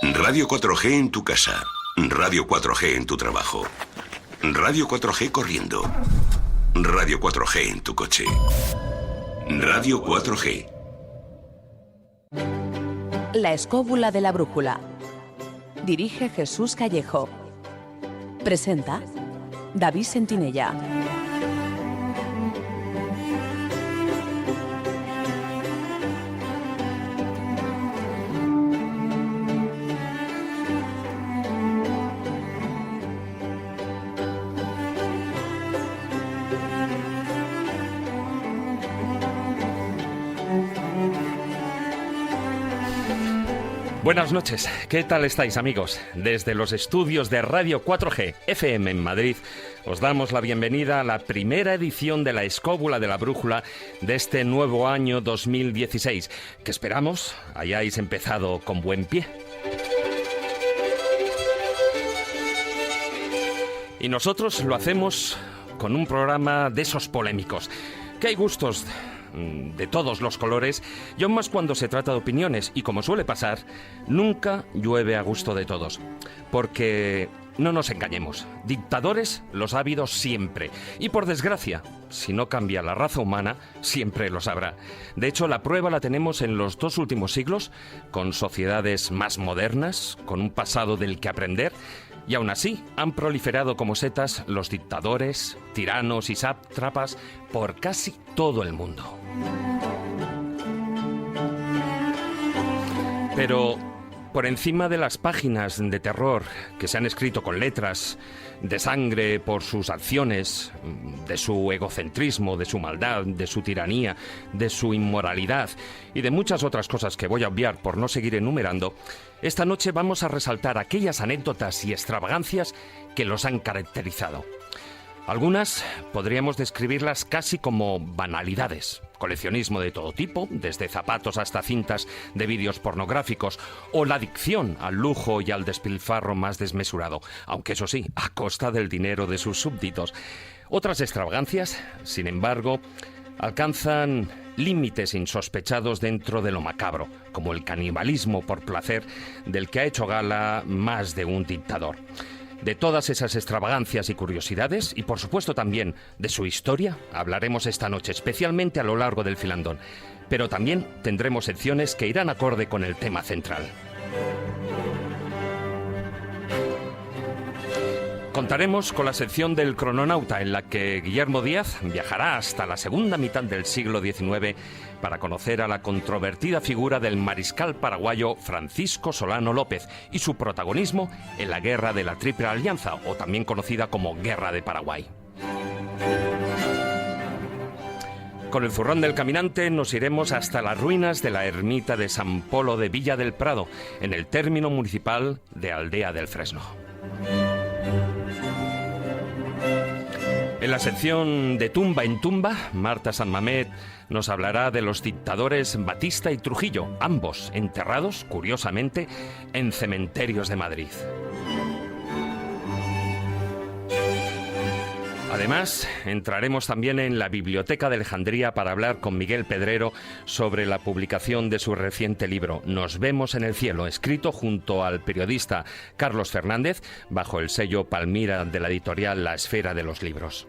Radio 4G en tu casa. Radio 4G en tu trabajo. Radio 4G corriendo. Radio 4G en tu coche. Radio 4G. La escóbula de la brújula. Dirige Jesús Callejo. Presenta David Sentinella. Buenas noches, ¿qué tal estáis, amigos? Desde los estudios de Radio 4G FM en Madrid os damos la bienvenida a la primera edición de la Escóbula de la Brújula de este nuevo año 2016, que esperamos hayáis empezado con buen pie. Y nosotros lo hacemos con un programa de esos polémicos, que hay gustos de todos los colores, y aún más cuando se trata de opiniones, y como suele pasar, nunca llueve a gusto de todos, porque no nos engañemos, dictadores los ha habido siempre, y por desgracia, si no cambia la raza humana, siempre los habrá. De hecho, la prueba la tenemos en los 2 últimos siglos, con sociedades más modernas, con un pasado del que aprender. Y aún así, han proliferado como setas los dictadores, tiranos y sátrapas por casi todo el mundo. Pero por encima de las páginas de terror que se han escrito con letras de sangre por sus acciones, de su egocentrismo, de su maldad, de su tiranía, de su inmoralidad y de muchas otras cosas que voy a obviar por no seguir enumerando, esta noche vamos a resaltar aquellas anécdotas y extravagancias que los han caracterizado. Algunas podríamos describirlas casi como banalidades. Coleccionismo de todo tipo, desde zapatos hasta cintas de vídeos pornográficos, o la adicción al lujo y al despilfarro más desmesurado, aunque eso sí, a costa del dinero de sus súbditos. Otras extravagancias, sin embargo, alcanzan límites insospechados dentro de lo macabro, como el canibalismo por placer del que ha hecho gala más de un dictador. De todas esas extravagancias y curiosidades, y por supuesto también de su historia, hablaremos esta noche, especialmente a lo largo del filandón. Pero también tendremos secciones que irán acorde con el tema central. Contaremos con la sección del crononauta, en la que Guillermo Díaz viajará hasta la segunda mitad del siglo XIX para conocer a la controvertida figura del mariscal paraguayo Francisco Solano López y su protagonismo en la Guerra de la Triple Alianza, o también conocida como Guerra de Paraguay. Con el zurrón del caminante nos iremos hasta las ruinas de la ermita de San Polo de Villa del Prado, en el término municipal de Aldea del Fresno. En la sección de Tumba en Tumba, Marta San Mamet nos hablará de los dictadores Batista y Trujillo, ambos enterrados, curiosamente, en cementerios de Madrid. Además, entraremos también en la Biblioteca de Alejandría para hablar con Miguel Pedrero sobre la publicación de su reciente libro Nos vemos en el cielo, escrito junto al periodista Carlos Fernández, bajo el sello Palmira de la editorial La Esfera de los Libros.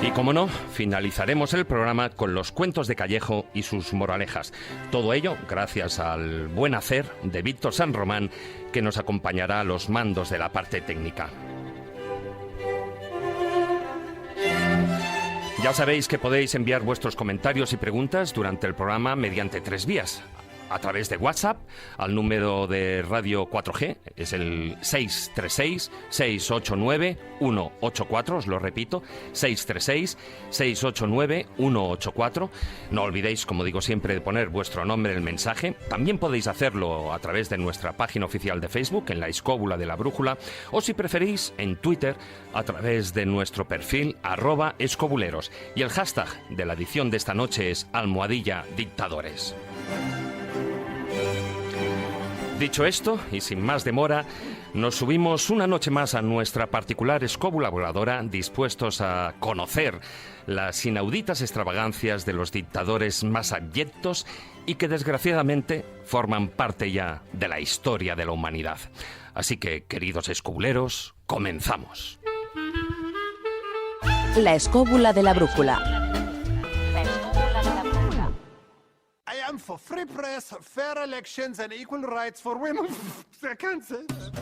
Y como no, finalizaremos el programa con los cuentos de Callejo y sus moralejas. Todo ello gracias al buen hacer de Víctor San Román, que nos acompañará a los mandos de la parte técnica. Ya sabéis que podéis enviar vuestros comentarios y preguntas durante el programa mediante 3 vías. A través de WhatsApp, al número de Radio 4G, es el 636-689-184, os lo repito, 636-689-184. No olvidéis, como digo siempre, de poner vuestro nombre en el mensaje. También podéis hacerlo a través de nuestra página oficial de Facebook, en la Escóbula de la Brújula, o si preferís, en Twitter, a través de nuestro perfil @escobuleros. Y el hashtag de la edición de esta noche es #dictadores. Dicho esto, y sin más demora, nos subimos una noche más a nuestra particular escóbula voladora, dispuestos a conocer las inauditas extravagancias de los dictadores más abyectos y que desgraciadamente forman parte ya de la historia de la humanidad. Así que, queridos escobuleros, comenzamos. La escóbula de la brújula. I am for free press, fair elections and equal rights for women. I can't say that.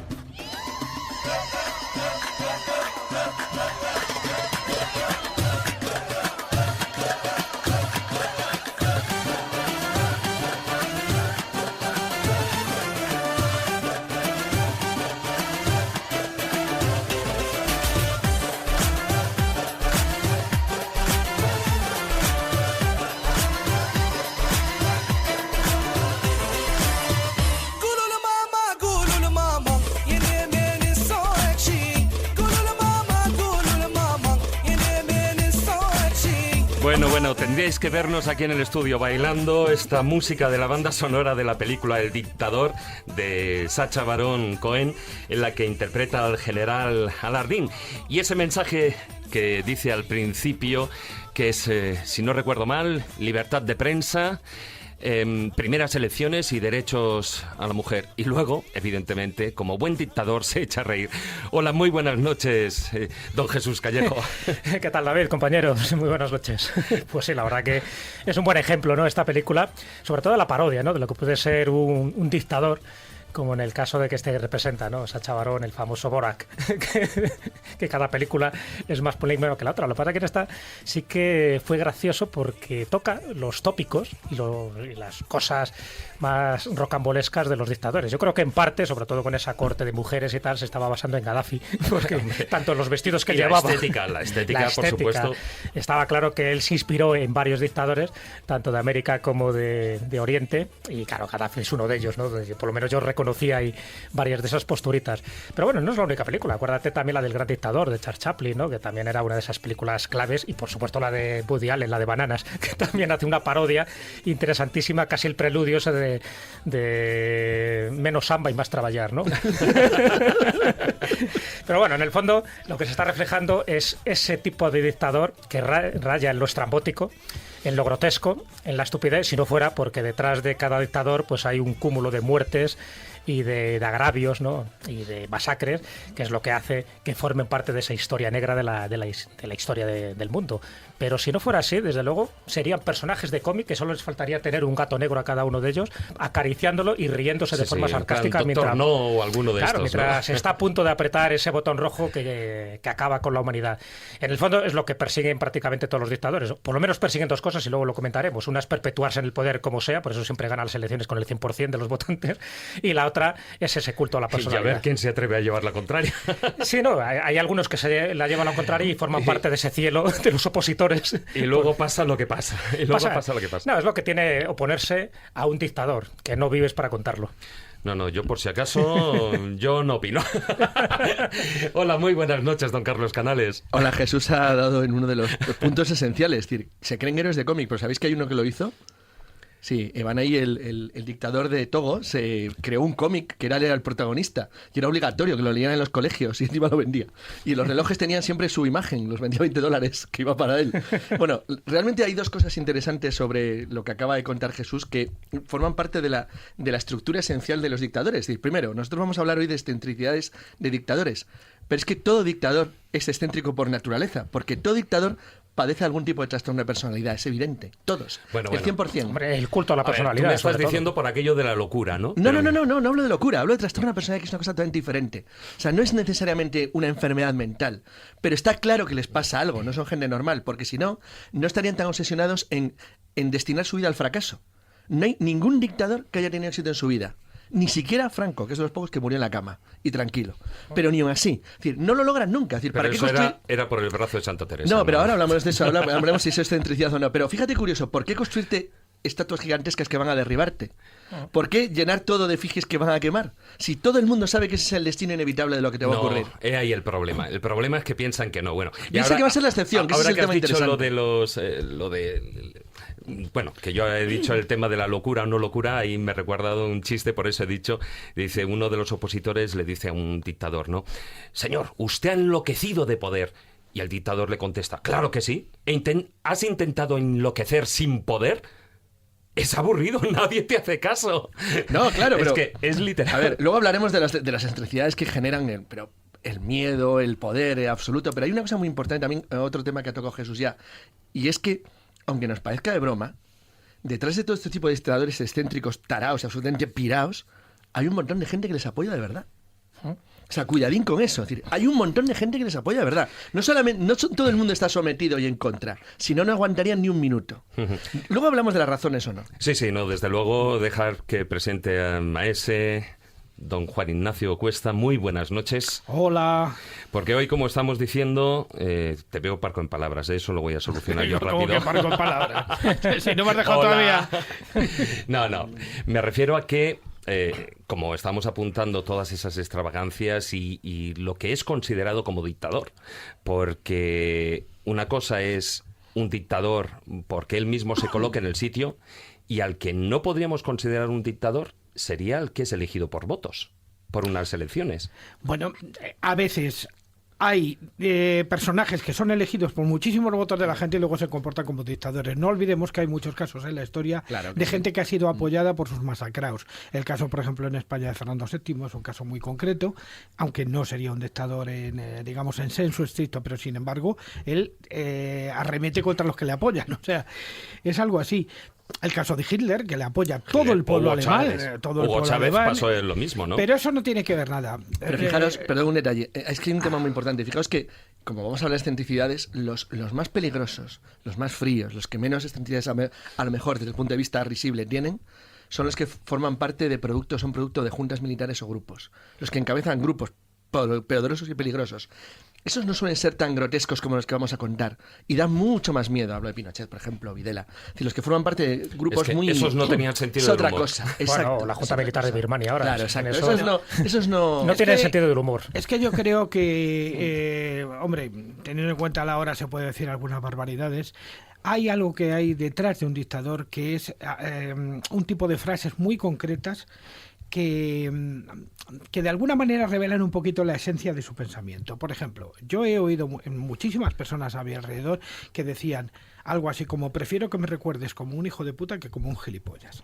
Bueno, tendríais que vernos aquí en el estudio bailando esta música de la banda sonora de la película El Dictador de Sacha Baron Cohen, en la que interpreta al general Alardín. Y ese mensaje que dice al principio, que es, si no recuerdo mal, libertad de prensa, primeras elecciones y derechos a la mujer. Y luego, evidentemente, como buen dictador, se echa a reír. Hola, muy buenas noches, don Jesús Callejo. ¿Qué tal, David, compañeros? Muy buenas noches. Pues sí, la verdad que es un buen ejemplo, ¿no?, esta película, sobre todo la parodia, ¿no?, de lo que puede ser un dictador, como en el caso de que este representa, ¿no?, Sacha Baron, el famoso Borat, que cada película es más polémica que la otra. Lo que pasa es que en esta sí que fue gracioso porque toca los tópicos y las cosas más rocambolescas de los dictadores. Yo creo que en parte, sobre todo con esa corte de mujeres y tal, se estaba basando en Gaddafi, porque tanto los vestidos que llevaba... La estética, por supuesto. Estaba claro que él se inspiró en varios dictadores, tanto de América como de Oriente, y claro, Gaddafi es uno de ellos, ¿no? Por lo menos yo reconocía ahí varias de esas posturitas. Pero bueno, no es la única película. Acuérdate también la del Gran Dictador, de Charles Chaplin, ¿no?, que también era una de esas películas claves, y por supuesto la de Woody Allen, la de Bananas, que también hace una parodia interesantísima, casi el preludio ese de menos samba y más traballar, ¿no? Pero bueno, en el fondo lo que se está reflejando es ese tipo de dictador que raya en lo estrambótico, en lo grotesco, en la estupidez, si no fuera porque detrás de cada dictador pues hay un cúmulo de muertes y de agravios, ¿no?, y de masacres, que es lo que hace que formen parte de esa historia negra de la historia del mundo. Pero si no fuera así, desde luego, serían personajes de cómic que solo les faltaría tener un gato negro a cada uno de ellos, acariciándolo y riéndose de forma sarcástica mientras no, o alguno de estos, mientras ¿no?, está a punto de apretar ese botón rojo que acaba con la humanidad. En el fondo es lo que persiguen prácticamente todos los dictadores. Por lo menos persiguen dos cosas y luego lo comentaremos. Una es perpetuarse en el poder como sea, por eso siempre ganan las elecciones con el 100% de los votantes, y la otra es ese culto a la personalidad. Y a ver quién se atreve a llevar la contraria. Sí, no, hay algunos que se la llevan a la contraria y forman parte de ese cielo de los opositores. Y luego pasa lo que pasa. Pasa lo que pasa. No, es lo que tiene oponerse a un dictador, que no vives para contarlo. No, yo por si acaso, yo no opino. Hola, muy buenas noches, don Carlos Canales. Hola, Jesús ha dado en uno de los puntos esenciales. Es decir, se creen héroes de cómic, pero ¿sabéis que hay uno que lo hizo? Sí, Evan ahí, el dictador de Togo, se creó un cómic que era el protagonista y era obligatorio que lo leían en los colegios y encima lo vendía. Y los relojes tenían siempre su imagen, los vendía $20 que iba para él. Bueno, realmente hay dos cosas interesantes sobre lo que acaba de contar Jesús que forman parte de la estructura esencial de los dictadores. Es decir, primero, nosotros vamos a hablar hoy de excentricidades de dictadores, pero es que todo dictador es excéntrico por naturaleza, porque todo dictador padece algún tipo de trastorno de personalidad, es evidente. Todos. Bueno. El 100%. Hombre, el culto a la personalidad. Tú me estás diciendo por aquello de la locura, ¿no? No hablo de locura, hablo de trastorno de personalidad, que es una cosa totalmente diferente. O sea, no es necesariamente una enfermedad mental, pero está claro que les pasa algo, no son gente normal, porque si no, no estarían tan obsesionados en destinar su vida al fracaso. No hay ningún dictador que haya tenido éxito en su vida. Ni siquiera Franco, que es de los pocos que murió en la cama, y tranquilo. Pero ni aun así. Es decir, no lo logran nunca. Es decir, pero ¿para eso qué construir? Era por el brazo de Santa Teresa. No, pero ahora hablamos de eso, hablaremos si eso es excentricidad o no. Pero fíjate curioso, ¿por qué construirte estatuas gigantescas que van a derribarte? ¿Por qué llenar todo de efigies que van a quemar? Si todo el mundo sabe que ese es el destino inevitable de lo que te va a ocurrir. No, es ahí el problema. El problema es que piensan que no. Bueno, Piensa que va a ser la excepción, que ese es el tema interesante. Ahora que has dicho lo de bueno, que yo he dicho el tema de la locura o no locura, y me he recordado un chiste, por eso he dicho, dice, uno de los opositores le dice a un dictador, ¿no? Señor, usted ha enloquecido de poder. Y el dictador le contesta, claro que sí. ¿Has intentado enloquecer sin poder? Es aburrido, nadie te hace caso. No, claro, pero... Es que es literal. A ver, luego hablaremos de las excentricidades que generan el miedo, el poder absoluto. Pero hay una cosa muy importante también, otro tema que ha tocado Jesús ya, y es que, aunque nos parezca de broma, detrás de todo este tipo de dictadores excéntricos, taraos, absolutamente piraos, hay un montón de gente que les apoya de verdad. O sea, cuidadín con eso. Es decir, hay un montón de gente que les apoya de verdad. No todo el mundo está sometido y en contra. Si no, no aguantarían ni un minuto. Luego hablamos de las razones o no. Sí, no, desde luego dejar que presente a Maese, don Juan Ignacio Cuesta. Muy buenas noches. Hola. Porque hoy, como estamos diciendo, te veo parco en palabras. Eso lo voy a solucionar yo rápido. ¿Cómo que parco en palabras? Si no me has dejado Hola. todavía. No. Me refiero a que como estamos apuntando todas esas extravagancias y lo que es considerado como dictador, porque una cosa es un dictador porque él mismo se coloque en el sitio, y al que no podríamos considerar un dictador sería el que es elegido por votos, por unas elecciones. Bueno, a veces hay personajes que son elegidos por muchísimos votos de la gente y luego se comportan como dictadores. No olvidemos que hay muchos casos en la historia de gente que ha sido apoyada por sus masacrados. El caso, por ejemplo, en España de Fernando VII es un caso muy concreto, aunque no sería un dictador digamos en senso estricto, pero sin embargo él arremete contra los que le apoyan. O sea, es algo así. El caso de Hitler, que le apoya todo el pueblo alemán. Hugo Chávez pasó lo mismo, ¿no? Pero eso no tiene que ver nada. Pero fijaros, perdón, un detalle. Es que hay un tema muy importante. Fijaos que, como vamos a hablar de excentricidades, los más peligrosos, los más fríos, los que menos excentricidades a lo mejor desde el punto de vista risible tienen, son los que forman parte de son producto de juntas militares o grupos. Los que encabezan grupos poderosos y peligrosos. Esos no suelen ser tan grotescos como los que vamos a contar. Y dan mucho más miedo. Hablo de Pinochet, por ejemplo, Videla. Es decir, los que forman parte de grupos muy... Esos no tenían sentido del humor. Es otra cosa. Exacto. Bueno, la Junta Militar de Birmania ahora. Claro, exacto. Esos no tienen sentido del humor. Es que yo creo que, hombre, teniendo en cuenta la hora se puede decir algunas barbaridades. Hay algo que hay detrás de un dictador que es un tipo de frases muy concretas que de alguna manera revelan un poquito la esencia de su pensamiento. Por ejemplo, yo he oído muchísimas personas a mi alrededor que decían algo así como: prefiero que me recuerdes como un hijo de puta que como un gilipollas.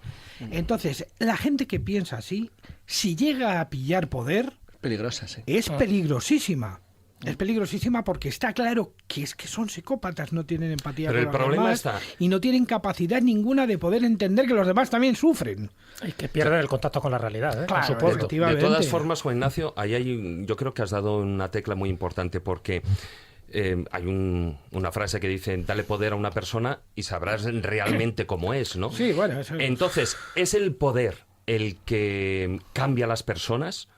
Entonces, la gente que piensa así, si llega a pillar poder, peligrosa, sí. Es peligrosísima. Es peligrosísima porque está claro que son psicópatas, no tienen empatía con los demás y no tienen capacidad ninguna de poder entender que los demás también sufren. Y que pierden el contacto con la realidad, Claro, de todas formas, Juan Ignacio, yo creo que has dado una tecla muy importante, porque hay una frase que dice: dale poder a una persona y sabrás realmente cómo es, ¿no? Sí, bueno, eso... Entonces, ¿es el poder el que cambia a las personas?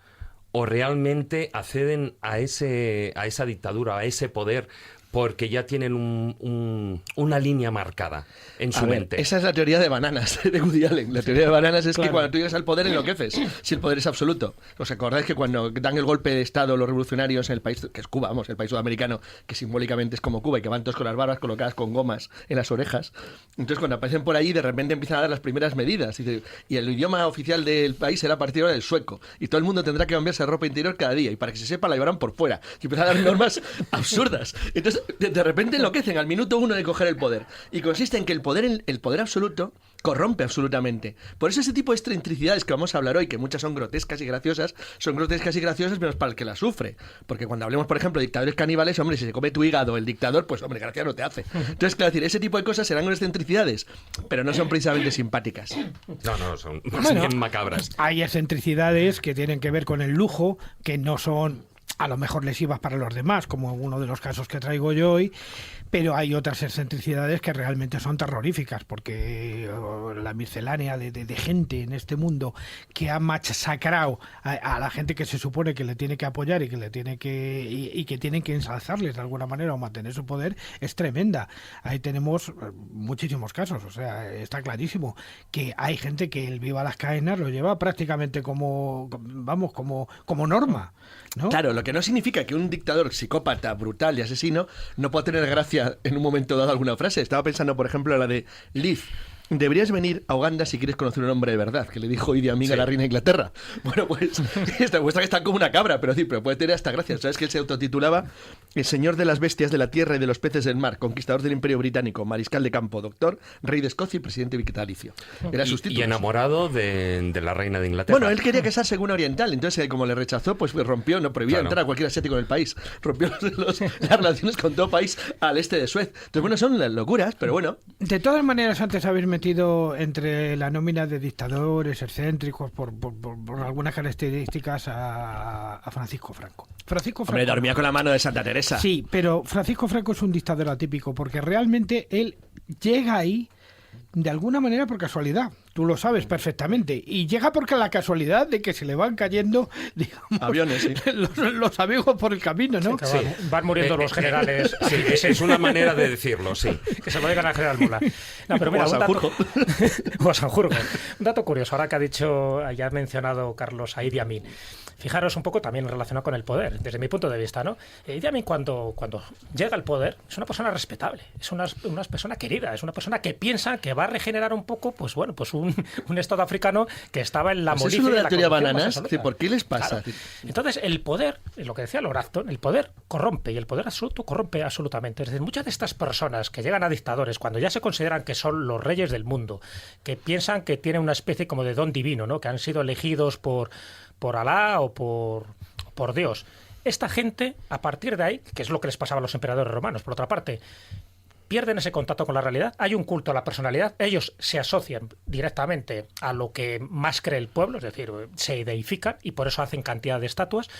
¿O realmente acceden a esa dictadura, a ese poder, porque ya tienen una línea marcada en su mente? Esa es la teoría de bananas, de Woody Allen. La teoría de bananas es que cuando tú llegas al poder enloqueces, si el poder es absoluto. ¿Os acordáis que cuando dan el golpe de Estado los revolucionarios en el país, que es Cuba, el país sudamericano, que simbólicamente es como Cuba, y que van todos con las barbas colocadas con gomas en las orejas? Entonces, cuando aparecen por ahí, de repente empiezan a dar las primeras medidas. Y el idioma oficial del país será a partir de ahora el sueco. Y todo el mundo tendrá que cambiarse de ropa interior cada día. Y para que se sepa, la llevarán por fuera. Y empiezan a dar normas absurdas. Entonces, de repente enloquecen al minuto 1 de coger el poder. Y consiste en que el poder absoluto corrompe absolutamente. Por eso ese tipo de excentricidades que vamos a hablar hoy, que muchas son grotescas y graciosas, menos para el que las sufre. Porque cuando hablemos, por ejemplo, de dictadores caníbales, hombre, si se come tu hígado el dictador, pues hombre, gracia no te hace. Entonces, claro, decir, ese tipo de cosas serán excentricidades, pero no son precisamente simpáticas. No, son más bien macabras. Hay excentricidades que tienen que ver con el lujo, que no son a lo mejor lesivas para los demás, como uno de los casos que traigo yo hoy, pero hay otras excentricidades que realmente son terroríficas, porque la miscelánea de gente en este mundo que ha masacrado a la gente que se supone que le tiene que apoyar y que le tiene que tienen que ensalzarles de alguna manera o mantener su poder es tremenda. Ahí tenemos muchísimos casos, o sea, está clarísimo que hay gente que el viva las caenas lo lleva prácticamente como norma, ¿no? Claro, lo que no significa que un dictador psicópata, brutal y asesino no pueda tener gracia en un momento dado alguna frase. Estaba pensando, por ejemplo, en la de Liz. Deberías venir a Uganda si quieres conocer un hombre de verdad, que le dijo Idi Amin a la reina de Inglaterra. Bueno, pues esta demuestra que está como una cabra, pero puede tener hasta gracia. ¿Sabes que él se autotitulaba el señor de las bestias de la tierra y de los peces del mar, conquistador del Imperio Británico, mariscal de campo, doctor, rey de Escocia y presidente vitalicio? Era sus títulos. Y enamorado de la reina de Inglaterra. Bueno, él quería casarse con una oriental, entonces como le rechazó, pues rompió, no prohibía entrar a cualquier asiático en el país. Rompió las relaciones con todo país al este de Suez. Entonces, bueno, son las locuras, pero bueno. De todas maneras, antes habéis metido entre la nómina de dictadores excéntricos por algunas características a Francisco Franco. Hombre, dormía con la mano de Santa Teresa. Sí, pero Francisco Franco es un dictador atípico porque realmente él llega ahí de alguna manera por casualidad. Tú lo sabes perfectamente. Y llega porque la casualidad de que se le van cayendo, digamos, aviones, sí. los amigos por el camino, ¿no? Sí, van muriendo los generales. Sí, esa es una manera de decirlo, sí. Que se lo digan al general Mola. No, pero mira, o a Sanjurjo. O a Sanjurjo. Un dato curioso, ahora que ya ha mencionado Carlos a Idi Amin. Fijaros un poco también relacionado con el poder, desde mi punto de vista, ¿no? Idi Amin cuando llega al poder es una persona respetable, es una persona querida, es una persona que piensa que va a regenerar un poco, pues bueno, pues un estado africano que estaba en la pues molicie eso de la teoría corrupción bananas, ¿por qué les pasa? Claro. Entonces, el poder, lo que decía Lord Acton, el poder corrompe y el poder absoluto corrompe absolutamente. Es decir, muchas de estas personas que llegan a dictadores, cuando ya se consideran que son los reyes del mundo, que piensan que tienen una especie como de don divino, ¿no? Que han sido elegidos por Alá o por Dios. Esta gente, a partir de ahí, que es lo que les pasaba a los emperadores romanos, por otra parte, pierden ese contacto con la realidad, hay un culto a la personalidad, ellos se asocian directamente a lo que más cree el pueblo, es decir, se deifican y por eso hacen cantidad de estatuas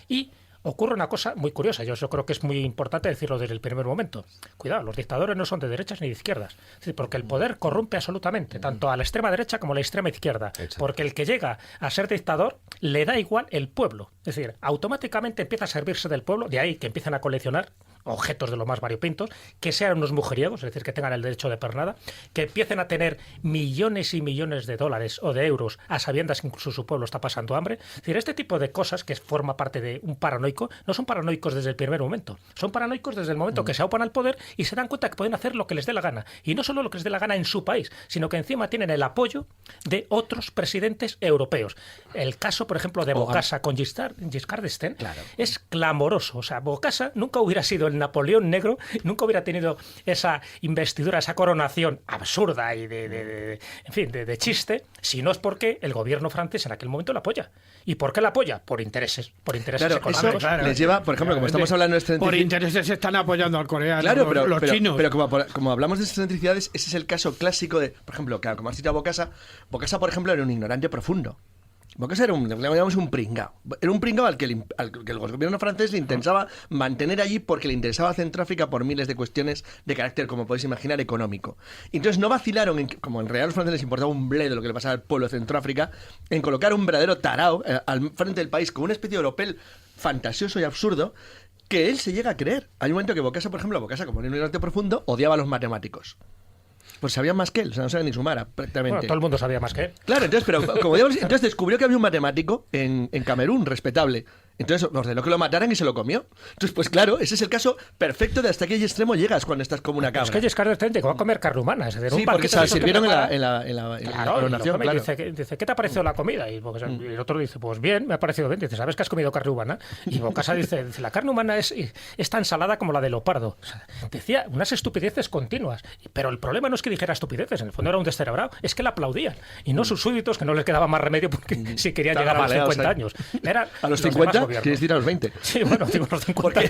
y ocurre una cosa muy curiosa, yo creo que es muy importante decirlo desde el primer momento. Cuidado, los dictadores no son de derechas ni de izquierdas, es decir, porque el poder corrompe absolutamente, tanto a la extrema derecha como a la extrema izquierda, porque el que llega a ser dictador le da igual el pueblo, es decir, automáticamente empieza a servirse del pueblo, de ahí que empiezan a coleccionar objetos de lo más variopintos, que sean unos mujeriegos, es decir, que tengan el derecho de pernada, que empiecen a tener millones y millones de dólares o de euros a sabiendas que incluso su pueblo está pasando hambre. Es decir, este tipo de cosas que forma parte de un paranoico, no son paranoicos desde el primer momento, son paranoicos desde el momento que se aupan al poder y se dan cuenta que pueden hacer lo que les dé la gana. Y no solo lo que les dé la gana en su país, sino que encima tienen el apoyo de otros presidentes europeos. El caso, por ejemplo, de Bokassa con Giscard d'Estaing es clamoroso. O sea, Bokassa nunca hubiera sido el Napoleón negro, nunca hubiera tenido esa investidura, esa coronación absurda y de chiste, si no es porque el gobierno francés en aquel momento la apoya. ¿Y por qué la apoya? Por intereses económicos. Eso les lleva, por ejemplo, como estamos hablando de excentricidades... Por intereses están apoyando al coreano, claro, los chinos. Pero como hablamos de excentricidades, ese es el caso clásico de, por ejemplo, claro, como has citado Bokassa, por ejemplo, era un ignorante profundo. Bokassa era le llamamos un pringao. Era un pringao al que el gobierno francés le intentaba mantener allí porque le interesaba Centroáfrica por miles de cuestiones de carácter, como podéis imaginar, económico. Y entonces no vacilaron, como en realidad a los franceses les importaba un bledo lo que le pasaba al pueblo de Centroáfrica, en colocar un verdadero tarao al frente del país con una especie de oropel fantasioso y absurdo que él se llega a creer. Hay un momento que Bokassa, por ejemplo, como era un ignorante profundo, odiaba a los matemáticos. Pues sabían más que él, o sea, no sabían ni sumar prácticamente. Bueno, todo el mundo sabía más que él. Claro, entonces descubrió que había un matemático en Camerún respetable. Entonces ordenó que lo mataran y se lo comió. Entonces, pues claro, ese es el caso perfecto de hasta qué extremo llegas cuando estás como una cabra. Es que Giscard d'Estaing llegó a comer carne humana. Es decir, sí, porque se la sirvieron en la coronación. Claro. Dice, ¿qué te ha parecido la comida? Y el otro dice, pues bien, me ha parecido bien. Dice, ¿sabes que has comido carne humana? Y Bokassa dice, la carne humana es tan salada como la de leopardo. O sea, decía unas estupideces continuas. Pero el problema no es que dijera estupideces, en el fondo era un descerebrado, es que la aplaudían. Y no sus súbditos, que no les quedaba más remedio porque si querían llegar a los 50 años. ¿A los 50? gobierno. ¿Quieres decir a los 20? Sí, bueno, digo los 50,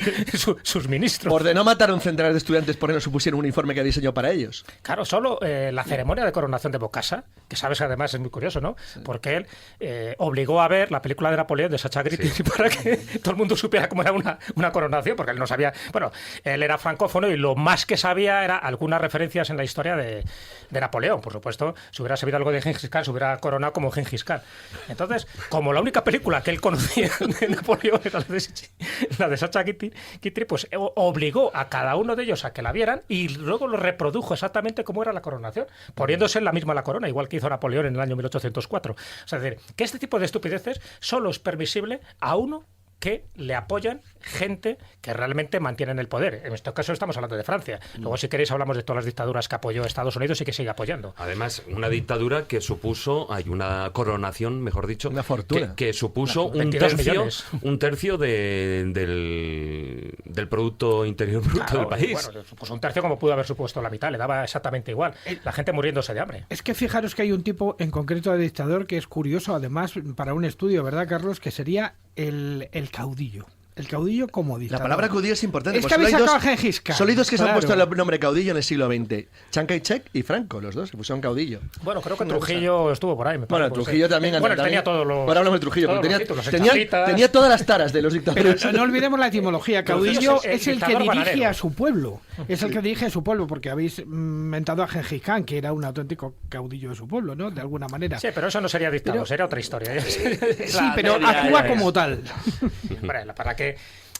sus ministros. Ordenó matar a un centenar de estudiantes porque no supusieron un informe que diseñó para ellos. Claro, solo la ceremonia de coronación de Bokassa, que sabes además es muy curioso, ¿no? Sí. Porque él obligó a ver la película de Napoleón de Sacha Guitry para que todo el mundo supiera cómo era una coronación, porque él no sabía. Bueno, él era francófono y lo más que sabía era algunas referencias en la historia de Napoleón. Por supuesto, si hubiera sabido algo de Gengis Khan, se hubiera coronado como Gengis Khan. Entonces, como la única película que él conocía de Napoleón era la de Sacha Guitry, pues obligó a cada uno de ellos a que la vieran y luego lo reprodujo exactamente como era la coronación, poniéndose en la misma la corona, igual que hizo Napoleón en el año 1804. O sea, es decir, que este tipo de estupideces solo es permisible a uno que le apoyan gente que realmente mantienen el poder. En este caso estamos hablando de Francia. Luego, si queréis, hablamos de todas las dictaduras que apoyó Estados Unidos y que sigue apoyando. Además, una dictadura que supuso, hay una coronación, mejor dicho, una fortuna, que supuso un tercio del Producto Interior Bruto del país. Bueno, pues un tercio como pudo haber supuesto la mitad, le daba exactamente igual. La gente muriéndose de hambre. Es que fijaros que hay un tipo en concreto de dictador que es curioso, además, para un estudio, ¿verdad, Carlos? Que sería el caudillo. El caudillo como dictador. La palabra caudillo es importante. Es que habéis sacado a Gengis Khan. Solo hay dos que se han puesto el nombre caudillo en el siglo XX. Chiang Kai-shek y Franco, los dos se pusieron caudillo. Bueno, creo que Trujillo estuvo por ahí. Bueno, Trujillo también. Bueno, tenía todos los... Ahora hablamos de Trujillo, pero tenía todas las taras de los dictadores. Pero no olvidemos la etimología. Caudillo es el que dirige a su pueblo. Es el que dirige a su pueblo, porque habéis mentado a Gengis Khan, que era un auténtico caudillo de su pueblo, ¿no? De alguna manera. Sí, pero eso no sería dictador, sería otra historia. Sí, pero actúa como tal. Para que...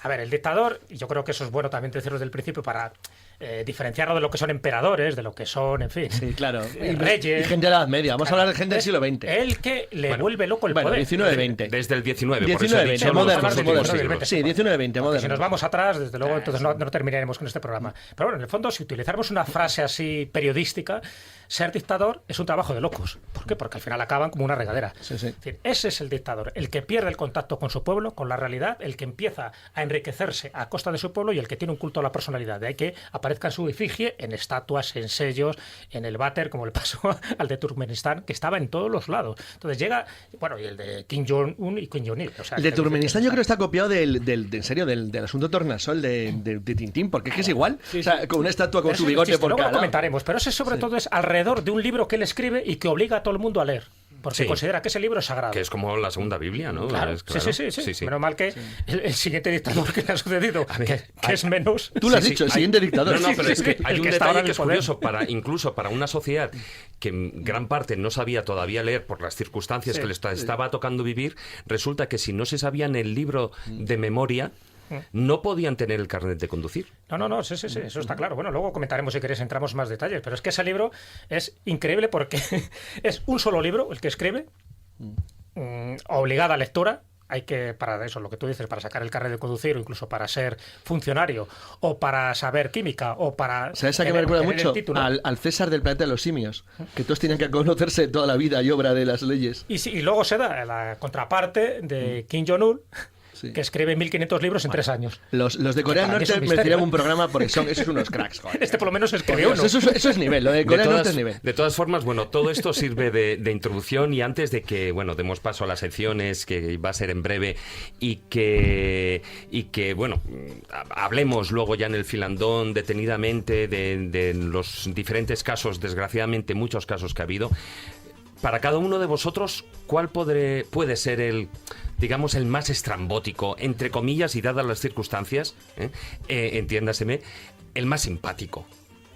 A ver, el dictador, y yo creo que eso es bueno también decirlo desde el principio para diferenciarlo de lo que son emperadores, de lo que son, en fin, sí, claro, reyes. Y gente de la Edad Media. Vamos a hablar de gente del siglo XX. El que le vuelve loco el poder. 19-20. Desde el 19. 19-20, moderno. Sí, 19-20, moderno. Si nos vamos atrás, desde luego, entonces no terminaremos con este programa. Pero bueno, en el fondo, si utilizáramos una frase así periodística, ser dictador es un trabajo de locos. ¿Por qué? Porque al final acaban como una regadera. Sí, sí. Es decir, ese es el dictador, el que pierde el contacto con su pueblo, con la realidad, el que empieza a enriquecerse a costa de su pueblo y el que tiene un culto a la personalidad. De ahí que aparezca en su efigie, en estatuas, en sellos, en el váter, como le pasó al de Turkmenistán, que estaba en todos los lados. Entonces llega, bueno, y el de Kim Jong-un y Kim Jong-il. O sea, el de Turkmenistán yo creo que está copiado en serio, del asunto Tornasol de Tintín, porque es que es igual. Sí, sí. O sea, con una estatua con su bigote por cada lado. Luego lo comentaremos, pero ese sobre todo es alrededor de un libro que él escribe y que obliga a todo el mundo a leer. Porque considera que ese libro es sagrado. Que es como la segunda Biblia, ¿no? Claro. Sí. Menos mal que el siguiente dictador que le ha sucedido, que es menos... Tú lo has dicho, el siguiente dictador. No, pero es que hay un detalle que es curioso, incluso para una sociedad que en gran parte no sabía todavía leer por las circunstancias que les estaba tocando vivir, resulta que si no se sabían el libro de memoria, no podían tener el carnet de conducir. No, sí, eso está claro. Bueno, luego comentaremos si queréis, entramos más detalles, pero es que ese libro es increíble porque es un solo libro el que escribe, obligada a lectura. Hay que, para eso, lo que tú dices, para sacar el carnet de conducir o incluso para ser funcionario o para saber química o para... ¿Sabes a qué me recuerda mucho? Al César del planeta de los simios, que todos tienen que conocerse toda la vida y obra de las leyes. Y luego se da la contraparte de Kim Jong-un, que escribe 1500 libros en 3 años. Los de Corea del Norte merecerían un programa porque son esos unos cracks. Joder. Este por lo menos escribió uno. Eso es nivel, lo de Corea del Norte es nivel. De todas formas, bueno, todo esto sirve de introducción y antes de que, bueno, demos paso a las secciones, que va a ser en breve, y que bueno, hablemos luego ya en el filandón detenidamente de los diferentes casos, desgraciadamente muchos casos que ha habido. Para cada uno de vosotros, ¿cuál puede ser el, digamos, el más estrambótico, entre comillas, y dadas las circunstancias, entiéndaseme, el más simpático?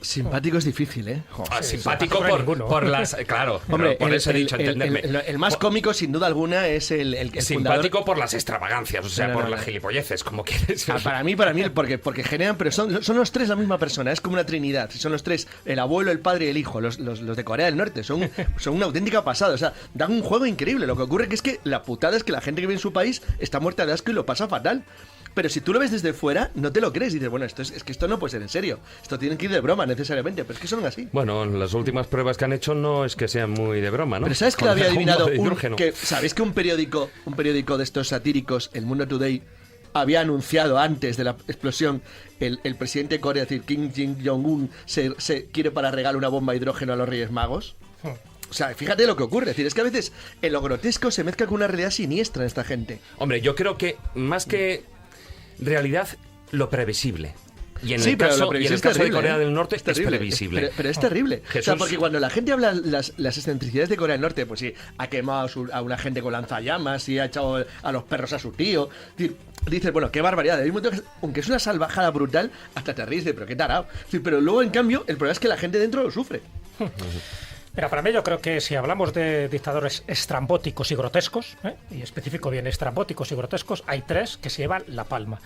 Simpático es difícil, ¿eh? Simpático por las... Claro, hombre, por eso he dicho, entenderme. El más cómico, sin duda alguna, es el simpático fundador. Por las extravagancias, o sea, por las gilipolleces, como quieres. Para mí, porque generan... Pero son los tres la misma persona, es como una trinidad. Son los tres, el abuelo, el padre y el hijo, los de Corea del Norte. Son una auténtica pasada, o sea, dan un juego increíble. Lo que ocurre es que la putada es que la gente que vive en su país está muerta de asco y lo pasa fatal. Pero si tú lo ves desde fuera, no te lo crees. Y dices, bueno, es que esto no puede ser en serio. Esto tiene que ir de broma necesariamente, pero es que son así. Bueno, las últimas pruebas que han hecho no es que sean muy de broma, ¿no? Pero ¿sabes que lo había adivinado? ¿Sabéis que un periódico de estos satíricos, El Mundo Today, había anunciado antes de la explosión, el presidente de Corea, es decir, Kim Jong-un, se quiere para regalo una bomba de hidrógeno a los Reyes Magos? O sea, fíjate lo que ocurre. Es decir, es que a veces en lo grotesco se mezcla con una realidad siniestra en esta gente. Hombre, yo creo que más que realidad, lo previsible. Y en Sí, el pero caso, lo y en previsible el caso es de terrible, Corea ¿eh? del Norte es terrible, previsible. Pero es terrible. O sea, Jesús. porque cuando la gente habla las excentricidades de Corea del Norte, pues sí, ha quemado a una gente con lanzallamas y ha echado a los perros a su tío. Dices, bueno, qué barbaridad. Hay un momento que, aunque es una salvajada brutal, hasta te ríes de, pero qué tarado. Pero luego, en cambio, el problema es que la gente dentro lo sufre. Mira, para mí yo creo que si hablamos de dictadores estrambóticos y grotescos, y específico bien estrambóticos y grotescos, hay 3 que se llevan la palma.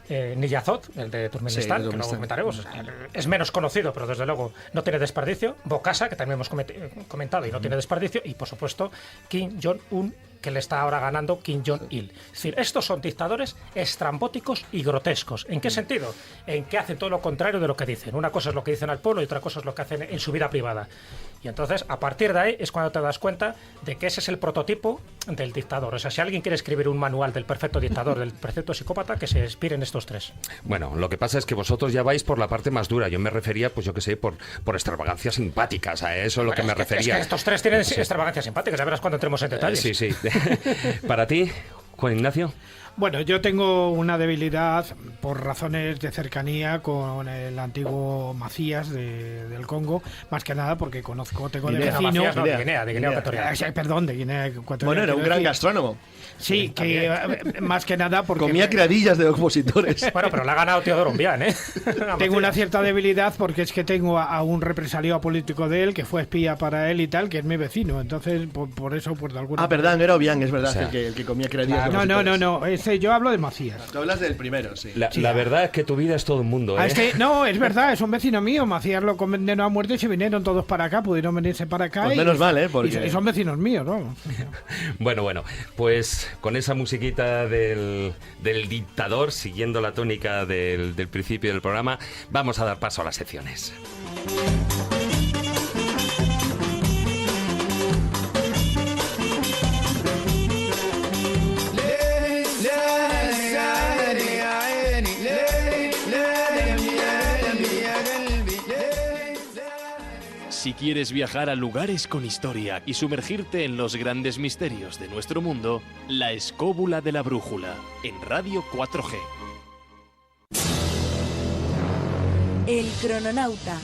Niyazov, el de Turkmenistán, Sí, que luego comentaremos, es menos conocido, pero desde luego no tiene desperdicio. Bokassa, que también hemos comentado y no tiene desperdicio. Y por supuesto, Kim Jong-un, que le está ahora ganando Kim Jong-il. Es decir, estos son dictadores estrambóticos y grotescos. ¿En qué sentido? En que hacen todo lo contrario de lo que dicen. Una cosa es lo que dicen al pueblo y otra cosa es lo que hacen en su vida privada. Y entonces, a partir de ahí, es cuando te das cuenta de que ese es el prototipo del dictador. O sea, si alguien quiere escribir un manual del perfecto dictador, del perfecto psicópata, que se inspire en estos 3. Bueno, lo que pasa es que vosotros ya vais por la parte más dura. Yo me refería, pues yo qué sé, por extravagancias simpáticas. A eso es lo que me refería. Es que estos 3 tienen extravagancias simpáticas. Ya verás cuando entremos en detalles. Sí, sí. Para ti, Juan Ignacio. Bueno, yo tengo una debilidad por razones de cercanía con el antiguo Macías del Congo, más que nada porque tengo de vecino... Macías, no, de Guinea Ecuatorial. Perdón, de Guinea Ecuatorial. Bueno, era un gran gastrónomo. Sí, que más que nada porque... Comía criadillas de opositores. Bueno, pero la ha ganado Teodoro Obiang, ¿eh? Tengo una cierta debilidad porque es que tengo a un represaliado político de él que fue espía para él y tal, que es mi vecino. Entonces, por eso, pues de alguna Perdón, era Obiang, es verdad, O sea, el que comía criadillas de No, opositores. yo hablo de Macías. Tú hablas del primero, sí. La verdad es que tu vida es todo un mundo, ¿eh? Es que, no, es verdad, es un vecino mío. Macías lo condenó a muerte y se vinieron todos para acá, pudieron venirse para acá. Pues menos mal, ¿eh? Porque... Y son vecinos míos, ¿no? Bueno, pues con esa musiquita del dictador, siguiendo la tónica del principio del programa, vamos a dar paso a las secciones. Si quieres viajar a lugares con historia y sumergirte en los grandes misterios de nuestro mundo, La Escóbula de la Brújula, en Radio 4G. El crononauta.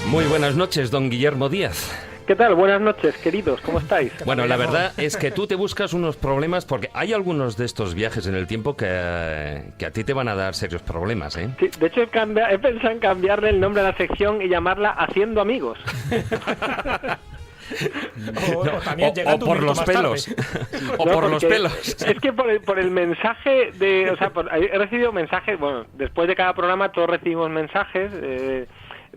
Muy buenas noches, don Guillermo Díaz. ¿Qué tal? Buenas noches, queridos. ¿Cómo estáis? Bueno, la verdad es que tú te buscas unos problemas porque hay algunos de estos viajes en el tiempo que a ti te van a dar serios problemas, ¿eh? Sí, de hecho he pensado en cambiarle el nombre a la sección y llamarla Haciendo Amigos. O por los pelos. O No, por los porque pelos. Es que por el mensaje de... O sea, he recibido mensajes... Bueno, después de cada programa todos recibimos mensajes...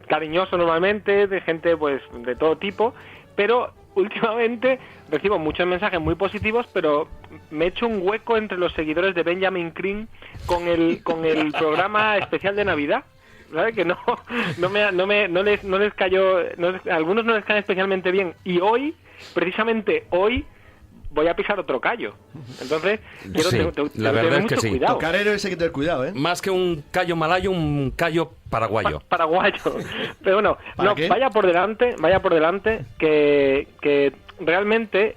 cariñoso normalmente, de gente pues de todo tipo, pero últimamente recibo muchos mensajes muy positivos, pero me he hecho un hueco entre los seguidores de Benjamin Crane con el programa especial de Navidad. ¿Sabes? Que no les cayó, a algunos no les cae especialmente bien, y hoy, precisamente hoy, voy a pisar otro callo. Entonces, quiero tener mucho cuidado. Tocar héroes hay que tener cuidado, ¿eh? Más que un callo malayo, un callo paraguayo. Paraguayo. Pero bueno, no, vaya por delante que realmente,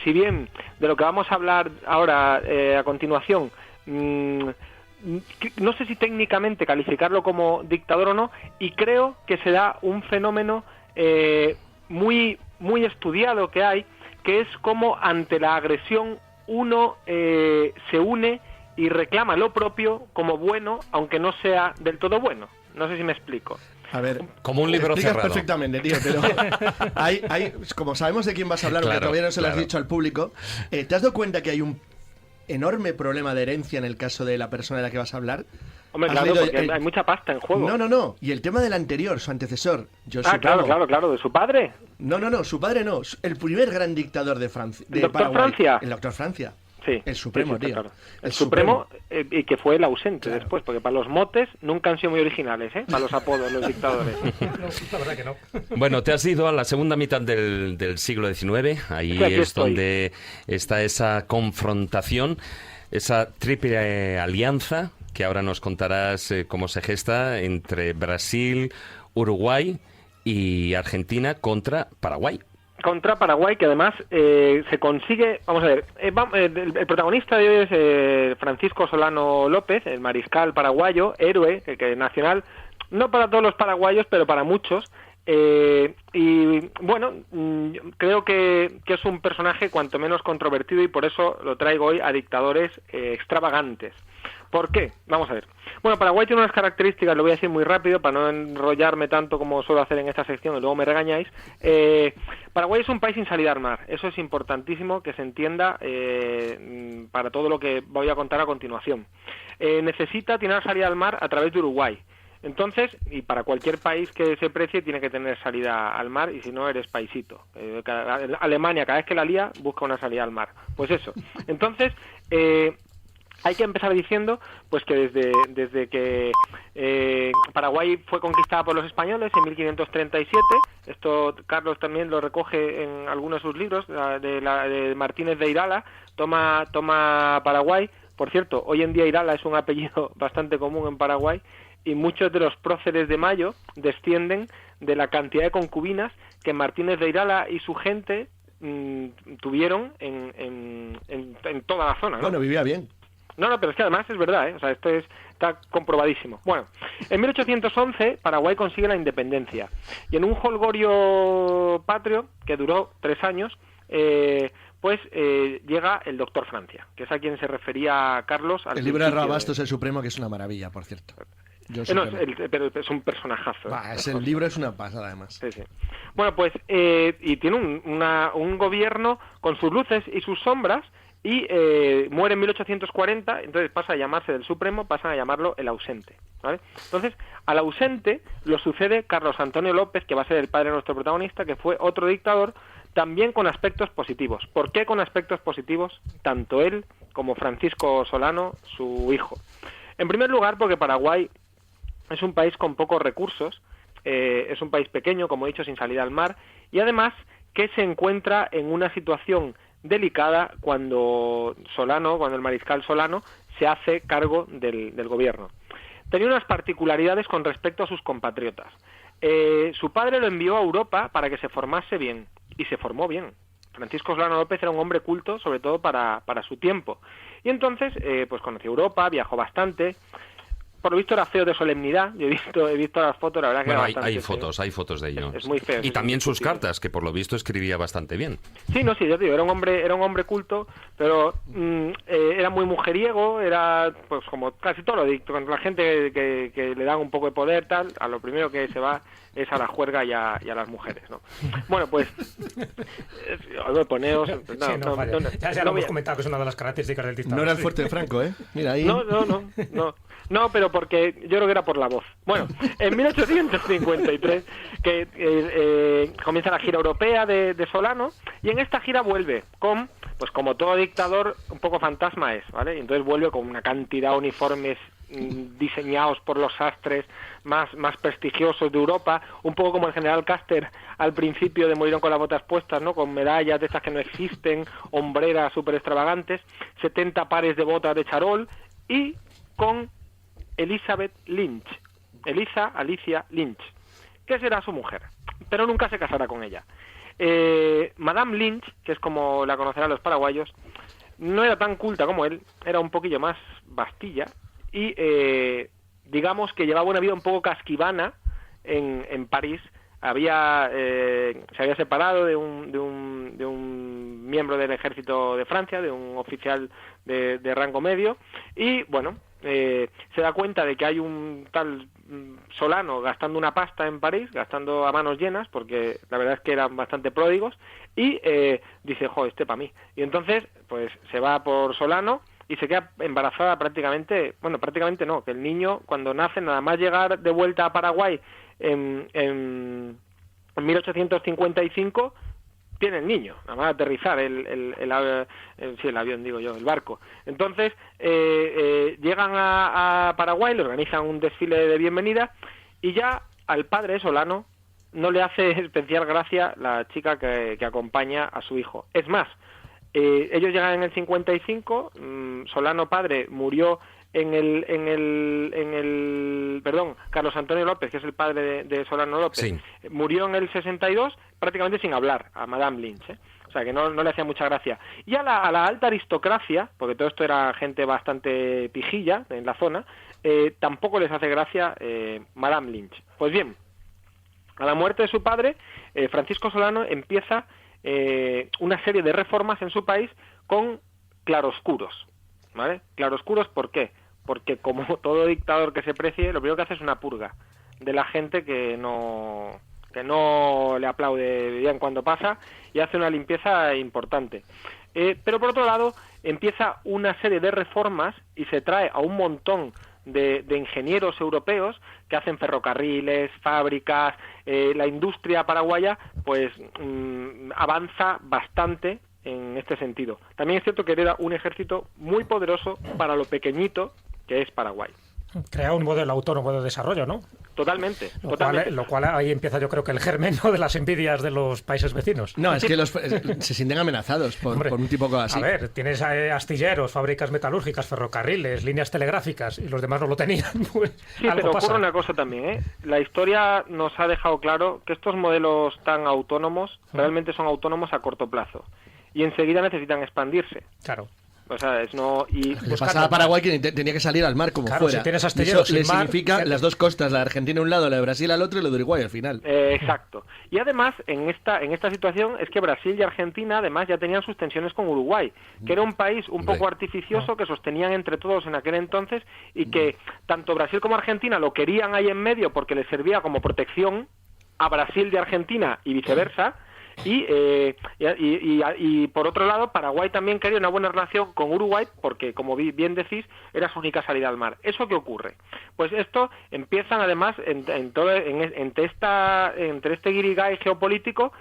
si bien de lo que vamos a hablar ahora a continuación, no sé si técnicamente calificarlo como dictador o no, y creo que se da un fenómeno muy, muy estudiado que hay, que es como ante la agresión uno se une y reclama lo propio como bueno, aunque no sea del todo bueno. No sé si me explico. A ver, como un libro cerrado. Perfectamente, tío, pero como sabemos de quién vas a hablar, claro, que todavía no se lo has claro. dicho al público, ¿te has dado cuenta que hay un enorme problema de herencia en el caso de la persona de la que vas a hablar? Hombre, claro, porque hay mucha pasta en juego. No. Y el tema del anterior, su antecesor, yo supongo... Claro, ¿de su padre? No, su padre no. El primer gran dictador de Francia. ¿El doctor Francia? El doctor Francia. Sí, El Supremo, sí, sí, tío. claro. El El Supremo, y que fue el ausente después, porque para los motes nunca han sido muy originales, ¿eh? Para los apodos, los dictadores. La verdad que no. Bueno, te has ido a la segunda mitad del siglo XIX. Ahí Sí, aquí es estoy. donde está esa confrontación, esa triple alianza que ahora nos contarás cómo se gesta entre Brasil, Uruguay y Argentina contra Paraguay. Contra Paraguay, que además se consigue, vamos a ver, el protagonista de hoy es Francisco Solano López, el mariscal paraguayo, héroe que nacional, no para todos los paraguayos, pero para muchos. Y bueno, creo que es un personaje cuanto menos controvertido y por eso lo traigo hoy a dictadores extravagantes. ¿Por qué? Vamos a ver. Bueno, Paraguay tiene unas características, lo voy a decir muy rápido para no enrollarme tanto como suelo hacer en esta sección y luego me regañáis. Paraguay es un país sin salida al mar, eso es importantísimo que se entienda para todo lo que voy a contar a continuación. Necesita tener salida al mar a través de Uruguay. Entonces, y para cualquier país que se precie tiene que tener salida al mar y si no eres paisito. Alemania cada vez que la lía busca una salida al mar. Pues eso. Entonces, hay que empezar diciendo pues que desde que Paraguay fue conquistada por los españoles en 1537, esto Carlos también lo recoge en algunos de sus libros, de Martínez de Irala, toma Paraguay. Por cierto, hoy en día Irala es un apellido bastante común en Paraguay y muchos de los próceres de Mayo descienden de la cantidad de concubinas que Martínez de Irala y su gente tuvieron en toda la zona, ¿no? Bueno, vivía bien. No, pero es que además es verdad, ¿eh? O sea, esto está comprobadísimo. Bueno, en 1811 Paraguay consigue la independencia y en un jolgorio patrio que duró 3 años, llega el doctor Francia, que es a quien se refería Carlos. El libro de Rabastos, El Supremo, que es una maravilla, por cierto. Pero es un personajazo. El libro es una pasada, además. Sí, sí. Bueno, pues, y tiene un gobierno con sus luces y sus sombras, y muere en 1840, entonces pasa a llamarse del Supremo, pasan a llamarlo el ausente, ¿vale? Entonces, al ausente lo sucede Carlos Antonio López, que va a ser el padre de nuestro protagonista, que fue otro dictador, también con aspectos positivos. ¿Por qué con aspectos positivos? Tanto él como Francisco Solano, su hijo. En primer lugar, porque Paraguay es un país con pocos recursos, es un país pequeño, como he dicho, sin salida al mar, y además que se encuentra en una situación delicada cuando el mariscal Solano se hace cargo del gobierno. Tenía unas particularidades con respecto a sus compatriotas. Su padre lo envió a Europa para que se formase bien, y se formó bien. Francisco Solano López era un hombre culto, sobre todo para su tiempo. Y entonces, pues conoció Europa, viajó bastante. Por lo visto era feo de solemnidad. Yo he visto las fotos, la verdad que bueno, era bastante feo. hay fotos de ello. Es muy feo. Y también sus cartas, que por lo visto escribía bastante bien. Sí, no, sí, yo te digo, era un hombre culto, pero era muy mujeriego, era pues como casi todo lo dicto, con la gente que le dan un poco de poder, tal, a lo primero que se va es a la juerga y a las mujeres, ¿no? Bueno, pues poneos... Ya lo hemos comentado que es una de las características del dictador. No era el fuerte de Franco, ¿eh? Mira ahí. No, pero porque yo creo que era por la voz. Bueno, en 1853 comienza la gira europea de Solano y en esta gira vuelve con, pues como todo dictador, un poco fantasma es, ¿vale? Y entonces vuelve con una cantidad de uniformes diseñados por los sastres más prestigiosos de Europa, un poco como el general Custer al principio de Murieron con las botas puestas, ¿no? Con medallas de estas que no existen, hombreras súper extravagantes, 70 pares de botas de charol y con Elizabeth Lynch, Alicia Lynch, que será su mujer, pero nunca se casará con ella. Madame Lynch, que es como la conocerán los paraguayos, no era tan culta como él, era un poquillo más bastilla y digamos que llevaba una vida un poco casquivana en París. Se había separado de un miembro del ejército de Francia, de un oficial de rango medio, y bueno, se da cuenta de que hay un tal Solano gastando una pasta en París, gastando a manos llenas, porque la verdad es que eran bastante pródigos, y dice, este para mí. Y entonces, pues se va por Solano y se queda embarazada prácticamente no, que el niño cuando nace, nada más llegar de vuelta a Paraguay en 1855, tiene el niño, nada más aterrizar el avión, digo yo, el barco. Entonces, llegan a Paraguay, le organizan un desfile de bienvenida, y ya al padre Solano no le hace especial gracia la chica que acompaña a su hijo. Es más, ellos llegan en el 55, Solano padre murió Carlos Antonio López, que es el padre de Solano López, sí, murió en el 62 prácticamente sin hablar a Madame Lynch, O sea, que no le hacía mucha gracia. Y a la alta aristocracia, porque todo esto era gente bastante pijilla en la zona, tampoco les hace gracia Madame Lynch. Pues bien, a la muerte de su padre, Francisco Solano empieza una serie de reformas en su país con claroscuros, ¿vale? Claroscuros, ¿por qué? Porque como todo dictador que se precie, lo primero que hace es una purga de la gente que no le aplaude bien cuando pasa, y hace una limpieza importante. Pero por otro lado, empieza una serie de reformas y se trae a un montón de ingenieros europeos que hacen ferrocarriles, fábricas. La industria paraguaya pues avanza bastante en este sentido. También es cierto que hereda un ejército muy poderoso para lo pequeñito que es Paraguay. Crea un modelo autónomo de desarrollo, ¿no? Totalmente. Lo cual ahí empieza, yo creo, que el germen, ¿no?, de las envidias de los países vecinos. No, es que se sienten amenazados por un tipo así. A ver, tienes astilleros, fábricas metalúrgicas, ferrocarriles, líneas telegráficas, y los demás no lo tenían. Pues, sí, pero ocurre una cosa también, La historia nos ha dejado claro que estos modelos tan autónomos realmente son autónomos a corto plazo, y enseguida necesitan expandirse. Claro. O sea, le pasaba a Paraguay que tenía que salir al mar como fuera. Si tienes astilleros y eso le significa las dos costas, la de Argentina a un lado, la de Brasil al otro, y la de Uruguay al final. Exacto. Y además, en esta situación, es que Brasil y Argentina además ya tenían sus tensiones con Uruguay, que era un país un poco artificioso que sostenían entre todos en aquel entonces, y que tanto Brasil como Argentina lo querían ahí en medio porque les servía como protección a Brasil de Argentina y viceversa. Y por otro lado, Paraguay también quería una buena relación con Uruguay porque, como bien decís, era su única salida al mar. ¿Eso qué ocurre? Pues esto empiezan además entre este guirigay geopolítico,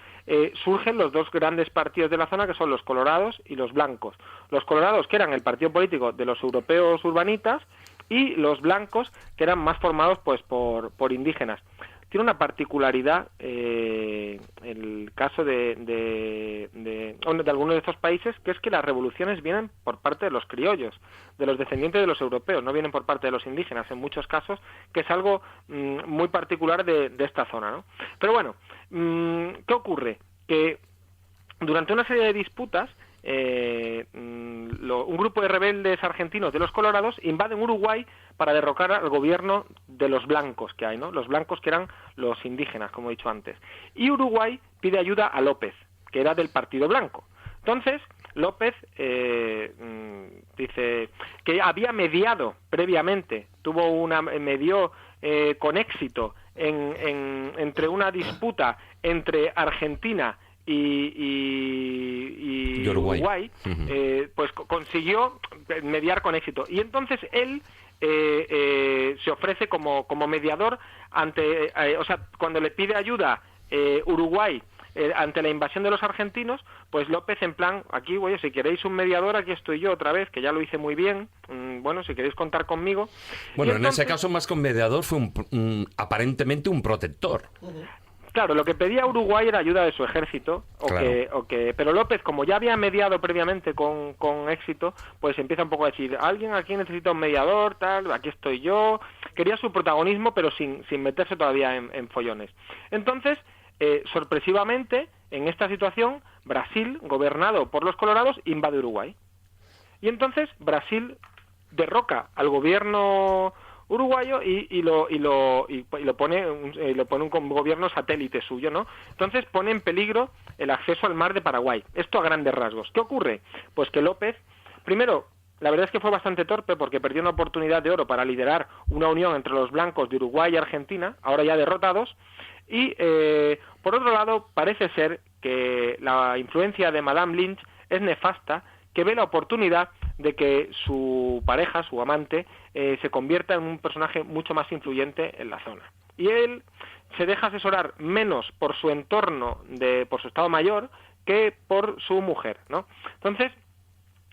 surgen los dos grandes partidos de la zona, que son los colorados y los blancos. Los colorados, que eran el partido político de los europeos urbanitas, y los blancos, que eran más formados pues por indígenas. Tiene una particularidad el caso de algunos de estos países, que es que las revoluciones vienen por parte de los criollos, de los descendientes de los europeos, no vienen por parte de los indígenas en muchos casos, que es algo muy particular de esta zona, ¿no? Pero bueno, ¿qué ocurre? Que durante una serie de disputas, un grupo de rebeldes argentinos de los colorados invaden Uruguay para derrocar al gobierno de los blancos que hay, ¿no? Los blancos, que eran los indígenas, como he dicho antes. Y Uruguay pide ayuda a López, que era del Partido Blanco. Entonces, López dice que había mediado previamente, medió con éxito entre una disputa entre Argentina y Uruguay, pues consiguió mediar con éxito. Y entonces él se ofrece como mediador cuando le pide ayuda Uruguay ante la invasión de los argentinos, pues López en plan, aquí, oye, si queréis un mediador, aquí estoy yo otra vez, que ya lo hice muy bien, bueno, si queréis contar conmigo. Bueno, entonces, en ese caso, más que un mediador, fue aparentemente un protector. Claro, lo que pedía Uruguay era ayuda de su ejército, pero López, como ya había mediado previamente con éxito, pues empieza un poco a decir, alguien aquí necesita un mediador, tal, aquí estoy yo. Quería su protagonismo, pero sin meterse todavía en follones. Entonces, sorpresivamente, en esta situación, Brasil, gobernado por los colorados, invade Uruguay. Y entonces Brasil derroca al gobierno uruguayo y lo pone un gobierno satélite suyo, ¿no? Entonces pone en peligro el acceso al mar de Paraguay. Esto a grandes rasgos. ¿Qué ocurre? Pues que López, primero, la verdad es que fue bastante torpe porque perdió una oportunidad de oro para liderar una unión entre los blancos de Uruguay y Argentina, ahora ya derrotados, y por otro lado parece ser que la influencia de Madame Lynch es nefasta, que ve la oportunidad de que su pareja, su amante, se convierta en un personaje mucho más influyente en la zona. Y él se deja asesorar menos por su entorno, por su estado mayor, que por su mujer, ¿no? Entonces,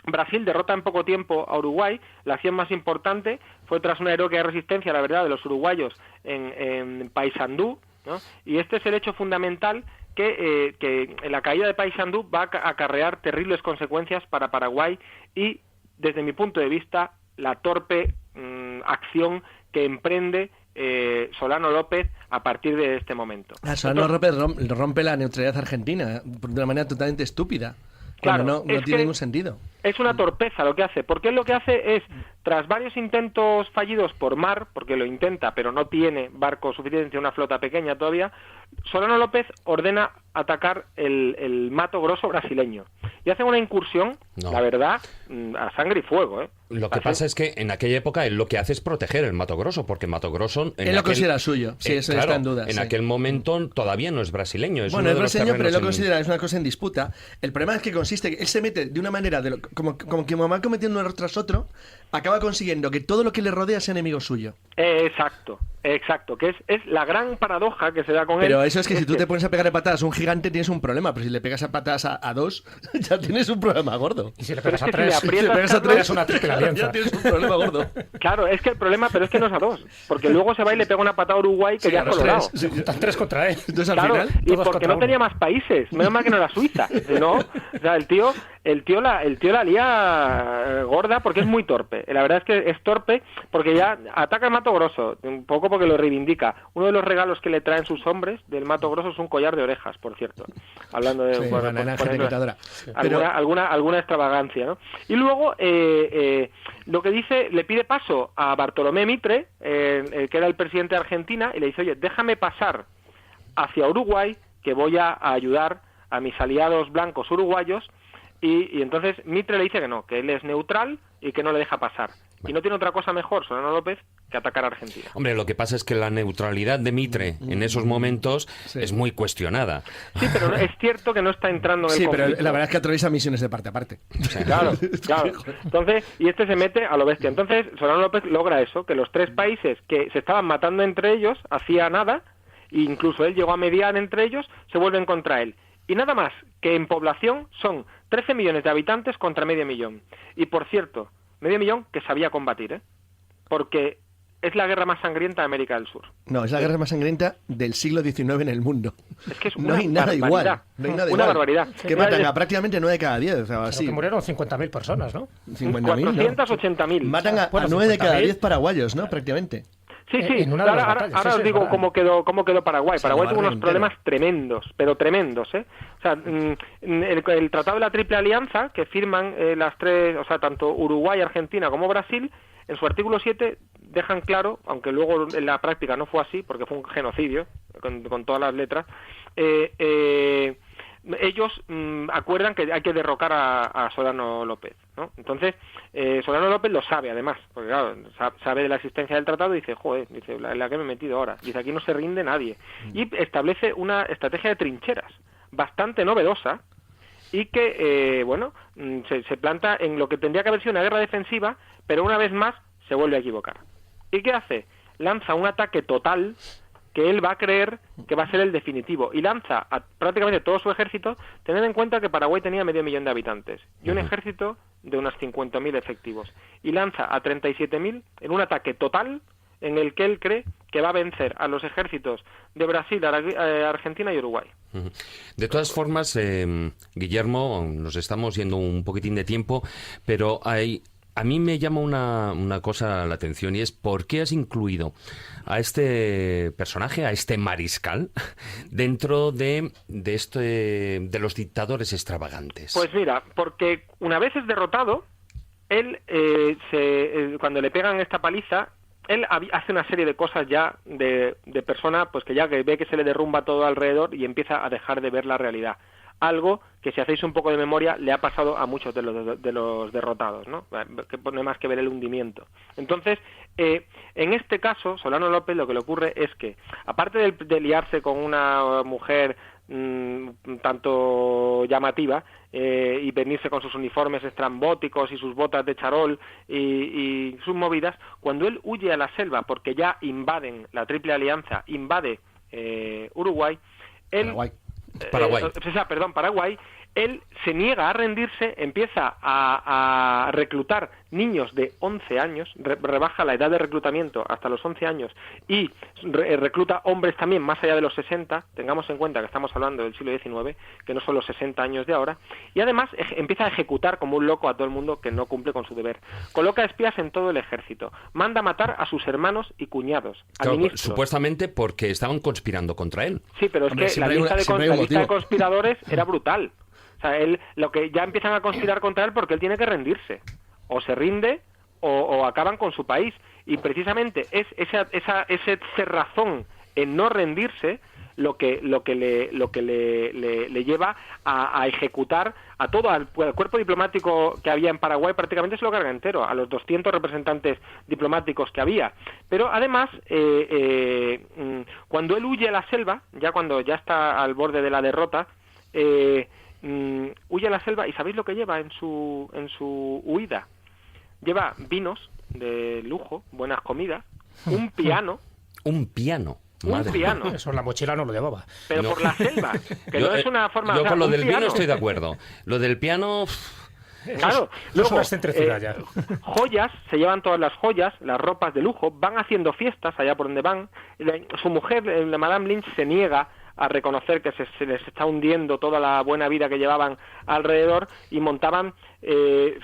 Brasil derrota en poco tiempo a Uruguay. La acción más importante fue tras una heroica resistencia, la verdad, de los uruguayos en Paysandú, ¿no? Y este es el hecho fundamental que la caída de Paysandú va a acarrear terribles consecuencias para Paraguay y, desde mi punto de vista, la torpe acción que emprende Solano López a partir de este momento. Solano López rompe la neutralidad argentina de una manera totalmente estúpida. Claro, no tiene ningún sentido. Es una torpeza lo que hace, porque él lo que hace es, tras varios intentos fallidos por mar, porque lo intenta, pero no tiene barco suficiente, una flota pequeña todavía, Solano López ordena atacar el Mato Grosso brasileño. Y hacen una incursión, la verdad, a sangre y fuego, ¿eh? Lo que pasa es que en aquella época él lo que hace es proteger el Mato Grosso, porque Mato Grosso... Él lo considera suyo, sí, eso claro, está en duda. En sí. aquel momento todavía no es brasileño. Es bueno, es brasileño, pero él lo considera, es una cosa en disputa. El problema es que consiste que él se mete de una manera, como que va cometiendo un error tras otro, acaba consiguiendo que todo lo que le rodea sea enemigo suyo. Exacto, que es la gran paradoja que se da con él. Pero eso es que si tú te pones a pegar de patadas a un gigante tienes un problema, pero si le pegas a patadas a dos, ya tienes un problema gordo. Y si le pegas a tres, es una triple alianza. Ya tienes un problema gordo. Claro, es que el problema, pero es que no es a dos, porque luego se va y le pega una patada a Uruguay que ya es colorado. Están 3 contra él. Entonces, al claro, final, y porque no tenía más países, menos mal que no era Suiza, no, o sea, el tío la lía gorda porque es muy torpe. La verdad es que es torpe porque ya ataca el Mato Grosso, un poco porque lo reivindica. Uno de los regalos que le traen sus hombres del Mato Grosso es un collar de orejas, por cierto. Hablando de alguna extravagancia, ¿no? Y luego lo que dice, le pide paso a Bartolomé Mitre, que era el presidente de Argentina, y le dice, oye, déjame pasar hacia Uruguay, que voy a ayudar a mis aliados blancos uruguayos. Y entonces Mitre le dice que no, que él es neutral y que no le deja pasar. Y no tiene otra cosa mejor, Solano López, que atacar a Argentina. Hombre, lo que pasa es que la neutralidad de Mitre en esos momentos es muy cuestionada. Sí, pero es cierto que no está entrando en el conflicto. Sí, pero la verdad es que atraviesa misiones de parte a parte. Claro. Entonces, y este se mete a lo bestia. Entonces, Solano López logra eso, que los 3 países que se estaban matando entre ellos, hacía nada, e incluso él llegó a mediar entre ellos, se vuelven contra él. Y nada más que en población son 13 millones de habitantes contra medio millón. Y por cierto, medio millón que sabía combatir, ¿eh? Porque es la guerra más sangrienta de América del Sur. No, es la guerra más sangrienta del siglo XIX en el mundo. Es que es no hay nada igual. No hay nada una igual. Barbaridad. Que matan a prácticamente 9 de cada 10. O sea, así. Que murieron 50.000 personas, ¿no? 50.000, 480.000. Matan a 9 de cada 10 paraguayos, ¿no? Prácticamente. Sí. Ahora os digo cómo quedó Paraguay. Paraguay tuvo unos problemas tremendos, pero tremendos, ¿eh? O sea, el Tratado de la Triple Alianza, que firman las tres, o sea, tanto Uruguay, Argentina como Brasil, en su artículo 7 dejan claro, aunque luego en la práctica no fue así, porque fue un genocidio, con todas las letras, ellos acuerdan que hay que derrocar a Solano López, ¿no? Entonces, Solano López lo sabe, además, porque claro, sabe de la existencia del tratado y dice, joder, dice, la que me he metido ahora. Dice, aquí no se rinde nadie. Y establece una estrategia de trincheras bastante novedosa y que, se planta en lo que tendría que haber sido una guerra defensiva, pero una vez más se vuelve a equivocar. ¿Y qué hace? Lanza un ataque total que él va a creer que va a ser el definitivo, y lanza a prácticamente todo su ejército, teniendo en cuenta que Paraguay tenía medio millón de habitantes y un ejército de unos 50.000 efectivos, y lanza a 37.000 en un ataque total en el que él cree que va a vencer a los ejércitos de Brasil, Argentina y Uruguay. De todas formas, Guillermo, nos estamos yendo un poquitín de tiempo, pero a mí me llama una cosa la atención, y es ¿por qué has incluido a este personaje, a este mariscal, dentro de los dictadores extravagantes? Pues mira, porque una vez es derrotado, él, cuando le pegan esta paliza, él hace una serie de cosas ya de persona, pues que ya que ve que se le derrumba todo alrededor y empieza a dejar de ver la realidad. Algo que, si hacéis un poco de memoria, le ha pasado a muchos de los derrotados, ¿no? Que no hay más que ver el hundimiento. Entonces, en este caso, Solano López, lo que le ocurre es que, aparte de liarse con una mujer tanto llamativa y venirse con sus uniformes estrambóticos y sus botas de charol y sus movidas, cuando él huye a la selva porque ya invaden la Triple Alianza, invade Paraguay, él se niega a rendirse, empieza a reclutar niños de 11 años, rebaja la edad de reclutamiento hasta los 11 años y recluta hombres también más allá de los 60, tengamos en cuenta que estamos hablando del siglo XIX, que no son los 60 años de ahora, y además empieza a ejecutar como un loco a todo el mundo que no cumple con su deber. Coloca espías en todo el ejército, manda matar a sus hermanos y cuñados, a ministros. Supuestamente porque estaban conspirando contra él. Sí, pero es que la lista de conspiradores era brutal. O sea, lo que ya empiezan a conspirar contra él porque él tiene que rendirse. O se rinde o acaban con su país. Y precisamente es ese cerrazón en no rendirse lo que le lleva a ejecutar a todo el cuerpo diplomático que había en Paraguay. Prácticamente se lo carga entero, a los 200 representantes diplomáticos que había. Pero además, cuando él huye a la selva, ya cuando ya está al borde de la derrota, huye a la selva, y ¿sabéis lo que lleva en su huida? Lleva vinos de lujo, buenas comidas, un piano. Un piano. Un piano. Eso en la mochila no lo llevaba. Pero no. Por la selva, que no es una forma... Yo con lo del vino estoy de acuerdo. Lo del piano... Claro, luego, es una excentricidad ya. Joyas, se llevan todas las joyas, las ropas de lujo, van haciendo fiestas allá por donde van. Su mujer, la Madame Lynch, se niega a reconocer que se les está hundiendo toda la buena vida que llevaban alrededor, y montaban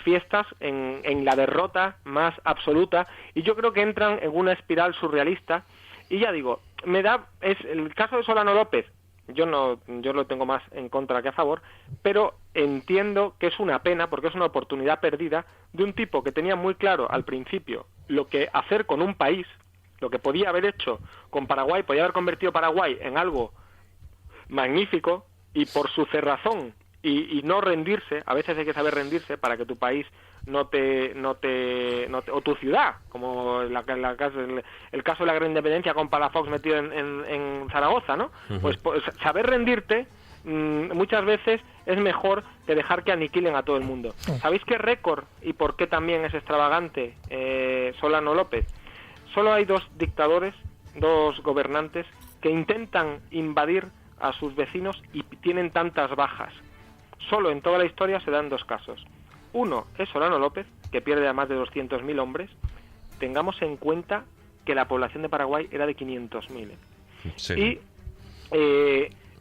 fiestas en la derrota más absoluta, y yo creo que entran en una espiral surrealista. Y ya digo, es el caso de Solano López, yo lo tengo más en contra que a favor, pero entiendo que es una pena porque es una oportunidad perdida de un tipo que tenía muy claro al principio lo que hacer con un país, lo que podía haber hecho con Paraguay, podía haber convertido Paraguay en algo magnífico, y por su cerrazón y no rendirse, a veces hay que saber rendirse para que tu país no te o tu ciudad, como el caso de la Gran Independencia con Palafox metido en Zaragoza, ¿no? Uh-huh. Pues saber rendirte muchas veces es mejor que dejar que aniquilen a todo el mundo. ¿Sabéis qué récord y por qué también es extravagante Solano López? Solo hay dos gobernantes que intentan invadir a sus vecinos y tienen tantas bajas. Solo en toda la historia se dan dos casos. Uno es Solano López, que pierde a más de 200.000 hombres. Tengamos en cuenta que la población de Paraguay era de 500.000. Sí. Y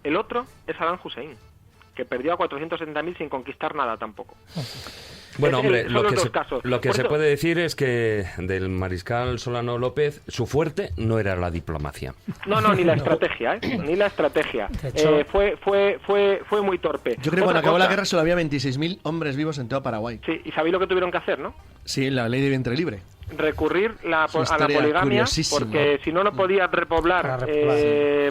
el otro es Saddam Hussein, que perdió a 470.000 sin conquistar nada tampoco. Bueno, hombre, lo que se puede decir es que del mariscal Solano López, su fuerte no era la diplomacia. No, ni la estrategia, ni la estrategia. Fue muy torpe. Yo creo que cuando acabó la guerra solo había 26.000 hombres vivos en todo Paraguay. Sí, ¿y sabéis lo que tuvieron que hacer, no? Sí, la ley de vientre libre. Recurrir a la poligamia, porque si no podía repoblar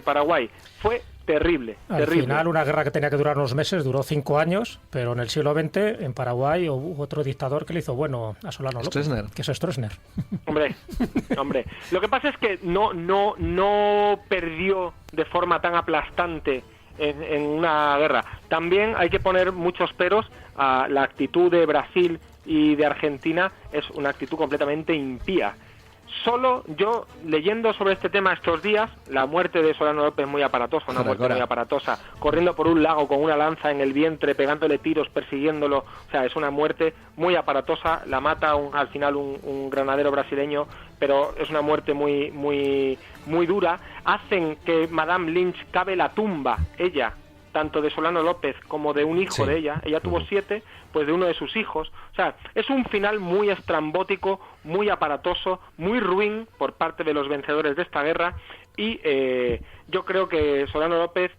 Paraguay. Fue terrible. Al final, una guerra que tenía que durar unos meses duró 5 años, pero en el siglo XX, en Paraguay, hubo otro dictador que le hizo bueno a Solano López, que es Stroessner. Hombre, lo que pasa es que no perdió de forma tan aplastante en una guerra. También hay que poner muchos peros a la actitud de Brasil y de Argentina, es una actitud completamente impía. Solo yo, leyendo sobre este tema estos días, la muerte de Solano López muy aparatosa, muy aparatosa, corriendo por un lago con una lanza en el vientre, pegándole tiros, persiguiéndolo, o sea, es una muerte muy aparatosa, la mata al final un granadero brasileño, pero es una muerte muy, muy, muy dura. Hacen que Madame Lynch cabe la tumba, ella, tanto de Solano López como de un hijo de ella tuvo 7, pues de uno de sus hijos. O sea, es un final muy estrambótico, muy aparatoso, muy ruin por parte de los vencedores de esta guerra, y yo creo que Solano López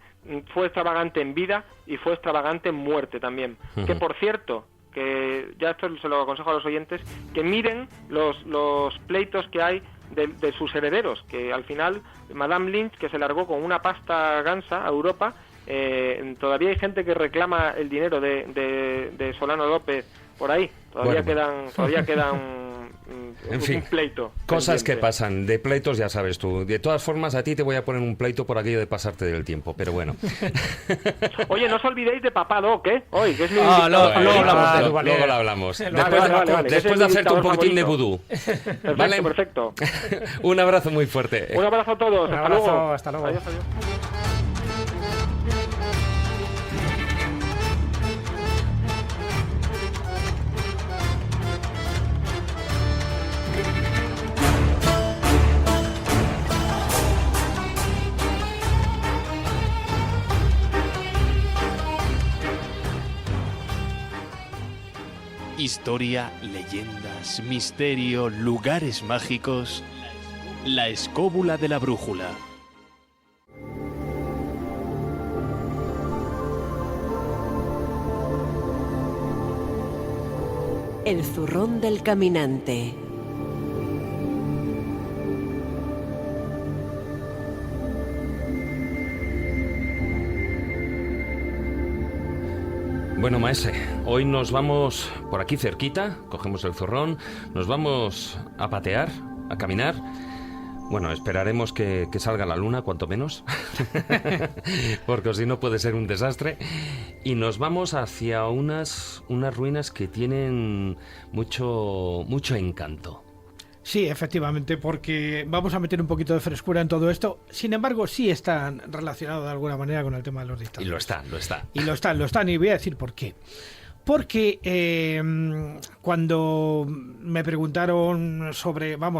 fue extravagante en vida y fue extravagante en muerte también. Uh-huh. Que por cierto, que ya esto se lo aconsejo a los oyentes, que miren los pleitos que hay de sus herederos, que al final Madame Lynch, que se largó con una pasta gansa a Europa, todavía hay gente que reclama el dinero de Solano López por ahí. Todavía quedan en fin, un pleito cosas pendiente. Que pasan, de pleitos ya sabes tú. De todas formas, a ti te voy a poner un pleito por aquello de pasarte del tiempo, pero bueno. Oye, no os olvidéis de Papá Doc, ¿eh? Hoy, que es mi luego lo hablamos. Después de hacerte un poquitín de vudú. Perfecto. Un abrazo muy fuerte. Un abrazo a todos. Hasta luego. Adiós. Historia, leyendas, misterio, lugares mágicos. La escóbula de la brújula. El zurrón del caminante. Bueno, maese, hoy nos vamos por aquí cerquita, cogemos el zurrón, nos vamos a patear, a caminar. Bueno, esperaremos que salga la luna, cuanto menos, porque si no puede ser un desastre. Y nos vamos hacia unas ruinas que tienen mucho encanto. Sí, efectivamente, porque vamos a meter un poquito de frescura en todo esto. Sin embargo, sí están relacionados de alguna manera con el tema de los dictadores. Y lo están. Lo están, y voy a decir por qué. Porque cuando me preguntaron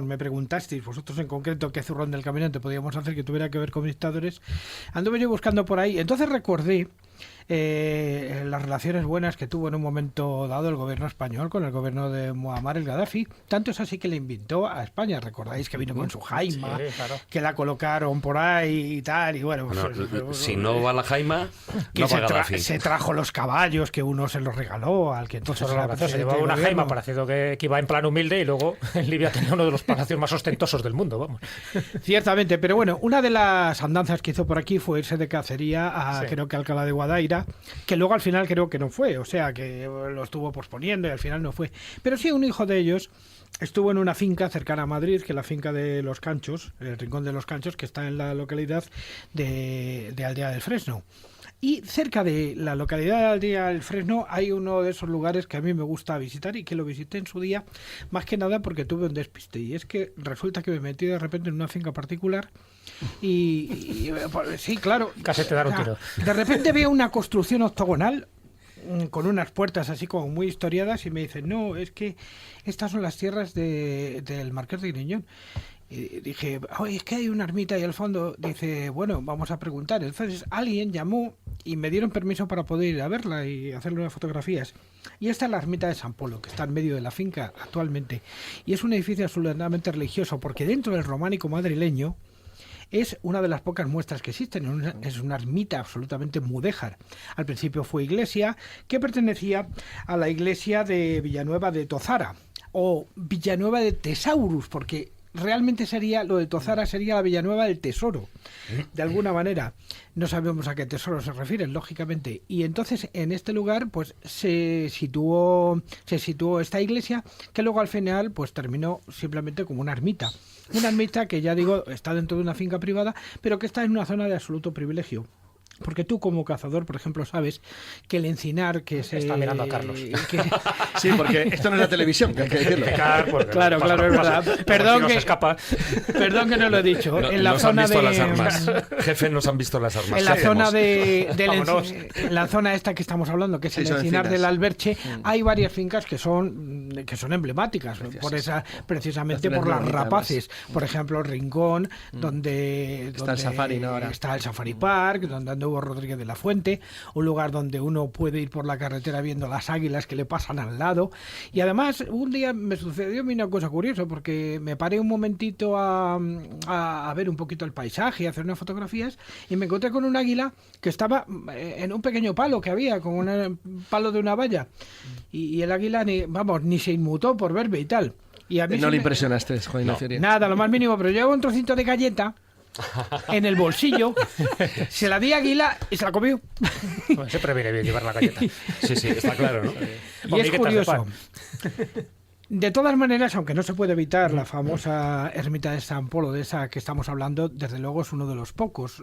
me preguntasteis vosotros en concreto qué zurrón del caminante podíamos hacer que tuviera que ver con dictadores, anduve yo buscando por ahí, entonces recordé las relaciones buenas que tuvo en un momento dado el gobierno español con el gobierno de Muammar el Gaddafi. Tanto es así que le invitó a España. Recordáis que vino con su jaima, sí, claro, que la colocaron por ahí y tal. Y bueno, si no va la jaima, no va Gaddafi. Se trajo los caballos, que uno se los regaló al que entonces se llevaba una jaima, parecido que iba en plan humilde, y luego en Libia tenía uno de los palacios más ostentosos del mundo, vamos. Ciertamente, pero bueno, una de las andanzas que hizo por aquí fue irse de cacería a creo que Alcalá de Guadaira, que luego al final creo que no fue, o sea que lo estuvo posponiendo y al final no fue. Pero sí, un hijo de ellos estuvo en una finca cercana a Madrid, que es la finca de Los Canchos, el Rincón de los Canchos, que está en la localidad de Aldea del Fresno. Y cerca de la localidad de Aldea del Fresno hay uno de esos lugares que a mí me gusta visitar y que lo visité en su día, más que nada porque tuve un despiste. Y es que resulta que me metí de repente en una finca particular y sí, claro. Casi te dan un tiro. De repente veo una construcción octogonal con unas puertas así como muy historiadas y me dicen, no, es que estas son las tierras del Marqués de Griñón. Y dije, oye, es que hay una ermita ahí al fondo. Dice, bueno, vamos a preguntar. Entonces alguien llamó y me dieron permiso para poder ir a verla y hacerle unas fotografías. Y esta es la ermita de San Polo, que está en medio de la finca actualmente. Y es un edificio absolutamente religioso, porque dentro del románico madrileño es una de las pocas muestras que existen. Es una ermita absolutamente mudéjar. Al principio fue iglesia, que pertenecía a la iglesia de Villanueva de Tozara, o Villanueva de Tesaurus, porque realmente lo de Tozara sería la Villanueva del Tesoro, de alguna manera. No sabemos a qué tesoro se refieren, lógicamente. Y entonces en este lugar pues se situó esta iglesia, que luego al final pues terminó simplemente como una ermita. Una ermita que, ya digo, está dentro de una finca privada, pero que está en una zona de absoluto privilegio. Porque tú, como cazador, por ejemplo, sabes que el encinar que se... Está mirando a Carlos. Sí, porque esto no es la televisión, que hay que decirlo. Claro, es verdad. Perdón que no lo he dicho. No, en la zona de las armas. Jefe, nos han visto las armas. En la zona en la zona esta que estamos hablando, que es el encinar del Alberche, hay varias fincas que son emblemáticas, precisamente por las rapaces. Por ejemplo, Rincón, donde está el Safari, ¿no? Ahora está el Safari Park, donde Hugo Rodríguez de la Fuente, un lugar donde uno puede ir por la carretera viendo las águilas que le pasan al lado. Y además, un día me sucedió a mí una cosa curiosa, porque me paré un momentito a ver un poquito el paisaje y a hacer unas fotografías, y me encontré con un águila que estaba en un pequeño palo que había, con un palo de una valla, y el águila ni se inmutó por verme y tal. Y a mí no le impresionaste, Juan Ignacio. Nada, lo más mínimo, pero llevo un trocito de galleta en el bolsillo, se la di a Águila y se la comió. Bueno, siempre viene bien llevar la galleta. Sí, está claro, ¿no? Y es curioso. De todas maneras, aunque no se puede evitar la famosa ermita de San Polo, de esa que estamos hablando, desde luego es uno de los pocos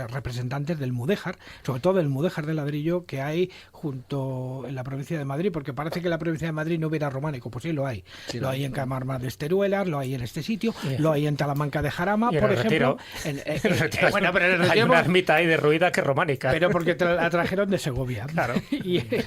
representantes del mudéjar, sobre todo del mudéjar de ladrillo que hay junto en la provincia de Madrid, porque parece que en la provincia de Madrid no hubiera románico, pues sí lo hay. Sí, lo hay en Camarmas de Esteruelas, lo hay en este sitio, lo hay en Talamanca de Jarama, por ejemplo. Bueno, pero en el hay una ermita ahí derruida que es románica. Pero porque la trajeron de Segovia. Claro.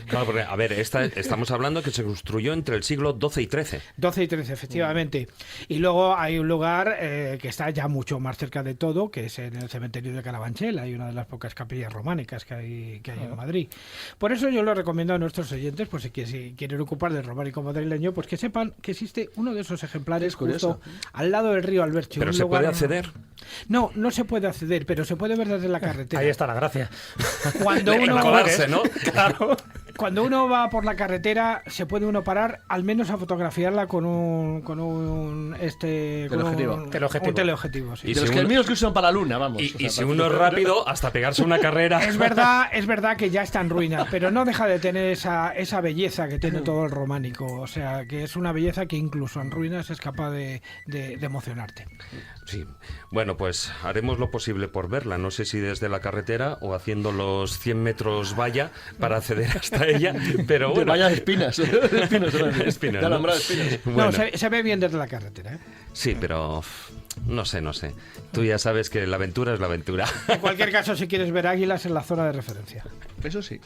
Claro, porque, a ver, estamos hablando que se construyó entre el siglo XII y 13. 12 y 13, efectivamente. Y luego hay un lugar que está ya mucho más cerca de todo, que es en el cementerio de Carabanchel. Hay una de las pocas capillas románicas que hay en Madrid. Por eso yo lo recomiendo a nuestros oyentes, pues si quieren ocupar del románico madrileño, pues que sepan que existe uno de esos ejemplares justo al lado del río Alberche. ¿Pero se puede acceder? No, no se puede acceder, pero se puede ver desde la carretera. Ahí está la gracia. Cuando uno, ¿no? Claro. Cuando uno va por la carretera, se puede uno parar al menos a fotografiarla con un teleobjetivo. Sí. Y de los que míos que usan para la luna, vamos. Y si uno es rápido, hasta pegarse una carrera. Es verdad que ya está en ruina, pero no deja de tener esa belleza que tiene todo el románico. O sea, que es una belleza que incluso en ruinas es capaz de emocionarte. Sí. Bueno, pues haremos lo posible por verla. No sé si desde la carretera o haciendo los 100 metros valla para acceder hasta ella, pero bueno. Vaya de espinas. Espinas, ¿no? Bueno. No, se ve bien desde la carretera, ¿eh? Sí, pero no sé. Tú ya sabes que la aventura es la aventura. En cualquier caso, si quieres ver águilas en la zona de referencia. Eso sí.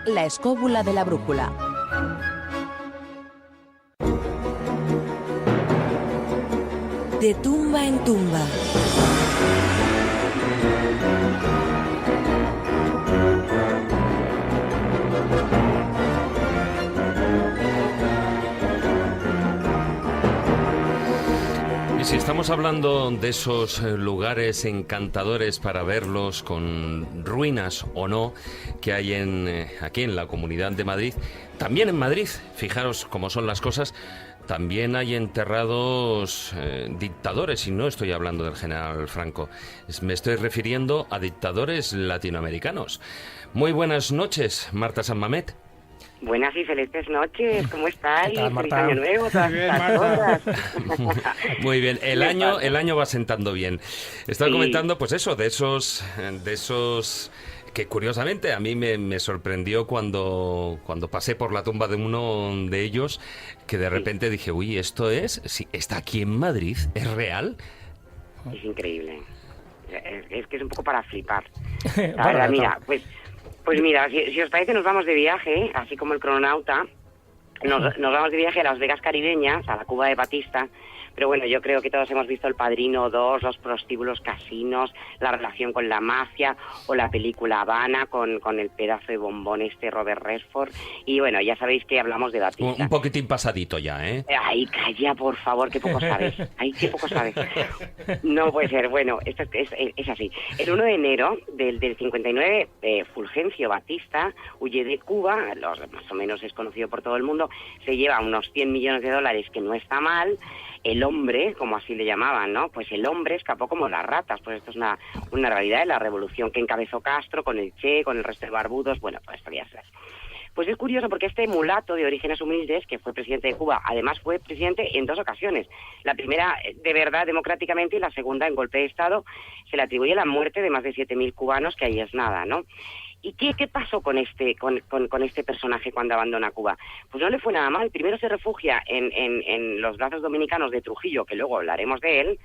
La escóbula de la brújula. De tumba en tumba. Y si estamos hablando de esos lugares encantadores para verlos, con ruinas o no, que hay aquí en la Comunidad de Madrid, también en Madrid, fijaros cómo son las cosas, también hay enterrados dictadores, y no estoy hablando del general Franco, me estoy refiriendo a dictadores latinoamericanos. Muy buenas noches, Marta San Mamet. Buenas y felices noches, ¿cómo estáis? ¿Qué tal, Marta? Feliz año nuevo, todas estas cosas. Muy bien, el año va sentando bien. Estaba comentando, pues eso, de esos que curiosamente a mí me sorprendió cuando pasé por la tumba de uno de ellos, que de repente dije, uy, está aquí en Madrid, ¿es real? Es increíble. Es que es un poco para flipar. La Bueno, verdad, mira, pues mira, si os parece nos vamos de viaje, así como el crononauta, nos vamos de viaje a Las Vegas caribeñas, a la Cuba de Batista. Pero bueno, yo creo que todos hemos visto El Padrino 2, los prostíbulos casinos, la relación con la mafia, o la película Habana con el pedazo de bombón Robert Redford. Y bueno, ya sabéis que hablamos de Batista. Un poquitín pasadito ya, ¿eh? Ay, calla, por favor, que poco sabes. Ay, que poco sabes. No puede ser. Bueno, esto es así. El 1 de enero del 59, Fulgencio Batista huye de Cuba, más o menos es conocido por todo el mundo, se lleva unos $100 millones, que no está mal. El hombre, como así le llamaban, ¿no? Pues el hombre escapó como las ratas. Pues esto es una realidad de la revolución que encabezó Castro con el Che, con el resto de barbudos. Bueno, pues esto ya sabes. Pues es curioso porque este mulato de orígenes humildes, que fue presidente de Cuba, además fue presidente en 2 ocasiones. La primera, de verdad, democráticamente, y la segunda, en golpe de Estado, se le atribuye la muerte de más de 7.000 cubanos, que ahí es nada, ¿no? ¿Y qué pasó con este personaje cuando abandona Cuba? Pues no le fue nada mal. Primero se refugia en los brazos dominicanos de Trujillo, que luego hablaremos de él,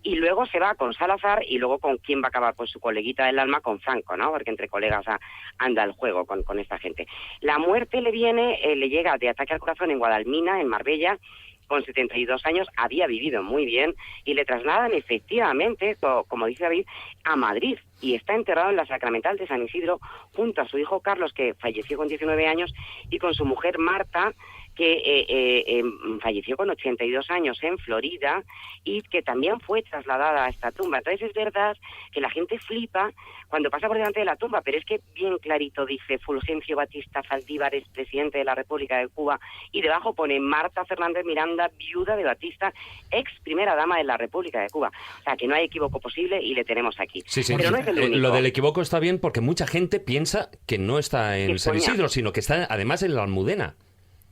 y luego se va con Salazar, y luego con quién va a acabar, pues su coleguita del alma, con Franco, ¿no? Porque entre colegas anda el juego con esta gente. La muerte le llega de ataque al corazón en Guadalmina, en Marbella. Con 72 años, había vivido muy bien, y le trasladan efectivamente, como dice David, a Madrid, y está enterrado en la Sacramental de San Isidro junto a su hijo Carlos, que falleció con 19 años, y con su mujer Marta, que falleció con 82 años en Florida y que también fue trasladada a esta tumba. Entonces es verdad que la gente flipa cuando pasa por delante de la tumba, pero es que bien clarito dice Fulgencio Batista Saldívar, es presidente de la República de Cuba, y debajo pone Marta Fernández Miranda, viuda de Batista, ex primera dama de la República de Cuba. O sea, que no hay equívoco posible y le tenemos aquí. Sí, sí. Pero no es el único. Lo del equívoco está bien porque mucha gente piensa que no está en San Isidro, sino que está además en la Almudena.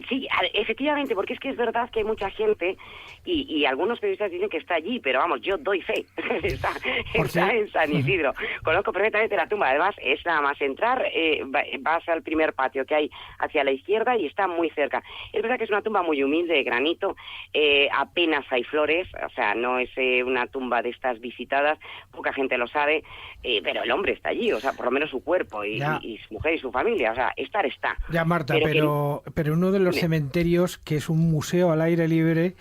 Sí, efectivamente, porque es que es verdad que hay mucha gente y algunos periodistas dicen que está allí, pero vamos, yo doy fe, está en San Isidro. Conozco perfectamente la tumba, además es nada más entrar, vas al primer patio que hay hacia la izquierda y está muy cerca. Es verdad que es una tumba muy humilde, de granito, apenas hay flores, o sea, no es una tumba de estas visitadas, poca gente lo sabe, pero el hombre está allí, o sea, por lo menos su cuerpo y su mujer y su familia, o sea, estar está. Ya, Marta, pero uno de los cementerios que es un museo al aire libre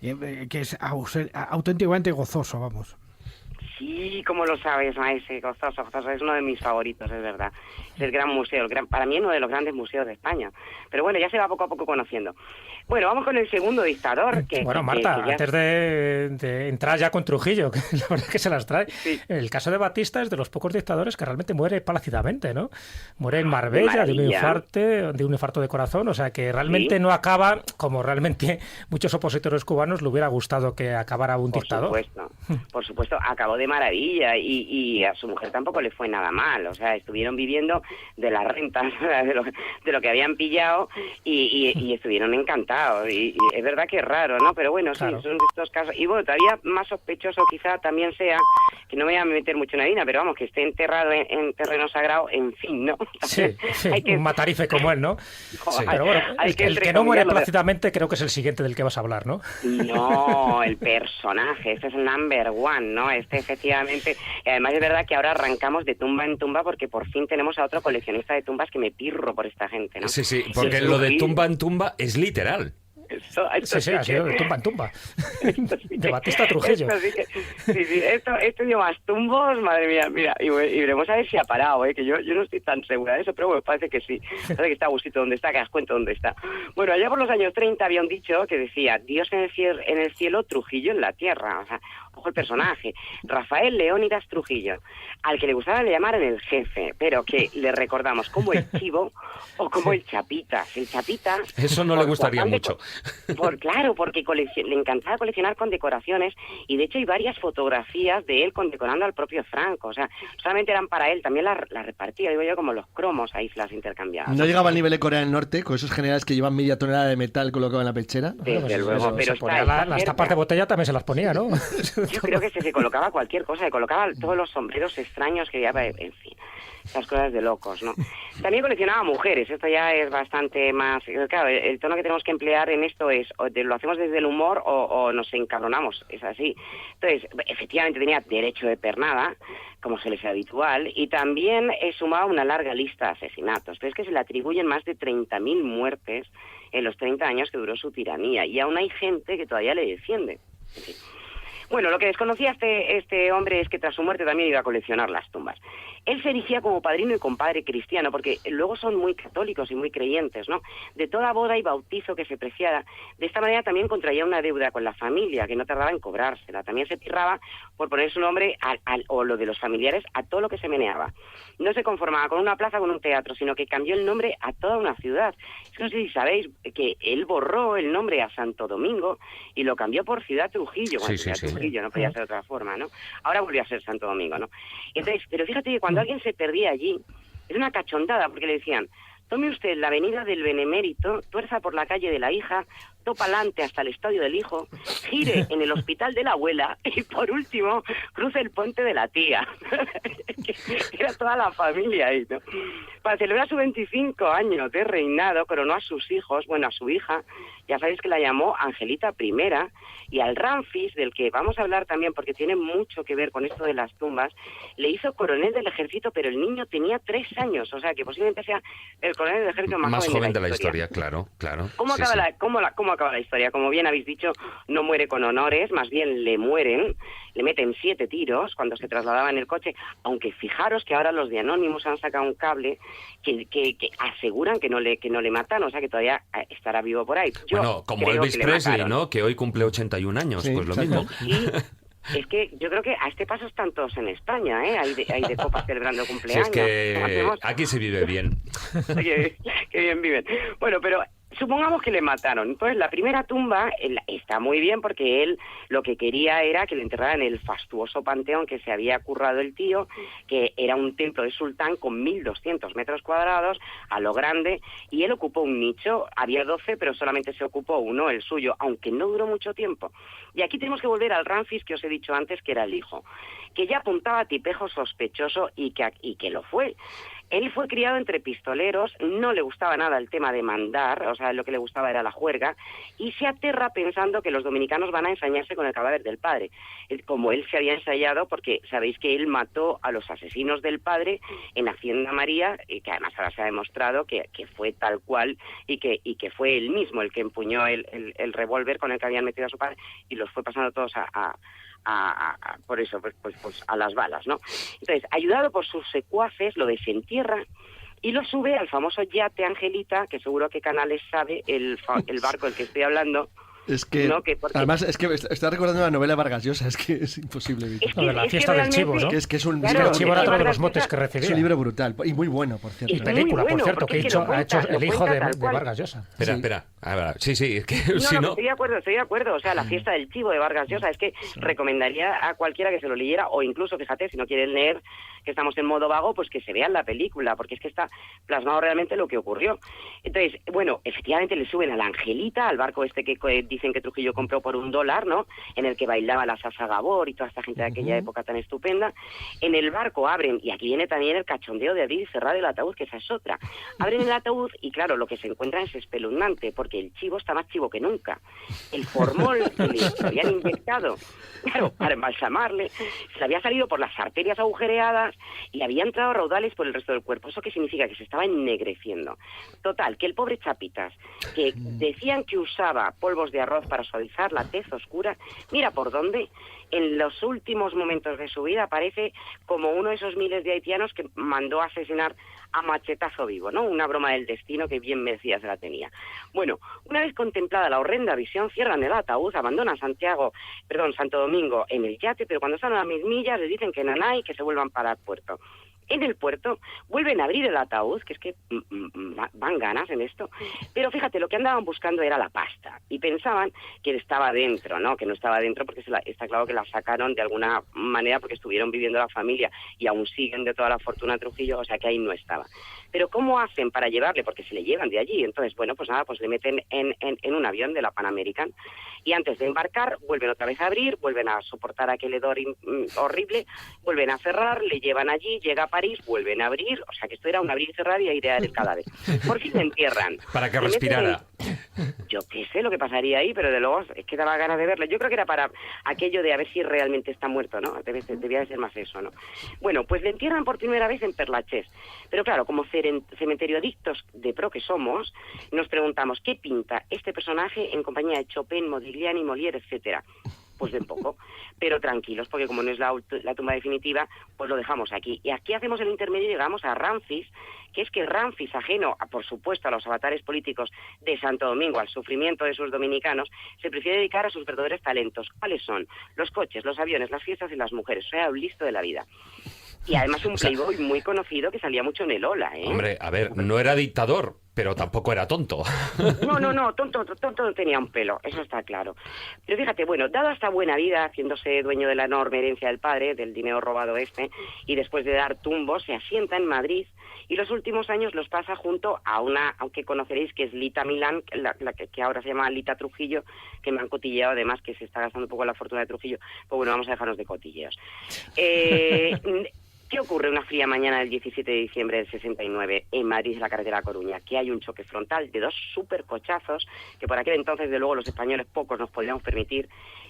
que es auténticamente gozoso, vamos. Sí, como lo sabes, maese, gozoso, es uno de mis favoritos, es verdad. Es el gran museo, para mí uno de los grandes museos de España. Pero bueno, ya se va poco a poco conociendo. Bueno, vamos con el segundo dictador. Marta, antes de entrar ya con Trujillo, que la verdad que se las trae, sí. El caso de Batista es de los pocos dictadores que realmente muere plácidamente, ¿no? Muere en Marbella de un infarto de corazón, o sea que realmente no acaba como realmente muchos opositores cubanos le hubiera gustado que acabara un dictador. Por supuesto, acabó de maravilla y a su mujer tampoco le fue nada mal, o sea, estuvieron viviendo de las rentas de lo que habían pillado y estuvieron encantados y es verdad que es raro, ¿no? Pero bueno, claro. Sí, son de estos casos y bueno, todavía más sospechoso quizá también sea, que no me voy a meter mucho en harina, pero vamos, que esté enterrado en terreno sagrado, en fin, ¿no? Sí, un matarife como él, ¿no? Sí, pero bueno, el que no muere plácidamente creo que es el siguiente del que vas a hablar, ¿no? No, el personaje, este es el number one, ¿no? Efectivamente, y además es verdad que ahora arrancamos de tumba en tumba porque por fin tenemos a otro coleccionista de tumbas que me pirro por esta gente, ¿no? Sí, porque lo de tumba en tumba es literal. Sí, ha sido de tumba en tumba. De Batista a Trujillo. Esto dio más tumbos, madre mía, mira, y veremos a ver si ha parado, que yo no estoy tan segura de eso, pero bueno, parece que sí. Parece que está a gustito donde está, que os cuento dónde está. Bueno, allá por los años 30 había un dicho que decía, Dios en el cielo, Trujillo en la tierra. O sea, ojo el personaje, Rafael Leónidas Trujillo, al que le gustaba le llamaran el jefe, pero que le recordamos como el Chivo o como el Chapitas. El Chapitas... Eso no le gustaría mucho. Claro, porque le encantaba coleccionar condecoraciones y de hecho hay varias fotografías de él condecorando al propio Franco. O sea, solamente eran para él, también las repartía, digo yo, como los cromos, ahí las intercambiaba. ¿No llegaba al nivel de Corea del Norte, con esos generales que llevan media tonelada de metal colocado en la pechera? Desde luego, pero las tapas de botella también se las ponía, ¿no? Yo creo que se colocaba cualquier cosa, se colocaba todos los sombreros extraños que llevaba, en fin, esas cosas de locos, ¿no? También coleccionaba mujeres, esto ya es bastante más... Claro, el tono que tenemos que emplear en esto es, o lo hacemos desde el humor o nos encabronamos, es así. Entonces, efectivamente tenía derecho de pernada, como se les es habitual, y también sumaba una larga lista de asesinatos. Pero es que se le atribuyen más de 30.000 muertes en los 30 años que duró su tiranía, y aún hay gente que todavía le defiende. En fin. Bueno, lo que desconocía este hombre es que tras su muerte también iba a coleccionar las tumbas. Él se erigía como padrino y compadre cristiano, porque luego son muy católicos y muy creyentes, ¿no? De toda boda y bautizo que se preciara, de esta manera también contraía una deuda con la familia, que no tardaba en cobrársela. También se pirraba por poner su nombre, o lo de los familiares, a todo lo que se meneaba. No se conformaba con una plaza o con un teatro, sino que cambió el nombre a toda una ciudad. Es que no sé si sabéis que él borró el nombre a Santo Domingo y lo cambió por Ciudad Trujillo. Trujillo, no podía ser de otra forma, ¿no? Ahora volvió a ser Santo Domingo, ¿no? Entonces, pero fíjate que cuando alguien se perdía allí, es una cachondada, porque le decían, tome usted la avenida del Benemérito, tuerza por la calle de la hija, topa alante hasta el estadio del hijo, gire en el hospital de la abuela y por último cruce el puente de la tía. Era toda la familia ahí, ¿no? Para celebrar sus 25 años de reinado coronó a sus hijos, bueno, a su hija, ya sabéis que la llamó Angelita I, y al Ramfis, del que vamos a hablar también porque tiene mucho que ver con esto de las tumbas, le hizo coronel del ejército, pero el niño tenía 3 años, o sea que posiblemente sea el coronel del ejército más joven de la historia. Claro. ¿Cómo cómo acaba la historia. Como bien habéis dicho, no muere con honores, más bien le mueren, le meten 7 tiros cuando se trasladaba en el coche, aunque fijaros que ahora los de Anonymous han sacado un cable que aseguran que no le matan, o sea que todavía estará vivo por ahí. Bueno, como Elvis Presley, ¿no? Que hoy cumple 81 años, sí, pues lo mismo. Y es que yo creo que a este paso están todos en España, ¿eh? Hay de copas celebrando cumpleaños. Sí, es que aquí se vive bien. Oye, qué bien viven. Bueno, pero supongamos que le mataron. Entonces, la primera tumba está muy bien porque él lo que quería era que le enterraran en el fastuoso panteón que se había currado el tío, que era un templo de sultán con 1.200 metros cuadrados, a lo grande, y él ocupó un nicho. Había 12, pero solamente se ocupó uno, el suyo, aunque no duró mucho tiempo. Y aquí tenemos que volver al Ramfis que os he dicho antes, que era el hijo, que ya apuntaba a tipejo sospechoso y que lo fue. Él fue criado entre pistoleros, no le gustaba nada el tema de mandar, o sea, lo que le gustaba era la juerga, y se aterra pensando que los dominicanos van a ensañarse con el cadáver del padre, como él se había ensayado, porque sabéis que él mató a los asesinos del padre en Hacienda María, y que además ahora se ha demostrado que fue tal cual, y que fue él mismo el que empuñó el revólver con el que habían metido a su padre, y los fue pasando todos por eso, pues a las balas, ¿no? Entonces, ayudado por sus secuaces, lo desentierra y lo sube al famoso yate Angelita, que seguro que Canales sabe, el barco del que estoy hablando. Es que, ¿no? además, es que está recordando la novela Vargas Llosa, es que es imposible. La fiesta del chivo, ¿no? Es que es un libro, el chivo era otro de los motes que recibía. Es un libro brutal y muy bueno, por cierto. Y película, por cierto, que ha hecho el hijo de Vargas Llosa. Espera. Sí, es que no, estoy de acuerdo. O sea, la fiesta del chivo de Vargas Llosa, es que recomendaría a cualquiera que se lo leyera, o incluso, fíjate, si no quieren leer, que estamos en modo vago, pues que se vean la película, porque es que está plasmado realmente lo que ocurrió. Entonces, bueno, efectivamente le suben a la Angelita, al barco este que dicen que Trujillo compró por $1, ¿no? En el que bailaba la Sasa Gabor y toda esta gente de aquella época tan estupenda. En el barco abren, y aquí viene también el cachondeo de abrir y cerrar el ataúd, que esa es otra. Abren el ataúd y claro, lo que se encuentran es espeluznante, porque el chivo está más chivo que nunca. El formol que le habían inyectado, claro, para embalsamarle, se le había salido por las arterias agujereadas y había entrado a raudales por el resto del cuerpo. ¿Eso qué significa? Que se estaba ennegreciendo. Total, que el pobre Chapitas, que decían que usaba polvos de arroz para suavizar la tez oscura, mira por dónde, en los últimos momentos de su vida aparece como uno de esos miles de haitianos que mandó a asesinar a machetazo vivo, ¿no? Una broma del destino que bien merecida se la tenía. Bueno, una vez contemplada la horrenda visión, cierran el ataúd, abandonan Santo Domingo en el yate, pero cuando están a las 1000 millas les dicen que nanay, que se vuelvan para el puerto. En el puerto vuelven a abrir el ataúd, que es que van ganas en esto, pero fíjate, lo que andaban buscando era la pasta y pensaban que estaba dentro, ¿no? Que no estaba dentro porque está claro que la sacaron de alguna manera porque estuvieron viviendo la familia y aún siguen de toda la fortuna Trujillo, o sea que ahí no estaba. Pero ¿cómo hacen para llevarle? Porque se le llevan de allí. Entonces, bueno, pues nada, pues le meten en un avión de la Pan American y antes de embarcar vuelven otra vez a abrir, vuelven a soportar aquel hedor horrible, vuelven a cerrar, le llevan allí, llega a París, vuelven a abrir, o sea que esto era un abrir y cerrar y airear el cadáver. Por fin le entierran. Para que respirara. Yo qué sé lo que pasaría ahí, pero de luego es que daba ganas de verle. Yo creo que era para aquello de a ver si realmente está muerto, ¿no? Debía de ser más eso, ¿no? Bueno, pues le entierran por primera vez en Perlachés. Pero claro, como cementerio adictos de pro que somos, nos preguntamos, ¿qué pinta este personaje en compañía de Chopin, Modigliani, Molière, etcétera? Pues bien poco, pero tranquilos, porque como no es la tumba definitiva, pues lo dejamos aquí. Y aquí hacemos el intermedio y llegamos a Ramfis, que es que Ramfis, ajeno, por supuesto, a los avatares políticos de Santo Domingo, al sufrimiento de sus dominicanos, se prefiere dedicar a sus verdaderos talentos. ¿Cuáles son? Los coches, los aviones, las fiestas y las mujeres. O sea, un listo de la vida. Y además un playboy muy conocido que salía mucho en el Ola, ¿eh? Hombre, a ver, no era dictador, pero tampoco era tonto. No, tonto no tenía un pelo, eso está claro. Pero fíjate, bueno, dado esta buena vida, haciéndose dueño de la enorme herencia del padre, del dinero robado y después de dar tumbos, se asienta en Madrid y los últimos años los pasa junto a una, aunque conoceréis que es Lita Milán, la que ahora se llama Lita Trujillo, que me han cotilleado además, que se está gastando un poco la fortuna de Trujillo. Pues bueno, vamos a dejarnos de cotilleos. ¿Qué ocurre una fría mañana del 17 de diciembre del 69 en Madrid, en la carretera a Coruña? Que hay un choque frontal de dos supercochazos que por aquel entonces, de luego, los españoles pocos nos podíamos permitir.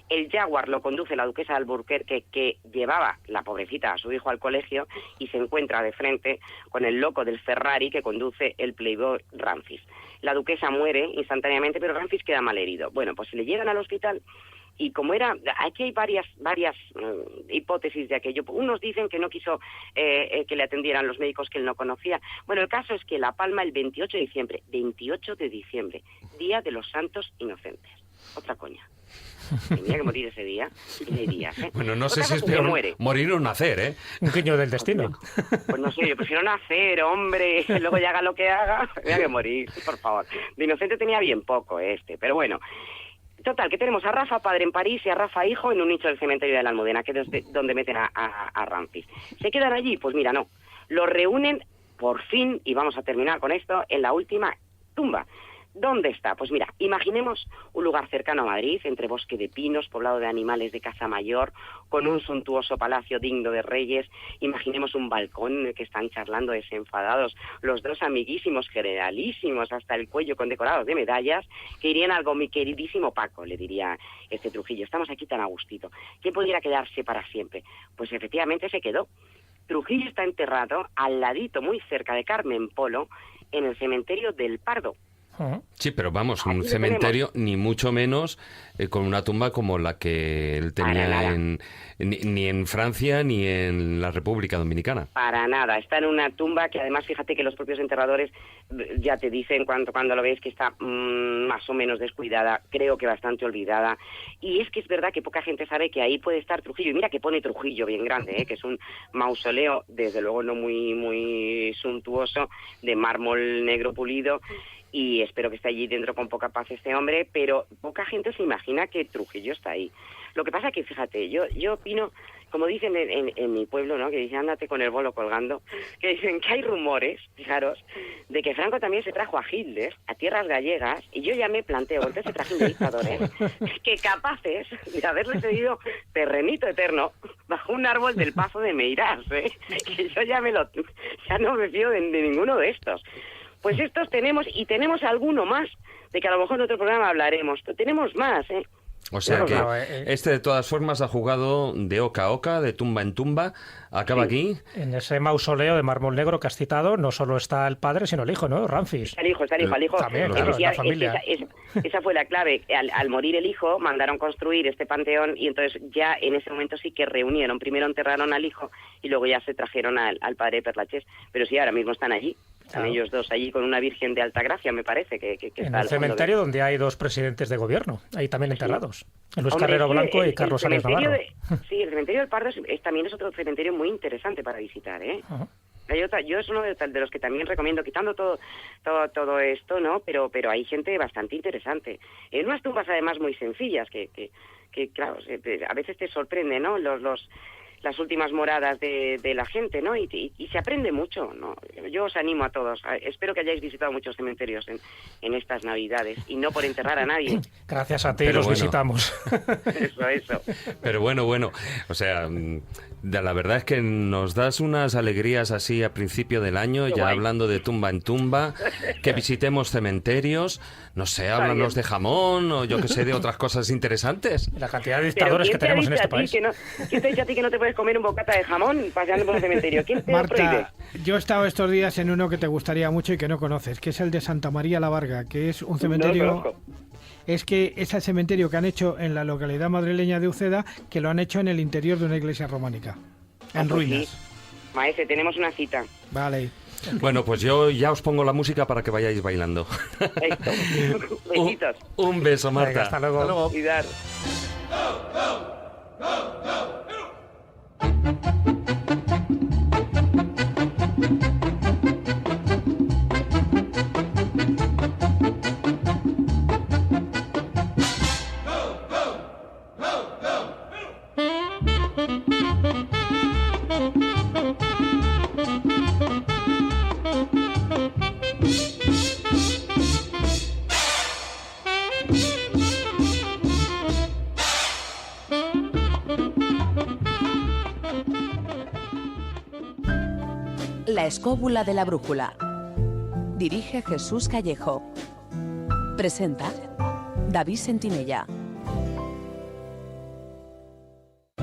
El Jaguar lo conduce la duquesa de Alburquerque, que llevaba, la pobrecita, a su hijo al colegio, y se encuentra de frente con el loco del Ferrari que conduce el Playboy Ramfis. La duquesa muere instantáneamente, pero Ramfis queda malherido. Bueno, pues le llegan al hospital. Y como era, aquí hay varias hipótesis de aquello. Unos dicen que no quiso que le atendieran los médicos que él no conocía. Bueno, el caso es que la palma el 28 de diciembre, Día de los Santos Inocentes. Otra coña. Tenía que morir ese día. Y hay días, ¿eh? Bueno, no sé si es peor morir o nacer, ¿eh? Un guiño del destino. Pues no sé, yo prefiero nacer, hombre. Luego ya haga lo que haga, tenía que morir, por favor. De inocente tenía bien poco pero bueno. Total, que tenemos a Rafa padre en París y a Rafa hijo en un nicho del cementerio de la Almudena, que es donde meten a Ramfis. ¿Se quedan allí? Pues mira, no. Los reúnen, por fin, y vamos a terminar con esto, en la última tumba. ¿Dónde está? Pues mira, imaginemos un lugar cercano a Madrid, entre bosque de pinos, poblado de animales de caza mayor, con un suntuoso palacio digno de reyes. Imaginemos un balcón en el que están charlando desenfadados los dos amiguísimos, generalísimos, hasta el cuello con decorados de medallas, que irían algo, mi queridísimo Paco, le diría Trujillo. Estamos aquí tan a gustito. ¿Quién pudiera quedarse para siempre? Pues efectivamente se quedó. Trujillo está enterrado al ladito, muy cerca de Carmen Polo, en el cementerio del Pardo. Sí, pero vamos, un cementerio ni mucho menos con una tumba como la que él tenía ni en Francia ni en la República Dominicana. Para nada, está en una tumba que además, fíjate que los propios enterradores ya te dicen cuando lo ves que está más o menos descuidada, creo que bastante olvidada, y es que es verdad que poca gente sabe que ahí puede estar Trujillo, y mira que pone Trujillo bien grande, que es un mausoleo, desde luego no muy suntuoso, de mármol negro pulido, y espero que esté allí dentro con poca paz este hombre, pero poca gente se imagina que Trujillo está ahí. Lo que pasa que, fíjate, yo opino, como dicen en mi pueblo, ¿no?, que dicen ándate con el bolo colgando, que dicen que hay rumores, fijaros, de que Franco también se trajo a Hitler a tierras gallegas, y yo ya me planteo, entonces se traje un dictador, que capaces de haberle cedido terrenito eterno bajo un árbol del Pazo de Meirás, que yo ya no me fío de ninguno de estos. Pues estos tenemos, y tenemos alguno más, de que a lo mejor en otro programa hablaremos, pero tenemos más, O sea que de todas formas ha jugado de oca a oca, de tumba en tumba, acaba aquí. En ese mausoleo de mármol negro que has citado no solo está el padre, sino el hijo, ¿no? Ramfis. Está el hijo. También, claro, la familia. Esa fue la clave. Al morir el hijo, mandaron construir este panteón, y entonces ya en ese momento sí que reunieron. Primero enterraron al hijo y luego ya se trajeron al padre Perlachés. Pero sí, ahora mismo están allí. Están ellos dos allí con una virgen de Altagracia, me parece, que en está el cementerio donde hay dos presidentes de gobierno, ahí también enterrados. Luis Carrero Blanco y Carlos Arias Navarro. Sí, el cementerio del Pardo también es otro cementerio muy interesante para visitar, Yo es uno de los que también recomiendo, quitando todo esto, ¿no? Pero hay gente bastante interesante. En unas tumbas además muy sencillas que claro, a veces te sorprende, ¿no? Las últimas moradas de la gente, ¿no? Y se aprende mucho, ¿no? Yo os animo a todos. Espero que hayáis visitado muchos cementerios en estas Navidades, y no por enterrar a nadie. Gracias a ti los visitamos. Eso. Pero bueno, o sea, la verdad es que nos das unas alegrías así a principio del año, qué ya guay. Hablando de tumba en tumba, que visitemos cementerios, no sé, háblanos de jamón o yo que sé, de otras cosas interesantes. La cantidad de dictadores que tenemos en este país. ¿Quién te ha dicho a ti que no te puedes comer un bocata de jamón paseando por el cementerio? ¿Quién te Marta, prohíbe? yo he estado estos días en uno que te gustaría mucho y que no conoces, que es el de Santa María la Varga, que es un cementerio... Es que es el cementerio que han hecho en la localidad madrileña de Uceda, que lo han hecho en el interior de una iglesia románica, en ruinas. Sí. Maese, tenemos una cita. Vale. Bueno, pues yo ya os pongo la música para que vayáis bailando. Besitos. Un beso, Marta. Venga, hasta luego. Hasta luego. Cuidar. La escóbula de la brújula. Dirige Jesús Callejo. Presenta David Sentinella.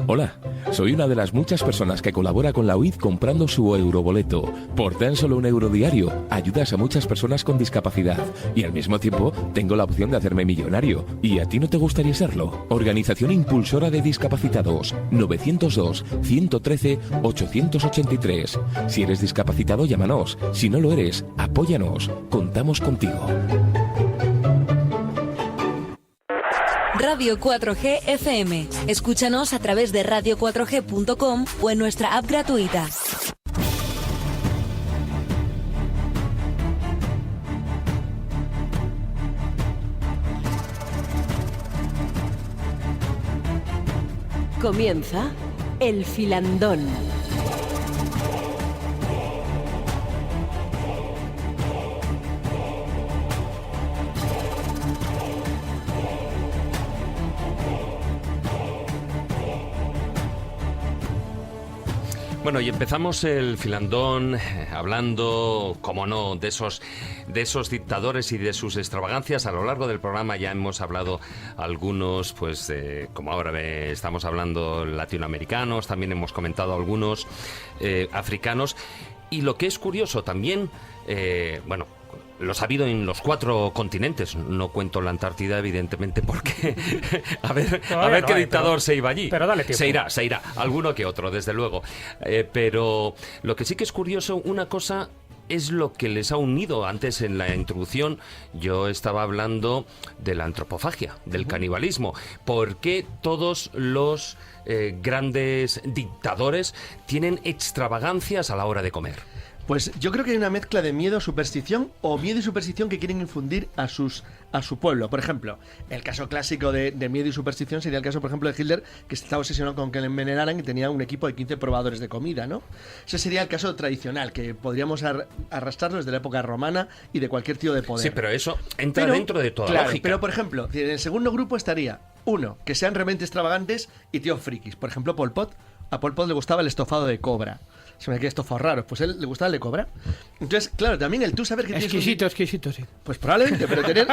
Hola, soy una de las muchas personas que colabora con la UID comprando su euroboleto. Por tan solo €1 diario, ayudas a muchas personas con discapacidad y al mismo tiempo tengo la opción de hacerme millonario. ¿Y a ti no te gustaría serlo? Organización Impulsora de Discapacitados, 902-113-883. Si eres discapacitado, llámanos. Si no lo eres, apóyanos. Contamos contigo. Radio 4G FM. Escúchanos a través de radio4g.com o en nuestra app gratuita. Comienza El Filandón. Bueno, y empezamos el filandón hablando, como no, de esos dictadores y de sus extravagancias. A lo largo del programa ya hemos hablado algunos, pues como ahora estamos hablando latinoamericanos, también hemos comentado algunos africanos. Y lo que es curioso también, bueno, los ha habido en los 4 continentes. No cuento la Antártida, evidentemente, porque a ver qué dictador se iba allí. Pero dale tiempo. Se irá, alguno que otro, desde luego. Pero lo que sí que es curioso, una cosa es lo que les ha unido. Antes, en la introducción, yo estaba hablando de la antropofagia, del canibalismo. ¿Por qué todos los grandes dictadores tienen extravagancias a la hora de comer? Pues yo creo que hay una mezcla de miedo, superstición o miedo y superstición que quieren infundir a su pueblo. Por ejemplo, el caso clásico de miedo y superstición sería el caso, por ejemplo, de Hitler, que estaba obsesionado con que le envenenaran y tenía un equipo de 15 probadores de comida, ¿no? Ese sería el caso tradicional, que podríamos arrastrarlo desde la época romana y de cualquier tipo de poder. Sí, pero eso entra dentro de toda lógica. Pero, por ejemplo, en el segundo grupo estaría, uno, que sean realmente extravagantes y tíos frikis. Por ejemplo, Pol Pot. A Pol Pot le gustaba el estofado de cobra. Se me queda estofado raro. Pues él le gustaba el de cobra. Entonces, claro, también el tú saber que exquisito, sí. Pues probablemente, pero tener...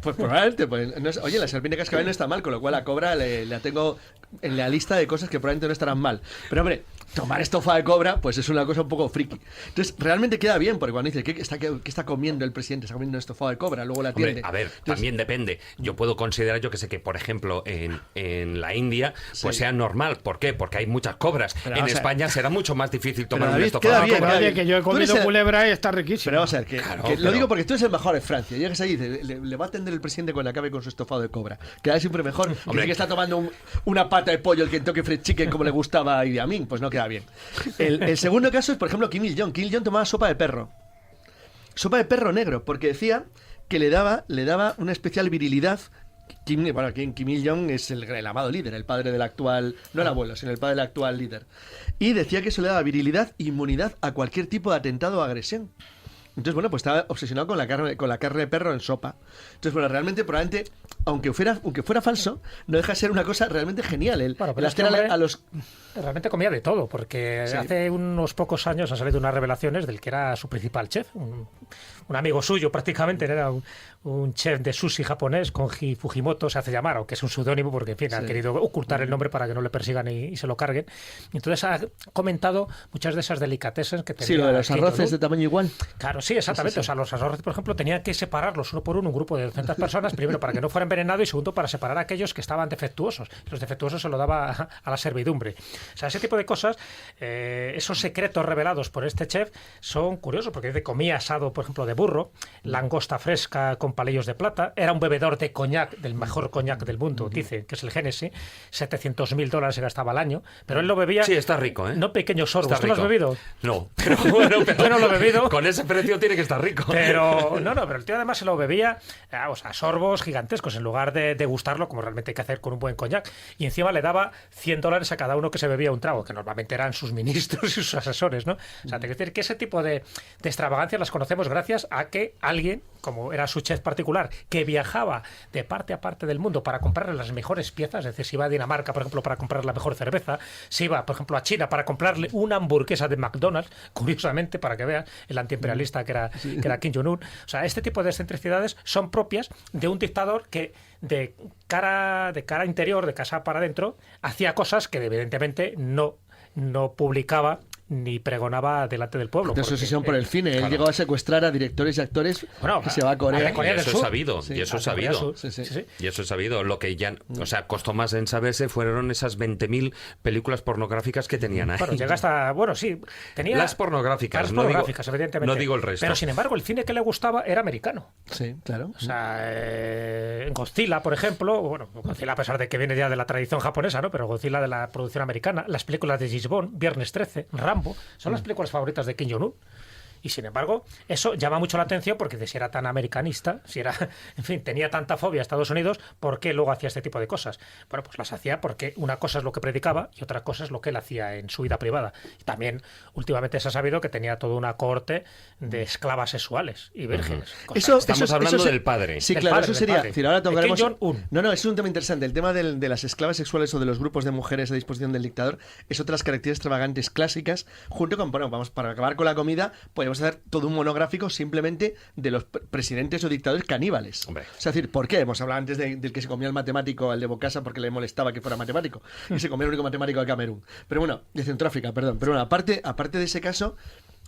Pues probablemente. Pues, no es, oye, la serpiente cascabel no está mal, con lo cual la cobra la tengo en la lista de cosas que probablemente no estarán mal. Pero, hombre, tomar estofado de cobra, pues es una cosa un poco friki. Entonces, realmente queda bien, porque cuando dice, ¿qué está comiendo el presidente? Está comiendo estofado de cobra, luego la atiende. Hombre, a ver, también depende. Yo puedo considerar, yo que sé, que, por ejemplo, en la India, pues sea normal. ¿Por qué? Porque hay muchas cobras. Pero, en España será mucho más difícil tomar un estofado de cobra. Oye, que yo he comido culebra y está riquísimo. Pero vamos a ver, lo digo porque tú eres el embajador de Francia. Llegas ahí y dices, le va a atender el presidente cuando acabe con su estofado de cobra. Queda siempre mejor. Hombre, que está tomando una pata de pollo, el Kentucky Fried Chicken, como le gustaba a Idi Amin. Pues no queda bien. El segundo caso es, por ejemplo, Kim Il-jong. Kim Il-jong tomaba sopa de perro. Sopa de perro negro, porque decía que le daba una especial virilidad. Kim Il-jong es el amado líder, el padre del actual, no el abuelo, sino el padre del actual líder. Y decía que eso le daba virilidad e inmunidad a cualquier tipo de atentado o agresión. Entonces, bueno, pues estaba obsesionado con la carne de perro en sopa. Entonces, bueno, probablemente, aunque fuera falso, no deja de ser una cosa realmente genial. Realmente comía de todo, porque hace unos pocos años han salido unas revelaciones del que era su principal chef, un amigo suyo prácticamente, era un chef de sushi japonés, Konji Fujimoto se hace llamar, aunque es un seudónimo porque, en fin, ha querido ocultar el nombre para que no le persigan y se lo carguen. Entonces ha comentado muchas de esas delicatessen que tenía. Sí, lo de los arroces de tamaño igual. Claro, sí, exactamente. O sea, los arroces, por ejemplo, tenían que separarlos uno por uno, un grupo de 200 personas, primero para que no fuera envenenado y segundo para separar a aquellos que estaban defectuosos. Los defectuosos se lo daba a la servidumbre. O sea, ese tipo de cosas, esos secretos revelados por este chef son curiosos, porque dice comía asado, por ejemplo, de burro, langosta fresca con palillos de plata, era un bebedor de coñac, del mejor coñac del mundo, dice, que es el Genesis, $700,000 se gastaba al año, pero él lo bebía... Sí, está rico, ¿eh? No pequeños sorbos. ¿Tú lo has bebido? No, pero bueno, yo no lo he bebido. Con ese precio tío tiene que estar rico. Pero el tío además se lo bebía a sorbos gigantescos en lugar de degustarlo como realmente hay que hacer con un buen coñac. Y encima le daba $100 a cada uno que se bebía un trago, que normalmente eran sus ministros y sus asesores, ¿no? O sea, te quiero decir que ese tipo de extravagancias las conocemos gracias a que alguien, como era su chef particular, que viajaba de parte a parte del mundo para comprarle las mejores piezas, es decir, si iba a Dinamarca, por ejemplo, para comprar la mejor cerveza, si iba, por ejemplo, a China para comprarle una hamburguesa de McDonald's, curiosamente, para que veas el antiimperialista que era Kim Jong-un. O sea, este tipo de excentricidades son propias de un dictador que de cara interior, de casa para adentro, hacía cosas que evidentemente no publicaba ni pregonaba delante del pueblo. Entonces, eso sí, por el cine. Él llegó a secuestrar a directores y actores que se va a Corea. Y eso es sabido. Y eso es sabido. Y eso es sabido. Lo que ya, costó más en saberse fueron esas 20.000 películas pornográficas que tenían ahí. Bueno, llega hasta... tenía... Las pornográficas. Evidentemente. No digo el resto. Pero, sin embargo, el cine que le gustaba era americano. Sí, claro. O sea, Godzilla, por ejemplo, Godzilla a pesar de que viene ya de la tradición japonesa, ¿no? Pero Godzilla de la producción americana, las películas de James Bond, Viernes 13, Rambo, son las películas favoritas de Kim Jong-un. Y sin embargo, eso llama mucho la atención porque si era tan americanista, en fin, tenía tanta fobia a Estados Unidos, ¿por qué luego hacía este tipo de cosas? Bueno, pues las hacía porque una cosa es lo que predicaba y otra cosa es lo que él hacía en su vida privada. Y también, últimamente se ha sabido que tenía toda una cohorte de esclavas sexuales y vírgenes. Estamos hablando del padre. Sí, del claro, padre, eso sería... Decir, ahora tocaremos... No, es un tema interesante. El tema de las esclavas sexuales o de los grupos de mujeres a disposición del dictador es otra de las características extravagantes clásicas, junto con, vamos, para acabar con la comida, podemos hacer todo un monográfico simplemente de los presidentes o dictadores caníbales. Hombre. Es decir, ¿por qué? Hemos hablado antes del que se comía el matemático al de Bokassa porque le molestaba que fuera matemático y se comía el único matemático de Camerún. Pero bueno, de Centroáfrica, perdón. Pero bueno, aparte de ese caso...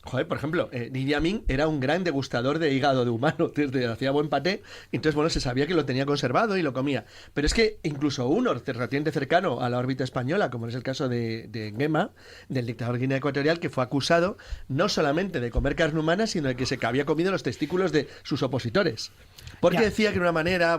Joder, por ejemplo, Idi Amin era un gran degustador de hígado de humano, hacía buen paté, entonces, se sabía que lo tenía conservado y lo comía. Pero es que incluso uno relativamente cercano a la órbita española, como es el caso de Nguema, del dictador Guinea Ecuatorial, que fue acusado no solamente de comer carne humana, sino de que se había comido los testículos de sus opositores. Porque decía que de una manera,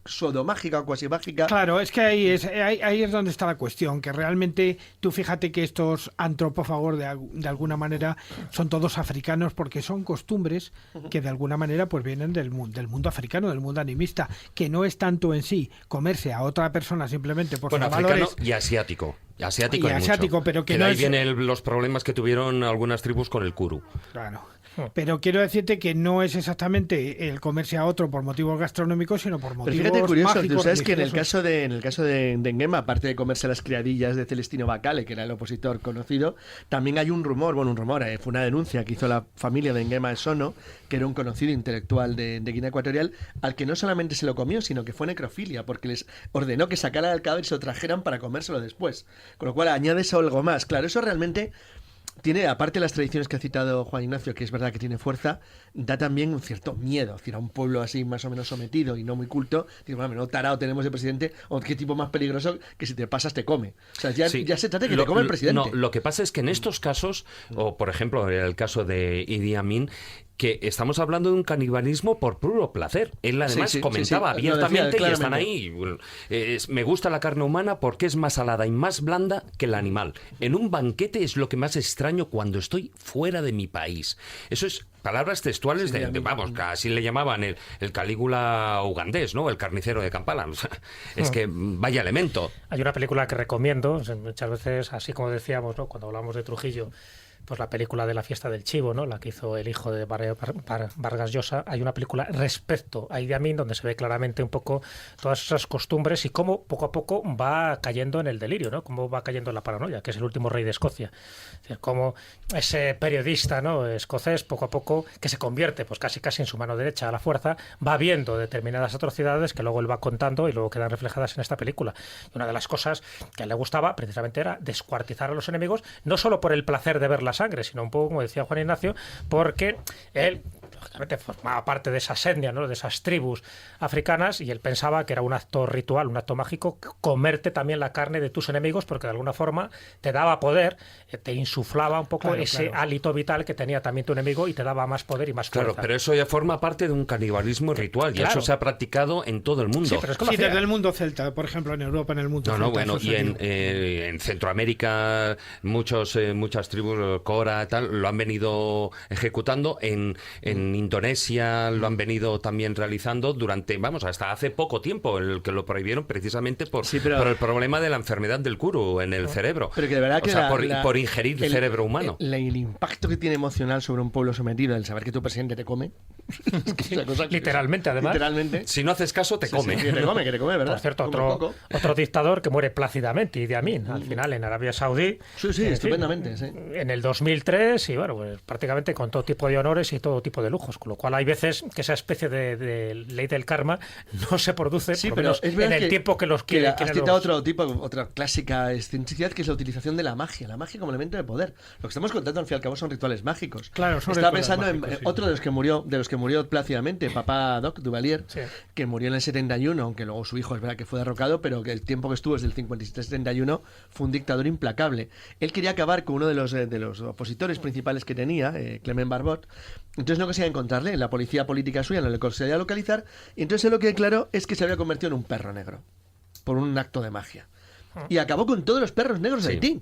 pseudomágica o cuasi mágica. Claro, es que ahí es donde está la cuestión, que realmente tú fíjate que estos antropófagos de alguna manera son todos africanos porque son costumbres que de alguna manera pues vienen del mundo africano, del mundo animista, que no es tanto en sí comerse a otra persona simplemente por sus africano valores. Y asiático. Asiático, pero que de no ahí es... vienen los problemas que tuvieron algunas tribus con el kuru. Claro. Pero quiero decirte que no es exactamente el comerse a otro por motivos gastronómicos, sino por motivos mágicos. Pero fíjate, curioso, mágicos, tú sabes que en el caso de Nguema, aparte de comerse las criadillas de Celestino Bacale, que era el opositor conocido, también hay un rumor, fue una denuncia que hizo la familia de Nguema Esono, que era un conocido intelectual de Guinea Ecuatorial, al que no solamente se lo comió, sino que fue necrofilia, porque les ordenó que sacaran el cadáver y se lo trajeran para comérselo después. Con lo cual añade eso algo más. Claro, eso realmente... tiene, aparte de las tradiciones que ha citado Juan Ignacio, que es verdad que tiene fuerza, da también un cierto miedo. Es decir, a un pueblo así más o menos sometido y no muy culto, digo, bueno, no tarado tenemos de presidente, o qué tipo más peligroso que si te pasas te come. O sea, ya se trata de que te come el presidente. No, lo que pasa es que en estos casos, o por ejemplo en el caso de Idi Amin, que estamos hablando de un canibalismo por puro placer. Él además comentaba abiertamente, y están ahí, me gusta la carne humana porque es más salada y más blanda que el animal. En un banquete es lo que más extraño cuando estoy fuera de mi país. Eso es palabras textuales vamos, así le llamaban el Calígula ugandés, ¿no? El carnicero de Kampala. O sea, es que vaya elemento. Hay una película que recomiendo, muchas veces, así como decíamos, ¿no? Cuando hablamos de Trujillo, pues la película de la fiesta del chivo, ¿no? La que hizo el hijo de Vargas Llosa. Hay una película respecto a Idi Amin donde se ve claramente un poco todas esas costumbres y cómo poco a poco va cayendo en el delirio, ¿no? Cómo va cayendo en la paranoia, que es el último rey de Escocia. Es decir, cómo ese periodista, ¿no? escocés, poco a poco, que se convierte pues casi en su mano derecha a la fuerza, va viendo determinadas atrocidades que luego él va contando y luego quedan reflejadas en esta película. Y una de las cosas que a él le gustaba precisamente era descuartizar a los enemigos, no solo por el placer de ver la sangre, sino un poco, como decía Juan Ignacio, porque él lógicamente formaba parte de esas etnias, ¿no? De esas tribus africanas, y él pensaba que era un acto ritual, un acto mágico, comerte también la carne de tus enemigos, porque de alguna forma te daba poder, te insuflaba un poco ese hálito vital que tenía también tu enemigo y te daba más poder y más fuerza. Claro, pero eso ya forma parte de un canibalismo ritual y eso se ha practicado en todo el mundo. Sí, pero es que desde el mundo celta, por ejemplo, en Europa, en el mundo celta. Bueno, y en Centroamérica muchas tribus, Cora, tal, lo han venido ejecutando. En Indonesia lo han venido también realizando durante, hasta hace poco tiempo, el que lo prohibieron precisamente por el problema de la enfermedad del kuru en el cerebro. Pero que de verdad que por ingerir el cerebro humano. El impacto que tiene emocional sobre un pueblo sometido, el saber que tu presidente te come. Es que es cosa literalmente, además. Literalmente. Si no haces caso, te come. Sí, que te come, ¿verdad? Por cierto, otro dictador que muere plácidamente, Idi Amin, al final en Arabia Saudí. Sí, estupendamente. Sí. En el 2003, y bueno, pues prácticamente con todo tipo de honores y todo tipo de lujos. Con lo cual hay veces que esa especie de ley del karma no se produce, por lo menos en el tiempo que los quiere. Has citado otra clásica excentricidad, que es la utilización de la magia como elemento de poder. Lo que estamos contando al fin y al cabo son rituales mágicos. Claro, estaba pensando mágicos, en otro de los que murió plácidamente, Papá Doc Duvalier, que murió en el 71, aunque luego su hijo es verdad que fue derrocado, pero que el tiempo que estuvo desde el 57 al 71 fue un dictador implacable. Él quería acabar con uno de los opositores principales que tenía, Clement Barbot. Entonces no conseguía encontrarle, la policía política suya no le conseguía localizar, y entonces él lo que declaró es que se había convertido en un perro negro por un acto de magia. Y acabó con todos los perros negros de Haití.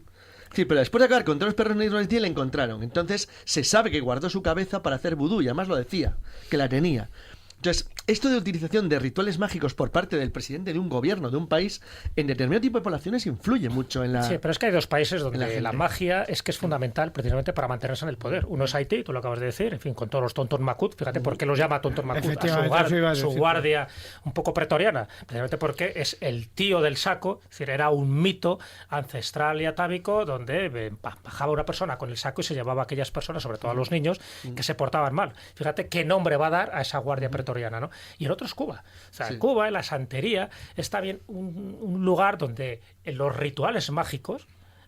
Sí, pero después de acabar con todos los perros negros de Haití le encontraron. Entonces se sabe que guardó su cabeza para hacer vudú, y además lo decía, que la tenía. Entonces, esto de utilización de rituales mágicos por parte del presidente de un gobierno, de un país, en determinado tipo de poblaciones influye mucho en la... Sí, pero es que hay dos países donde la magia es fundamental precisamente para mantenerse en el poder. Uno es Haití, tú lo acabas de decir, en fin, con todos los tontos Makut. Fíjate por qué los llama tontos Makut a su guardia un poco pretoriana, precisamente porque es el tío del saco, es decir, era un mito ancestral y atávico donde bajaba una persona con el saco y se llevaba a aquellas personas, sobre todo a los niños, que se portaban mal. Fíjate qué nombre va a dar a esa guardia pretoriana, ¿no? Y el otro es Cuba. O sea, Cuba, en la santería, está bien un lugar donde los rituales mágicos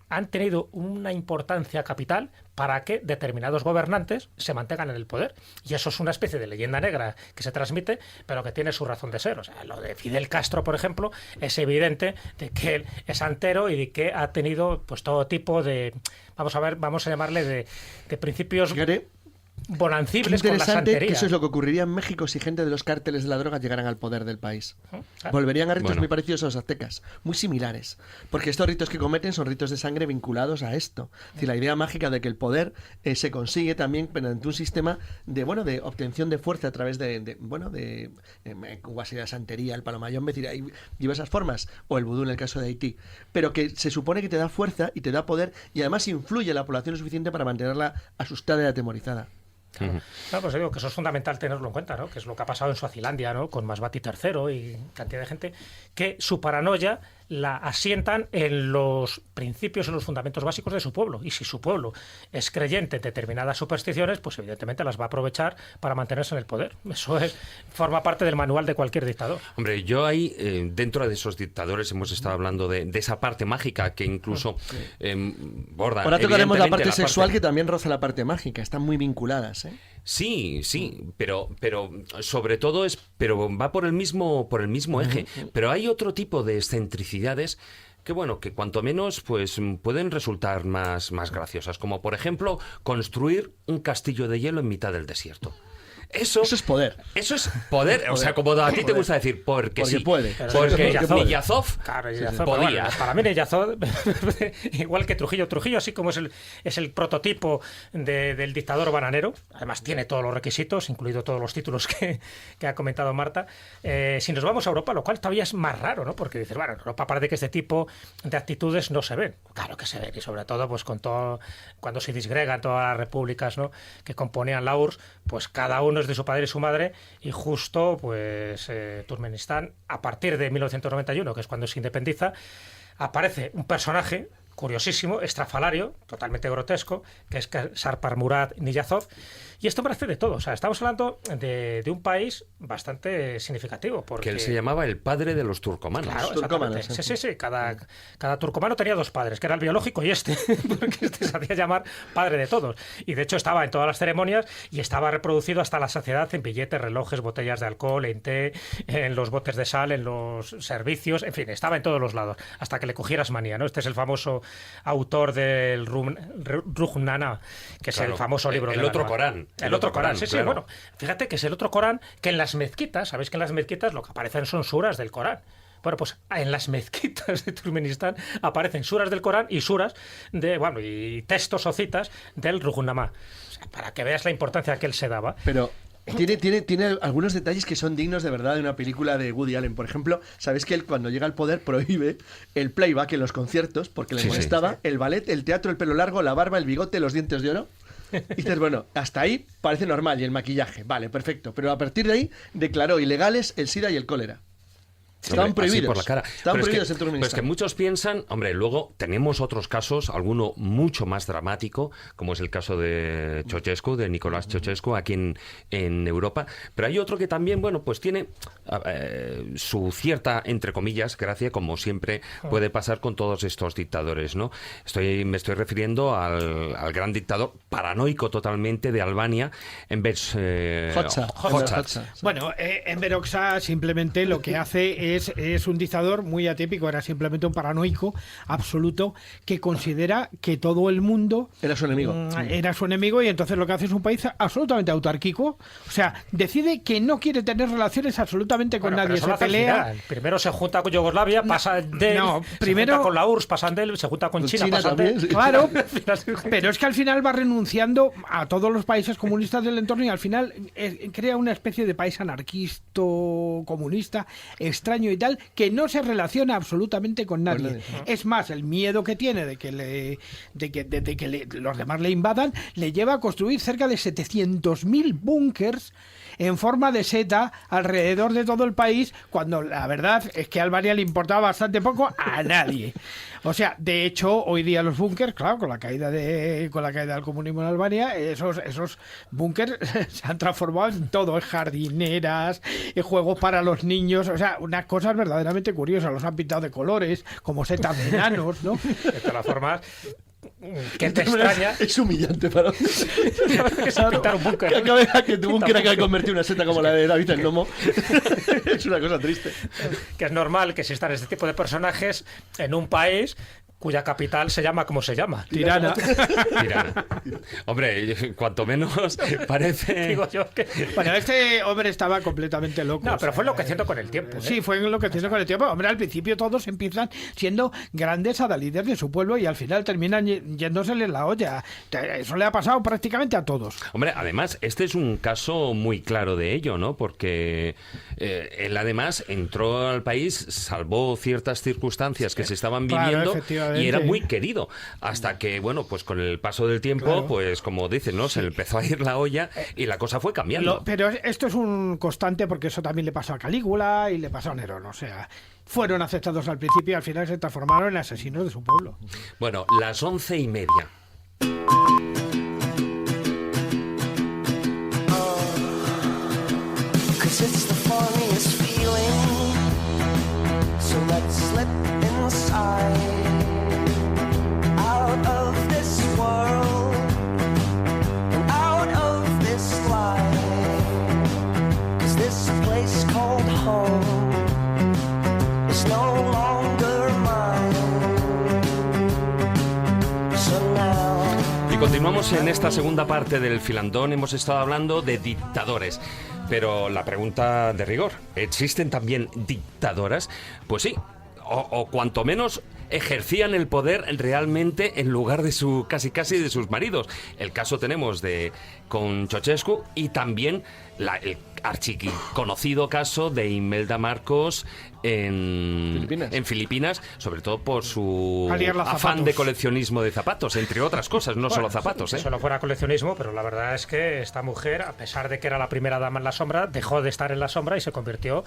han tenido una importancia capital para que determinados gobernantes se mantengan en el poder. Y eso es una especie de leyenda negra que se transmite, pero que tiene su razón de ser. O sea, lo de Fidel Castro, por ejemplo, es evidente de que él es santero y de que ha tenido pues todo tipo de, vamos a llamarle de principios bonancibles con la santería. Que eso es lo que ocurriría en México si gente de los cárteles de la droga llegaran al poder del país. Volverían a ritos muy parecidos a los aztecas, muy similares, porque estos ritos que cometen son ritos de sangre vinculados a esto. Es decir, la idea mágica de que el poder se consigue también mediante un sistema de obtención de fuerza a través de la santería, el palomayón, es decir, hay diversas formas, o el vudú en el caso de Haití, pero que se supone que te da fuerza y te da poder, y además influye a la población lo suficiente para mantenerla asustada y atemorizada. Claro. No, pues digo que eso es fundamental tenerlo en cuenta, ¿no? Que es lo que ha pasado en Suazilandia, ¿no? Con Masbate III y cantidad de gente, que su paranoia la asientan en los principios, en los fundamentos básicos de su pueblo. Y si su pueblo es creyente en determinadas supersticiones, pues evidentemente las va a aprovechar para mantenerse en el poder. Eso forma parte del manual de cualquier dictador. Hombre, yo ahí, dentro de esos dictadores, hemos estado hablando de esa parte mágica que incluso borda. Ahora tocaremos la parte sexual, que también roza la parte mágica. Están muy vinculadas, ¿eh? Sí, pero sobre todo va por el mismo eje. Pero hay otro tipo de excentricidades que cuanto menos pues pueden resultar más graciosas, como por ejemplo construir un castillo de hielo en mitad del desierto. Eso es poder. Eso es poder. O sea, como a ti te gusta decir, porque sí. Puede. Porque Niyazov podía. Para mí Niyazov, igual que Trujillo, así como es el prototipo del dictador bananero, además tiene todos los requisitos, incluido todos los títulos que ha comentado Marta. Si nos vamos a Europa, lo cual todavía es más raro, ¿no? Porque dices, en Europa parece que este tipo de actitudes no se ven. Claro que se ven, y sobre todo pues con todo, cuando se disgregan todas las repúblicas, ¿no?, que componían la URSS, pues cada uno es de su padre y su madre, y justo pues Turkmenistán, a partir de 1991, que es cuando se independiza, aparece un personaje curiosísimo, estrafalario, totalmente grotesco, que es Sarparmurat Niyazov. Y esto parece de todo. O sea, estamos hablando de un país bastante significativo. Porque... Que él se llamaba el padre de los turcomanos. Claro, exactamente. Sí. Cada turcomano tenía dos padres, que era el biológico y porque este se hacía llamar padre de todos. Y de hecho estaba en todas las ceremonias y estaba reproducido hasta la saciedad en billetes, relojes, botellas de alcohol, en té, en los botes de sal, en los servicios, en fin, estaba en todos los lados, hasta que le cogieras manía, ¿no? Este es el famoso autor del Ruhnana, que es el famoso libro el otro Corán. El otro Corán, sí, claro. bueno, fíjate que es el otro Corán, que en las mezquitas, sabéis que en las mezquitas lo que aparecen son suras del Corán. Bueno, pues en las mezquitas de Turkmenistán aparecen suras del Corán y suras y textos o citas del Ruhnama. O sea, para que veas la importancia que él se daba. Pero tiene algunos detalles que son dignos de verdad de una película de Woody Allen. Por ejemplo, sabéis que él cuando llega al poder prohíbe el playback en los conciertos porque le molestaba el ballet, el teatro, el pelo largo, la barba, el bigote, los dientes de oro. Y dices, bueno, hasta ahí parece normal y el maquillaje, vale, perfecto. Pero a partir de ahí declaró ilegales el SIDA y el cólera. Estaban prohibidos. Por la cara. Estaban prohibidos en Turkmenistán. Pero es que muchos piensan, hombre, luego tenemos otros casos, alguno mucho más dramático, como es el caso de Ceausescu, de Nicolás Ceausescu, aquí en Europa. Pero hay otro que también, bueno, pues tiene su cierta, entre comillas, gracia, como siempre puede pasar con todos estos dictadores, ¿no? Me estoy refiriendo al gran dictador paranoico totalmente de Albania, Enver Hoxha. Bueno, Enver Hoxha simplemente lo que hace es un dictador muy atípico, era simplemente un paranoico absoluto que considera que todo el mundo era su enemigo. Era su enemigo y entonces lo que hace es un país absolutamente autárquico. O sea, decide que no quiere tener relaciones absolutamente con nadie. Se pelea. Primero se junta con Yugoslavia, pasa de él, primero, se junta con la URSS, pasan de él, se junta con China, pasan de él. Claro, pero es que al final va renunciando a todos los países comunistas del entorno y al final crea una especie de país anarquista, comunista, extraño y tal, que no se relaciona absolutamente con nadie. Es más, el miedo que tiene de que los demás le invadan le lleva a construir cerca de 700.000 búnkers en forma de seta alrededor de todo el país, cuando la verdad es que a Albania le importaba bastante poco a nadie. O sea, de hecho, hoy día los búnkers, claro, con la caída del comunismo en Albania, esos búnkers se han transformado en todo, en jardineras, en juegos para los niños, o sea, unas cosas verdaderamente curiosas. Los han pintado de colores, como setas de enanos, ¿no? De todas formas, ¿qué te extraña? Es humillante para pintar un búnker. Que tu búnker acabe de convertir una seta como la de David el Nomo. Es una cosa triste. Que es normal que existan este tipo de personajes en un país cuya capital se llama como se llama, Tirana. Hombre, cuanto menos parece... Digo yo que... Bueno, este hombre estaba completamente loco. No, pero fue enloqueciendo con el tiempo. Sí, fue enloqueciendo con el tiempo. Hombre, al principio todos empiezan siendo grandes adalides de su pueblo y al final terminan yéndosele la olla. Eso le ha pasado prácticamente a todos. Hombre, además, este es un caso muy claro de ello, ¿no? Porque él además entró al país, salvó ciertas circunstancias que se estaban viviendo, claro, y era muy querido, hasta que, bueno, pues con el paso del tiempo, pues como dicen, ¿no? Se le empezó a ir la olla y la cosa fue cambiando. Pero esto es un constante porque eso también le pasó a Calígula y le pasó a Nerón, o sea, fueron aceptados al principio y al final se transformaron en asesinos de su pueblo. Bueno, las 11:30. Y continuamos en esta segunda parte del Filandón. Hemos estado hablando de dictadores. Pero la pregunta de rigor, ¿existen también dictadoras? Pues sí, o cuanto menos ejercían el poder realmente en lugar de casi de sus maridos. El caso tenemos con Ceausescu y también el archiconocido caso de Imelda Marcos en Filipinas, sobre todo por su afán de coleccionismo de zapatos, entre otras cosas, no solo zapatos. Eso no fuera coleccionismo, pero la verdad es que esta mujer, a pesar de que era la primera dama en la sombra, dejó de estar en la sombra y se convirtió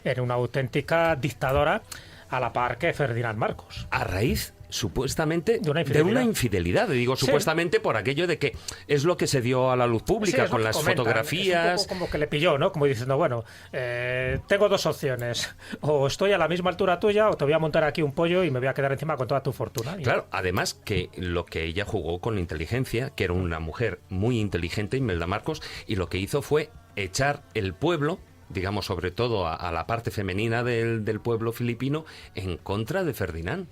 en una auténtica dictadora, a la par que Ferdinand Marcos. A raíz supuestamente de una infidelidad. Digo Sí. supuestamente por aquello de que es lo que se dio a la luz pública Sí, es lo con que las comentan. fotografías. Es un poco como que le pilló, ¿no? Como diciendo, bueno, tengo dos opciones. O estoy a la misma altura tuya o te voy a montar aquí un pollo y me voy a quedar encima con toda tu fortuna. Claro, además que lo que ella jugó con la inteligencia, que era una mujer muy inteligente, Imelda Marcos, y lo que hizo fue echar el pueblo, digamos sobre todo a la parte femenina del pueblo filipino, en contra de Ferdinand.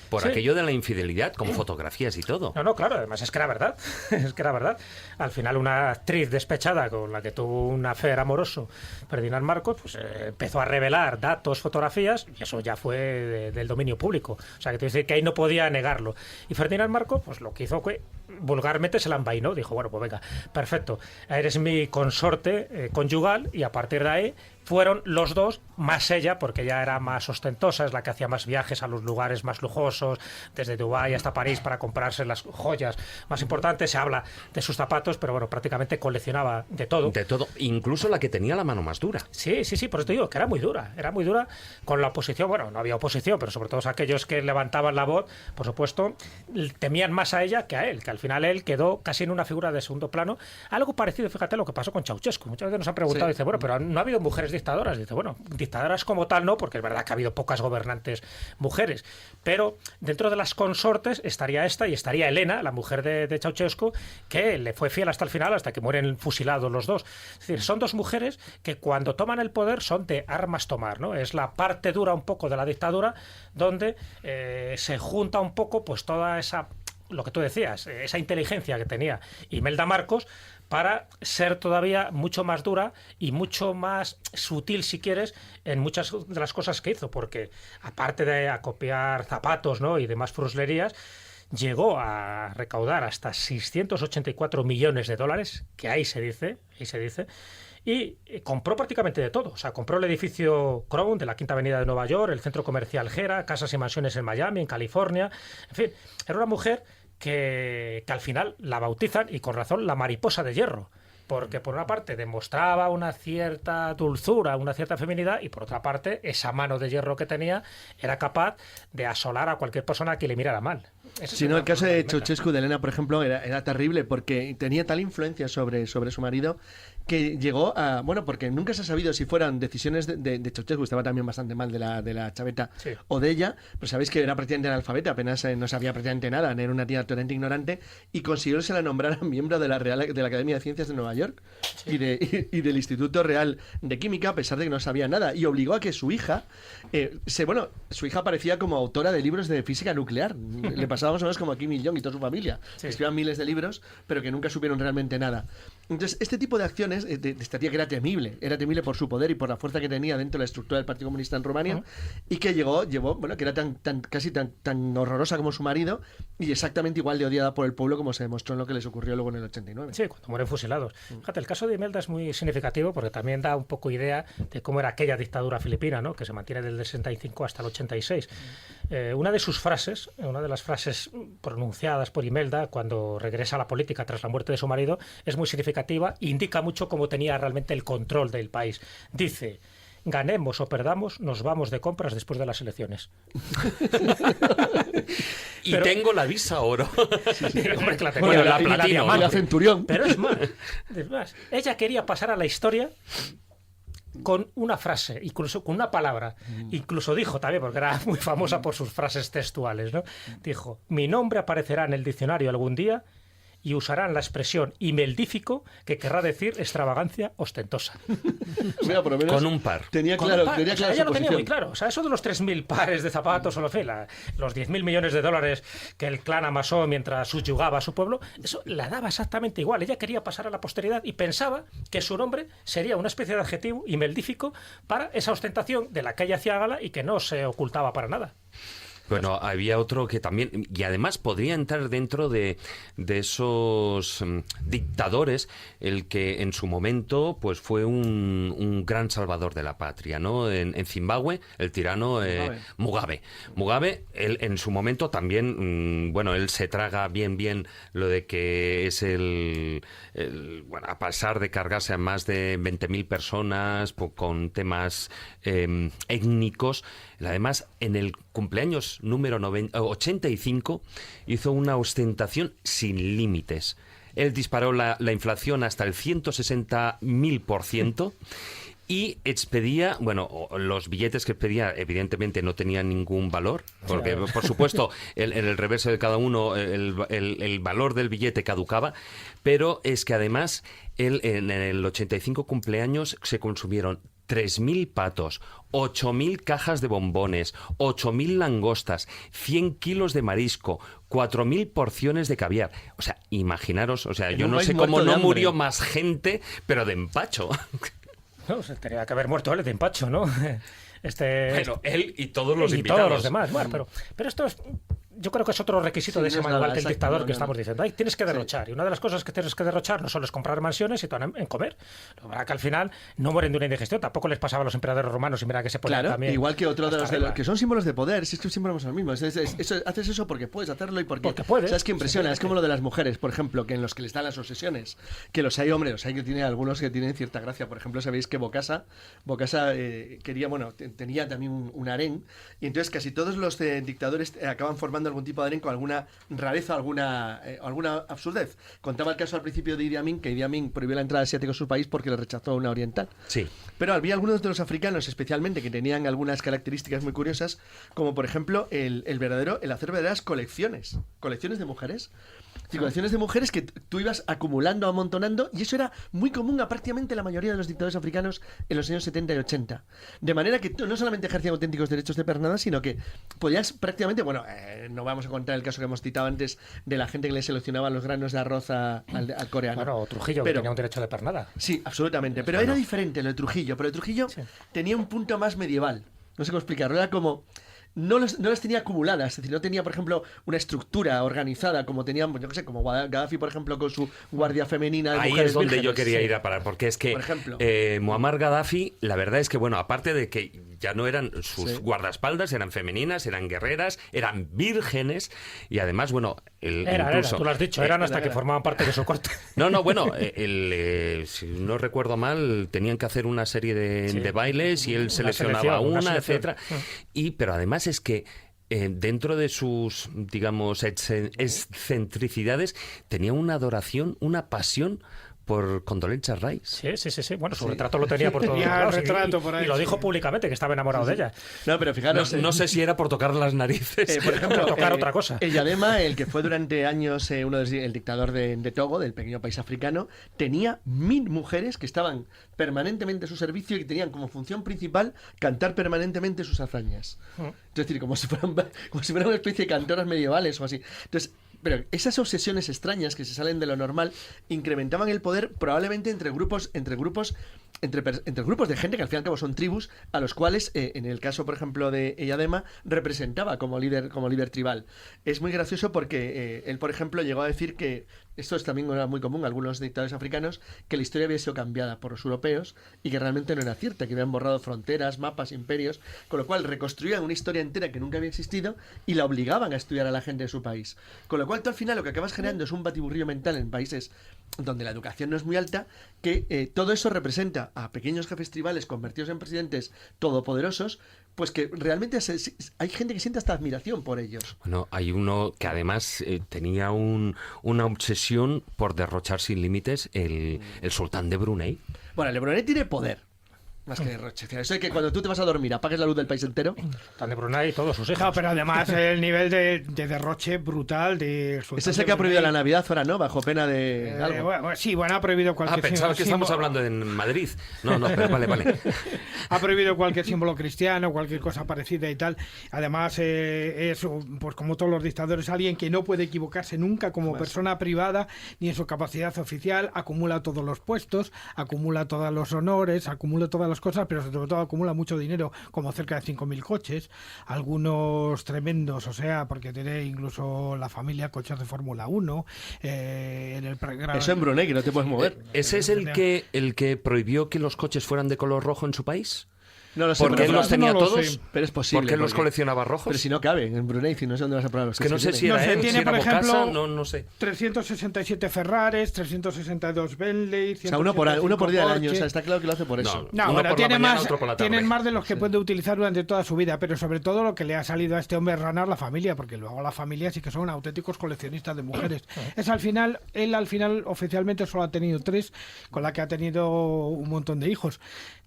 Por Sí. aquello de la infidelidad, con fotografías y todo. No, claro, además es que era verdad. Es que era verdad. Al final, una actriz despechada con la que tuvo un affair amoroso, Ferdinand Marcos, pues empezó a revelar datos, fotografías, y eso ya fue del dominio público. O sea, que te decir que ahí no podía negarlo. Y Ferdinand Marcos, pues lo que hizo fue, vulgarmente se la envainó. Dijo, bueno, pues venga, perfecto, eres mi consorte conyugal, y a partir de ahí fueron los dos, más ella, porque ella era más ostentosa, es la que hacía más viajes a los lugares más lujosos, desde Dubái hasta París para comprarse las joyas más importantes. Se habla de sus zapatos, pero bueno, prácticamente coleccionaba de todo. De todo, incluso la que tenía la mano más dura. Sí, por eso te digo que era muy dura con la oposición. Bueno, no había oposición, pero sobre todo aquellos que levantaban la voz, por supuesto, temían más a ella que a él, que al final él quedó casi en una figura de segundo plano. Algo parecido, fíjate, lo que pasó con Ceausescu. Muchas veces nos han preguntado, Sí. dice, bueno, pero no ha habido mujeres dictadoras. Dice, bueno, dictadoras como tal no, porque es verdad que ha habido pocas gobernantes mujeres, pero dentro de las consortes estaría esta y estaría Elena, la mujer de Ceausescu, que le fue fiel hasta el final, hasta que mueren fusilados los dos. Es decir, son dos mujeres que cuando toman el poder son de armas tomar, ¿no? Es la parte dura un poco de la dictadura, donde se junta un poco pues toda esa, lo que tú decías, esa inteligencia que tenía Imelda Marcos, para ser todavía mucho más dura y mucho más sutil, si quieres, en muchas de las cosas que hizo, porque aparte de acopiar zapatos, ¿no?, y demás fruslerías, llegó a recaudar hasta 684 millones de dólares, que ahí se dice, y compró prácticamente de todo. O sea, compró el edificio Crown de la Quinta Avenida de Nueva York, el centro comercial Gera, casas y mansiones en Miami, en California. En fin, era una mujer que al final la bautizan, y con razón, la mariposa de hierro. Porque por una parte demostraba una cierta dulzura, una cierta feminidad, y por otra parte esa mano de hierro que tenía era capaz de asolar a cualquier persona que le mirara mal. Si no, el caso de Ceausescu, de Elena, por ejemplo, era terrible, porque tenía tal influencia sobre su marido que llegó a... Bueno, porque nunca se ha sabido si fueran decisiones de Ceausescu, estaba también bastante mal de la chaveta, Sí. o de ella, pero sabéis que era prácticamente analfabeta, apenas no sabía prácticamente nada, era una tía totalmente ignorante, y consiguió que se la nombrara miembro de la Academia de Ciencias de Nueva York y del Instituto Real de Química, a pesar de que no sabía nada, y obligó a que su hija, su hija aparecía como autora de libros de física nuclear. Le pasaba más o menos como a Kim Il-jong y toda su familia. Sí. Escribían miles de libros, pero que nunca supieron realmente nada. Entonces, este tipo de acciones de esta tía, que era temible por su poder y por la fuerza que tenía dentro de la estructura del Partido Comunista en Rumania, y que llevó, que era casi tan horrorosa como su marido, y exactamente igual de odiada por el pueblo, como se demostró en lo que les ocurrió luego en el 89. Sí, cuando mueren fusilados. Fíjate, el caso de Imelda es muy significativo porque también da un poco idea de cómo era aquella dictadura filipina, ¿no?, que se mantiene desde el 65 hasta el 86. Una de sus frases, una de las frases pronunciadas por Imelda cuando regresa a la política tras la muerte de su marido, es muy significativa e indica mucho cómo tenía realmente el control del país. Dice: ganemos o perdamos, nos vamos de compras después de las elecciones. Y tengo la visa oro. Hombre, que la tenía, Bueno, la y platino, la ¿no? Centurión. Pero es más, ella quería pasar a la historia con una frase, incluso con una palabra. Incluso dijo también, porque era muy famosa por sus frases textuales, ¿no? Dijo: mi nombre aparecerá en el diccionario algún día y usarán la expresión imeldífico, que querrá decir extravagancia ostentosa. Mira, por lo menos Con un par. Tenía Con claro, un par. tenía O sea, clara ella su lo tenía posición. muy claro. O sea, eso de los 3.000 pares de zapatos o los 10.000 millones de dólares que el clan amasó mientras subyugaba a su pueblo, eso la daba exactamente igual. Ella quería pasar a la posteridad y pensaba que su nombre sería una especie de adjetivo imeldífico para esa ostentación de la que ella hacía gala y que no se ocultaba para nada. Bueno, había otro que también, y además podría entrar dentro de esos dictadores, el que en su momento pues fue un gran salvador de la patria, ¿no? En Zimbabue, el tirano Mugabe. Mugabe, él en su momento también, él se traga bien lo de que es a pasar de cargarse a más de 20.000 personas con temas étnicos. Además, en el cumpleaños cumpleaños número 85 hizo una ostentación sin límites. Él disparó la inflación hasta el 160.000%. Y expedía, bueno, los billetes que expedía evidentemente no tenían ningún valor, porque por supuesto en el reverso de cada uno el valor del billete caducaba, pero es que además él, en el 85 cumpleaños se consumieron 3.000 patos, 8.000 cajas de bombones, 8.000 langostas, 100 kilos de marisco, 4.000 porciones de caviar. O sea, imaginaros, o sea, yo no sé cómo no murió más gente, pero de empacho. No, tenía que haber muerto él de empacho, ¿no? Bueno, él y todos los invitados. Y todos los demás. Bueno, pero esto es... Yo creo que es otro requisito de ese manual del dictador que estamos diciendo. Ay, tienes que derrochar. Y una de las cosas que tienes que derrochar no solo es comprar mansiones, sino en comer. Lo verdad que al final no mueren de una indigestión. Tampoco les pasaba a los emperadores romanos y mira que se ponían también. Igual que otro de los que son símbolos de poder. Si es que siempre vamos a lo mismo. Haces eso porque puedes hacerlo y porque puedes. ¿Sabes qué impresiona? Es como lo de las mujeres, por ejemplo, que en los que les dan las obsesiones. Que los hay hombres, los hay que tienen algunos que tienen cierta gracia. Por ejemplo, sabéis que Bokassa quería, tenía también un harén. Y entonces casi todos los dictadores acaban formando algún tipo de harén con alguna rareza, alguna absurdez. Contaba el caso al principio de Idi Amin, que Idi Amin prohibió la entrada de asiáticos a su país porque le rechazó a una oriental. Sí. Pero había algunos de los africanos, especialmente, que tenían algunas características muy curiosas, como por ejemplo el hacer verdaderas colecciones de mujeres. Colecciones de mujeres que tú ibas acumulando, amontonando, y eso era muy común a prácticamente la mayoría de los dictadores africanos en los años 70 y 80. De manera que no solamente ejercían auténticos derechos de pernada, sino que podías prácticamente, no vamos a contar el caso que hemos citado antes de la gente que le seleccionaba los granos de arroz al coreano. Bueno, Trujillo, que tenía un derecho de pernada. Sí, absolutamente. Pero era diferente lo de Trujillo. Pero Trujillo tenía un punto más medieval. No sé cómo explicarlo. Era como... No las tenía acumuladas, es decir, no tenía, por ejemplo, una estructura organizada como teníamos, yo qué sé, como Gaddafi, por ejemplo, con su guardia femenina de ahí mujeres es donde vírgenes. yo quería ir a parar, porque es que Muammar Gaddafi, la verdad es que, aparte de que ya no eran sus guardaespaldas, eran femeninas, eran guerreras, eran vírgenes, y además, Era, tú lo has dicho, eran hasta que formaban parte de su corte. Si no recuerdo mal, tenían que hacer una serie de bailes y él seleccionaba una, etcétera. Pero además es que dentro de sus, digamos, excentricidades, tenía una adoración, una pasión por Condoleezza Rice. Sí. Bueno, su retrato lo tenía por todos lados. Y lo dijo públicamente, que estaba enamorado de ella. No, pero fijaros... No sé si era por tocar las narices. Por ejemplo, tocar otra cosa. El Yadema, el que fue durante años el dictador de Togo, del pequeño país africano, tenía 1.000 mujeres que estaban permanentemente a su servicio y que tenían como función principal cantar permanentemente sus hazañas. Es decir, como si fueran una especie de cantoras medievales o así. Entonces, pero esas obsesiones extrañas que se salen de lo normal incrementaban el poder probablemente entre grupos de gente que al fin y al cabo son tribus a los cuales, en el caso por ejemplo de Eyadema, representaba como líder tribal. Es muy gracioso porque él, por ejemplo, llegó a decir que esto es también era muy común, algunos dictadores africanos, que la historia había sido cambiada por los europeos y que realmente no era cierta, que habían borrado fronteras, mapas, imperios, con lo cual reconstruían una historia entera que nunca había existido y la obligaban a estudiar a la gente de su país. Con lo cual tú al final lo que acabas generando es un batiburrillo mental en países donde la educación no es muy alta, que todo eso representa a pequeños jefes tribales convertidos en presidentes todopoderosos, pues que realmente hay gente que siente hasta admiración por ellos. Bueno, hay uno que además tenía una obsesión por derrochar sin límites, el sultán de Brunei. Bueno, el de Brunei tiene poder. Más que derroche. Eso es que cuando tú te vas a dormir apagues la luz del país entero. Tan de Brunei y todos sus hijos. No, pero además el nivel de derroche brutal de... Ese es el que ha prohibido la Navidad ahora, ¿no? Bajo pena de algo. Ha prohibido cualquier... pensaba que estamos hablando en Madrid. No, pero vale. Ha prohibido cualquier símbolo cristiano, cualquier cosa parecida y tal. Además, es, pues como todos los dictadores, alguien que no puede equivocarse nunca como persona privada, ni en su capacidad oficial, acumula todos los puestos, acumula todos los honores, acumula todas las cosas, pero sobre todo acumula mucho dinero, como cerca de 5.000 coches, algunos tremendos, porque tiene incluso la familia coches de Fórmula 1. Eso en Brunei, que no te puedes mover. ¿Ese es el que prohibió que los coches fueran de color rojo en su país? No lo sé. ¿Por qué él los tenía no lo todos? sé. Pero es posible. ¿Por qué los porque- coleccionaba rojos? Pero si no cabe en Brunei, si no sé dónde vas a poner los Es que no sé si No era sé, él, tiene, si era por ejemplo, Bokassa, no sé. 367 Ferraris, 362 Bentley, O sea, uno por día del año. O sea, Porsche. está claro que lo hace por eso. No, Uno bueno, por la tiene mañana, más, otro por la tarde. tienen más de los que puede utilizar durante toda su vida, pero sobre todo lo que le ha salido a este hombre ranar la familia, porque luego la familia sí que son auténticos coleccionistas de mujeres. Él al final oficialmente solo ha tenido 3, con la que ha tenido un montón de hijos.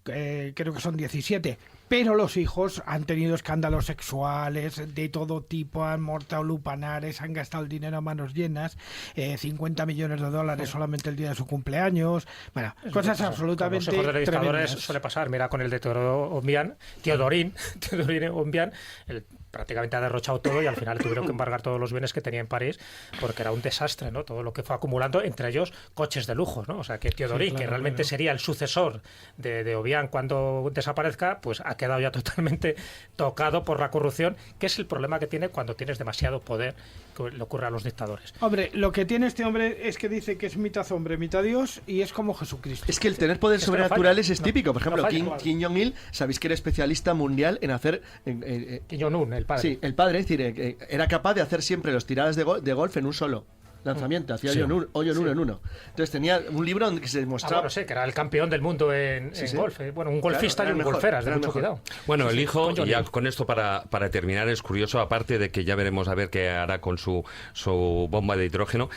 Creo que son 17. Pero los hijos han tenido escándalos sexuales de todo tipo, han mortado lupanares, han gastado el dinero a manos llenas, 50 millones de dólares solamente el día de su cumpleaños. Bueno, cosas absolutamente Con los hijos de los dictadores tremendas. suele pasar. Mira con el de Teodorín Obiang, él prácticamente ha derrochado todo y al final tuvieron que embargar todos los bienes que tenía en París porque era un desastre, ¿no? Todo lo que fue acumulando, entre ellos coches de lujo, ¿no? O sea, que Teodorín, que realmente sería el sucesor de Obiang cuando desaparezca, pues ha quedado ya totalmente tocado por la corrupción, que es el problema que tiene cuando tienes demasiado poder, que le ocurre a los dictadores. Hombre, lo que tiene este hombre es que dice que es mitad hombre, mitad Dios y es como Jesucristo. Es que el tener poderes Es que no sobrenaturales falla. es típico. Por ejemplo, No falla. Kim Jong-il, sabéis que era especialista mundial en hacer... Kim Jong-un, el padre. Sí, el padre, es decir, era capaz de hacer siempre los tiradas de golf en un solo lanzamiento, hacía Sí. hoyo en uno en uno. Entonces tenía un libro donde se demostraba... Bueno, sí, que era el campeón del mundo en golf. Bueno, un golfista Claro, y un era el golferas, de mejor, mucho era el cuidado. Bueno, el hijo, con Johnny. ya con esto para terminar, es curioso, aparte de que ya veremos a ver qué hará con su bomba de hidrógeno,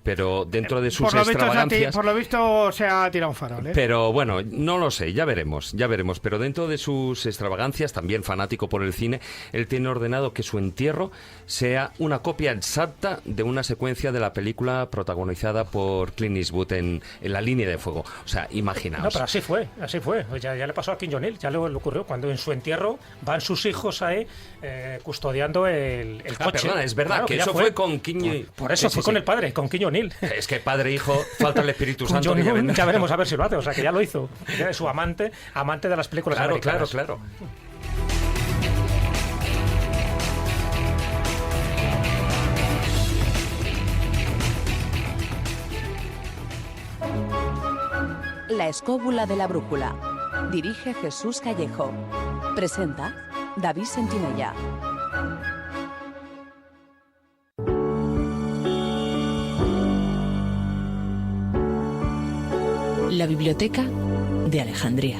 pero dentro de sus extravagancias... Por lo visto se ha tirado un farol, ¿eh? Pero bueno, no lo sé, ya veremos, pero dentro de sus extravagancias, también fanático por el cine, él tiene ordenado que su entierro sea una copia exacta de una secuencia de la película protagonizada por Clint Eastwood en La línea de fuego. O sea, imaginaos. No, pero así fue. Ya le pasó a Kim Jong-il, ya le ocurrió cuando en su entierro van sus hijos ahí custodiando el coche. Perdona, es verdad, Claro, que ya eso fue con Kim... Por eso Sí, fue sí, con sí. el padre, con Kim Jong-il. Es que padre e hijo, falta el Espíritu Con Santo. Que Jong-un, ya veremos a ver si lo hace, o sea que ya lo hizo. Ya es su amante de las películas americanas. Claro. La escóbula de la brújula. Dirige Jesús Callejo. Presenta David Sentinella. La biblioteca de Alejandría.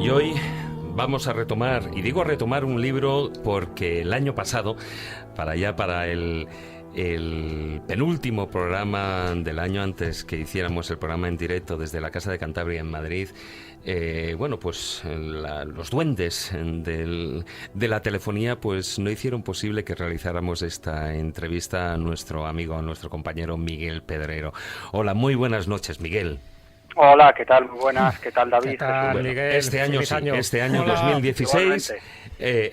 Y hoy vamos a retomar, y digo retomar un libro porque el año pasado, para el penúltimo programa del año antes que hiciéramos el programa en directo desde la Casa de Cantabria en Madrid, los duendes de la telefonía pues no hicieron posible que realizáramos esta entrevista a nuestro amigo, a nuestro compañero Miguel Pedrero. Hola, muy buenas noches, Miguel. Hola, ¿qué tal? Muy buenas, ¿qué tal, David? ¿Qué tal, Jesús? Miguel? Este año, Feliz año. este año Hola. 2016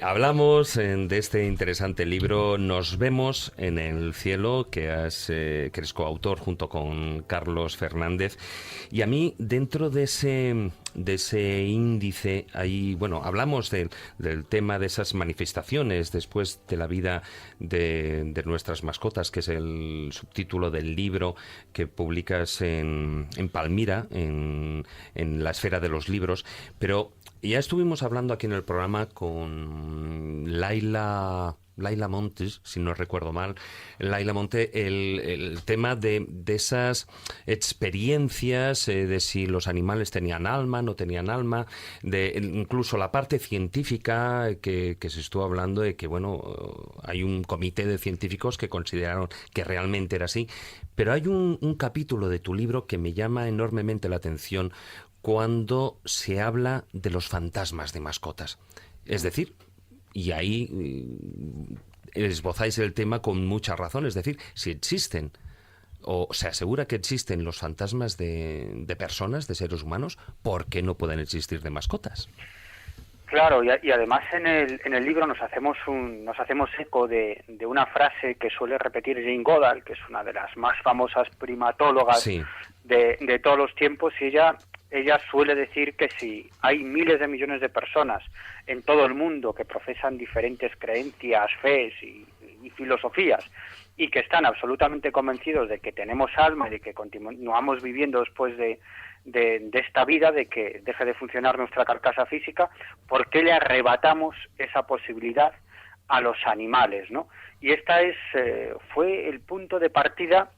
hablamos de este interesante libro Nos vemos en el cielo, que eres coautor junto con Carlos Fernández. Y a mí, dentro de ese índice, ahí, bueno, hablamos del tema de esas manifestaciones después de la vida de nuestras mascotas, que es el subtítulo del libro que publicas en Palmira, en la esfera de los libros. Pero ya estuvimos hablando aquí en el programa con Laila Montes, si no recuerdo mal, Laila Monte, el tema de esas experiencias, de si los animales tenían alma, no tenían alma, incluso la parte científica que se estuvo hablando de que, bueno, hay un comité de científicos que consideraron que realmente era así. Pero hay un capítulo de tu libro que me llama enormemente la atención cuando se habla de los fantasmas de mascotas. Es decir, y ahí esbozáis el tema con mucha razón, es decir, si existen o se asegura que existen los fantasmas de personas, de seres humanos, ¿por qué no pueden existir de mascotas? Claro, y además en el libro nos hacemos eco de una frase que suele repetir Jane Goodall, que es una de las más famosas primatólogas de todos los tiempos, y ella suele decir que si hay miles de millones de personas en todo el mundo que profesan diferentes creencias, fees y filosofías, y que están absolutamente convencidos de que tenemos alma y de que continuamos viviendo después de esta vida, de que deje de funcionar nuestra carcasa física, ¿por qué le arrebatamos esa posibilidad a los animales, ¿no? Y fue el punto de partida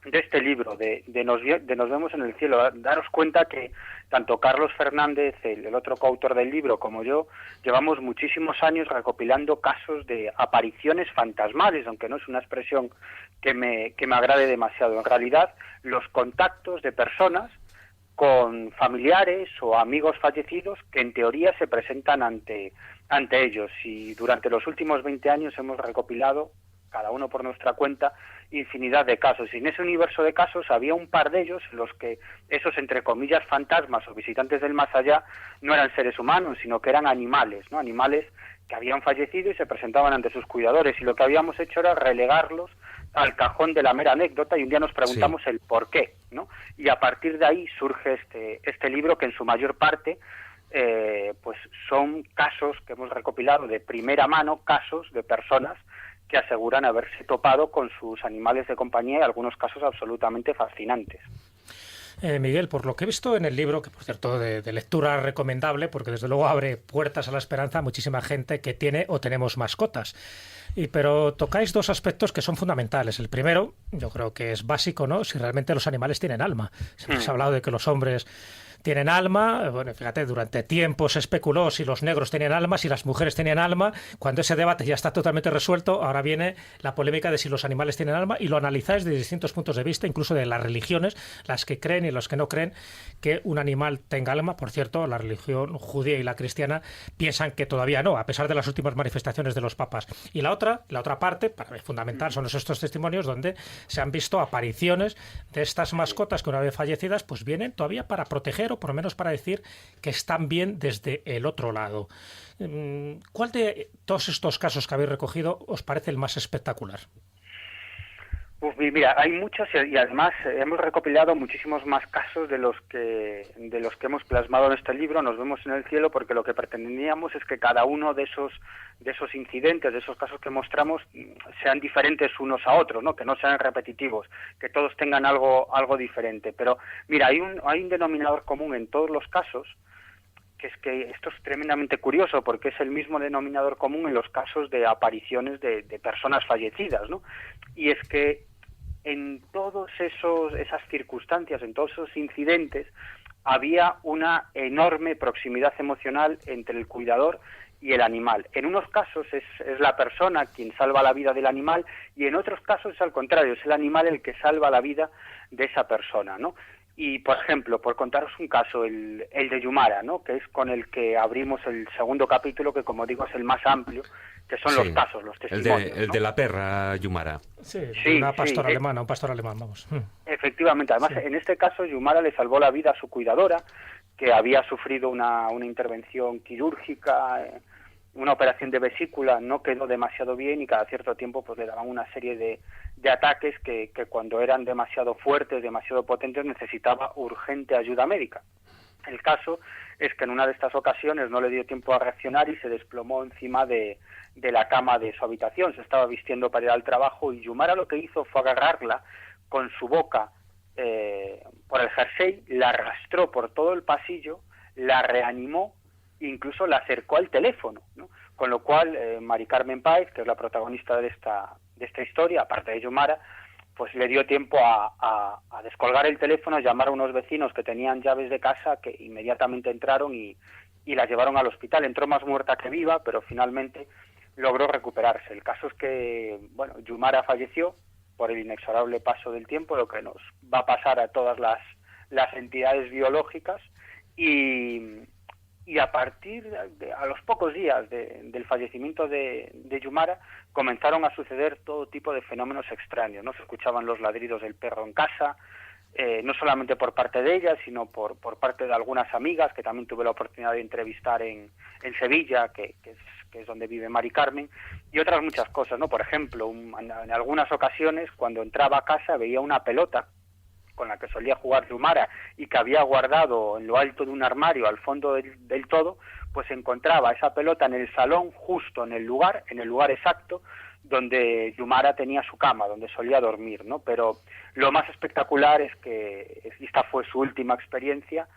de este libro, de nos vemos en el cielo. Daros cuenta que tanto Carlos Fernández, el otro coautor del libro, como yo, llevamos muchísimos años recopilando casos de apariciones fantasmales, aunque no es una expresión que me agrade demasiado. En realidad, los contactos de personas con familiares o amigos fallecidos que en teoría se presentan ante ellos, y durante los últimos 20 años hemos recopilado, cada uno por nuestra cuenta, infinidad de casos, y en ese universo de casos había un par de ellos en los que esos, entre comillas, fantasmas o visitantes del más allá no eran seres humanos, sino que eran animales, ¿no? Animales que habían fallecido y se presentaban ante sus cuidadores, y lo que habíamos hecho era relegarlos al cajón de la mera anécdota, y un día nos preguntamos el por qué, ¿no? Y a partir de ahí surge este libro, que en su mayor parte pues son casos que hemos recopilado de primera mano, casos de personas que aseguran haberse topado con sus animales de compañía, y algunos casos absolutamente fascinantes. Miguel, por lo que he visto en el libro, que por cierto de lectura recomendable, porque desde luego abre puertas a la esperanza a muchísima gente que tiene o tenemos mascotas. Pero tocáis dos aspectos que son fundamentales. El primero, yo creo que es básico, ¿no? Si realmente los animales tienen alma. Siempre se ha hablado de que los hombres tienen alma. Bueno, fíjate, durante tiempo se especuló si los negros tenían alma, si las mujeres tenían alma. Cuando ese debate ya está totalmente resuelto, ahora viene la polémica de si los animales tienen alma, y lo analizáis desde distintos puntos de vista, incluso de las religiones, las que creen y las que no creen que un animal tenga alma. Por cierto, la religión judía y la cristiana piensan que todavía no, a pesar de las últimas manifestaciones de los papas. Y la otra parte, para mí fundamental, son estos testimonios donde se han visto apariciones de estas mascotas que, una vez fallecidas, pues vienen todavía para proteger, o por lo menos para decir que están bien desde el otro lado. ¿Cuál de todos estos casos que habéis recogido os parece el más espectacular? Pues mira, hay muchos, y además hemos recopilado muchísimos más casos de los que hemos plasmado en este libro. Nos vemos en el cielo, porque lo que pretendíamos es que cada uno de esos incidentes, de esos casos que mostramos, sean diferentes unos a otros, ¿no? Que no sean repetitivos, que todos tengan algo diferente. Pero mira, hay un denominador común en todos los casos, que es que esto es tremendamente curioso, porque es el mismo denominador común en los casos de apariciones de personas fallecidas, ¿no? Y es que en todas esas circunstancias, en todos esos incidentes, había una enorme proximidad emocional entre el cuidador y el animal. En unos casos es la persona quien salva la vida del animal, y en otros casos es al contrario, es el animal el que salva la vida de esa persona, ¿no? Y, por ejemplo, por contaros un caso, el de Yumara, ¿no? Que es con el que abrimos el segundo capítulo, que, como digo, es el más amplio, que son los casos, los testimonios. El de la perra Yumara. Sí, una pastora alemana, un pastor alemán, vamos. Efectivamente. Además, en este caso, Yumara le salvó la vida a su cuidadora, que había sufrido una intervención quirúrgica, una operación de vesícula, no quedó demasiado bien, y cada cierto tiempo pues le daban una serie de ataques que cuando eran demasiado fuertes, demasiado potentes, necesitaba urgente ayuda médica. El caso es que en una de estas ocasiones no le dio tiempo a reaccionar y se desplomó encima de la cama de su habitación. Se estaba vistiendo para ir al trabajo, y Yumara lo que hizo fue agarrarla con su boca por el jersey, la arrastró por todo el pasillo, la reanimó, incluso la acercó al teléfono, ¿no? Con lo cual Mari Carmen Páez, que es la protagonista de esta historia, aparte de Yumara, pues le dio tiempo a descolgar el teléfono, a llamar a unos vecinos que tenían llaves de casa, que inmediatamente entraron y la llevaron al hospital. Entró más muerta que viva, pero finalmente logró recuperarse. El caso es que, bueno, Yumara falleció por el inexorable paso del tiempo, lo que nos va a pasar a todas las entidades biológicas, y a partir a los pocos días del fallecimiento de Yumara comenzaron a suceder todo tipo de fenómenos extraños, ¿no? Se escuchaban los ladridos del perro en casa, no solamente por parte de ella, sino por parte de algunas amigas que también tuve la oportunidad de entrevistar en Sevilla, que es donde vive Mari Carmen, y otras muchas cosas, ¿no? Por ejemplo, en algunas ocasiones, cuando entraba a casa, veía una pelota con la que solía jugar Yumara y que había guardado en lo alto de un armario al fondo del todo, pues encontraba esa pelota en el salón, justo en el lugar exacto donde Yumara tenía su cama, donde solía dormir, ¿no? Pero lo más espectacular es que esta fue su última experiencia.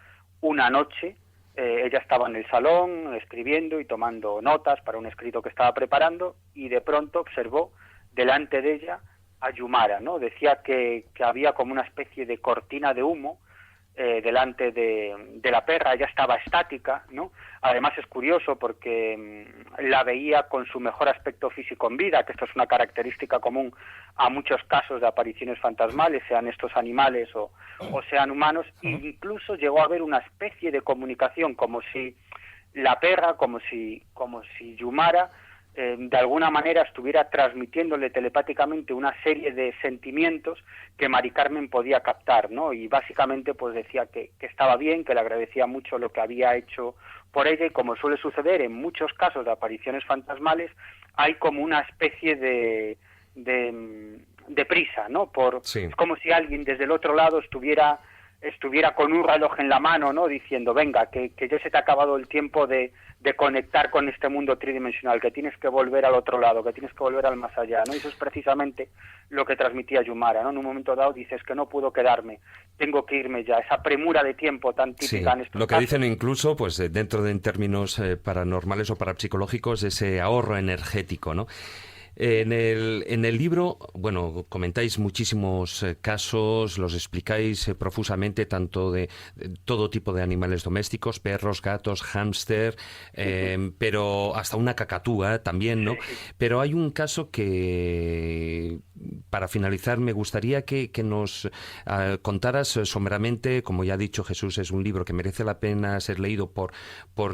Una noche ella estaba en el salón escribiendo y tomando notas para un escrito que estaba preparando, y de pronto observó delante de ella a Yumara, ¿no? Decía que había como una especie de cortina de humo delante de la perra. Ella estaba estática, ¿no? Además es curioso porque la veía con su mejor aspecto físico en vida, que esto es una característica común a muchos casos de apariciones fantasmales, sean estos animales o sean humanos. E incluso llegó a haber una especie de comunicación, como si la perra, como si Yumara de alguna manera estuviera transmitiéndole telepáticamente una serie de sentimientos que Mari Carmen podía captar, ¿no? Y básicamente pues decía que estaba bien, que le agradecía mucho lo que había hecho por ella, y como suele suceder en muchos casos de apariciones fantasmales, hay como una especie de prisa, ¿no? Sí. Es como si alguien desde el otro lado estuviera con un reloj en la mano, ¿no? Diciendo, venga, que ya se te ha acabado el tiempo de conectar con este mundo tridimensional, que tienes que volver al otro lado, que tienes que volver al más allá, ¿no? Y eso es precisamente lo que transmitía Yumara, ¿no? En un momento dado dices que no puedo quedarme, tengo que irme ya, esa premura de tiempo tan típica en estos lo que casos. dicen incluso, pues dentro de en términos paranormales o parapsicológicos, ese ahorro energético, ¿no? En el libro, bueno, comentáis muchísimos casos, los explicáis profusamente, tanto de todo tipo de animales domésticos, perros, gatos, hámster, pero hasta una cacatúa también, ¿no? Pero hay un caso que, para finalizar, me gustaría que nos contaras someramente. Como ya ha dicho Jesús, es un libro que merece la pena ser leído por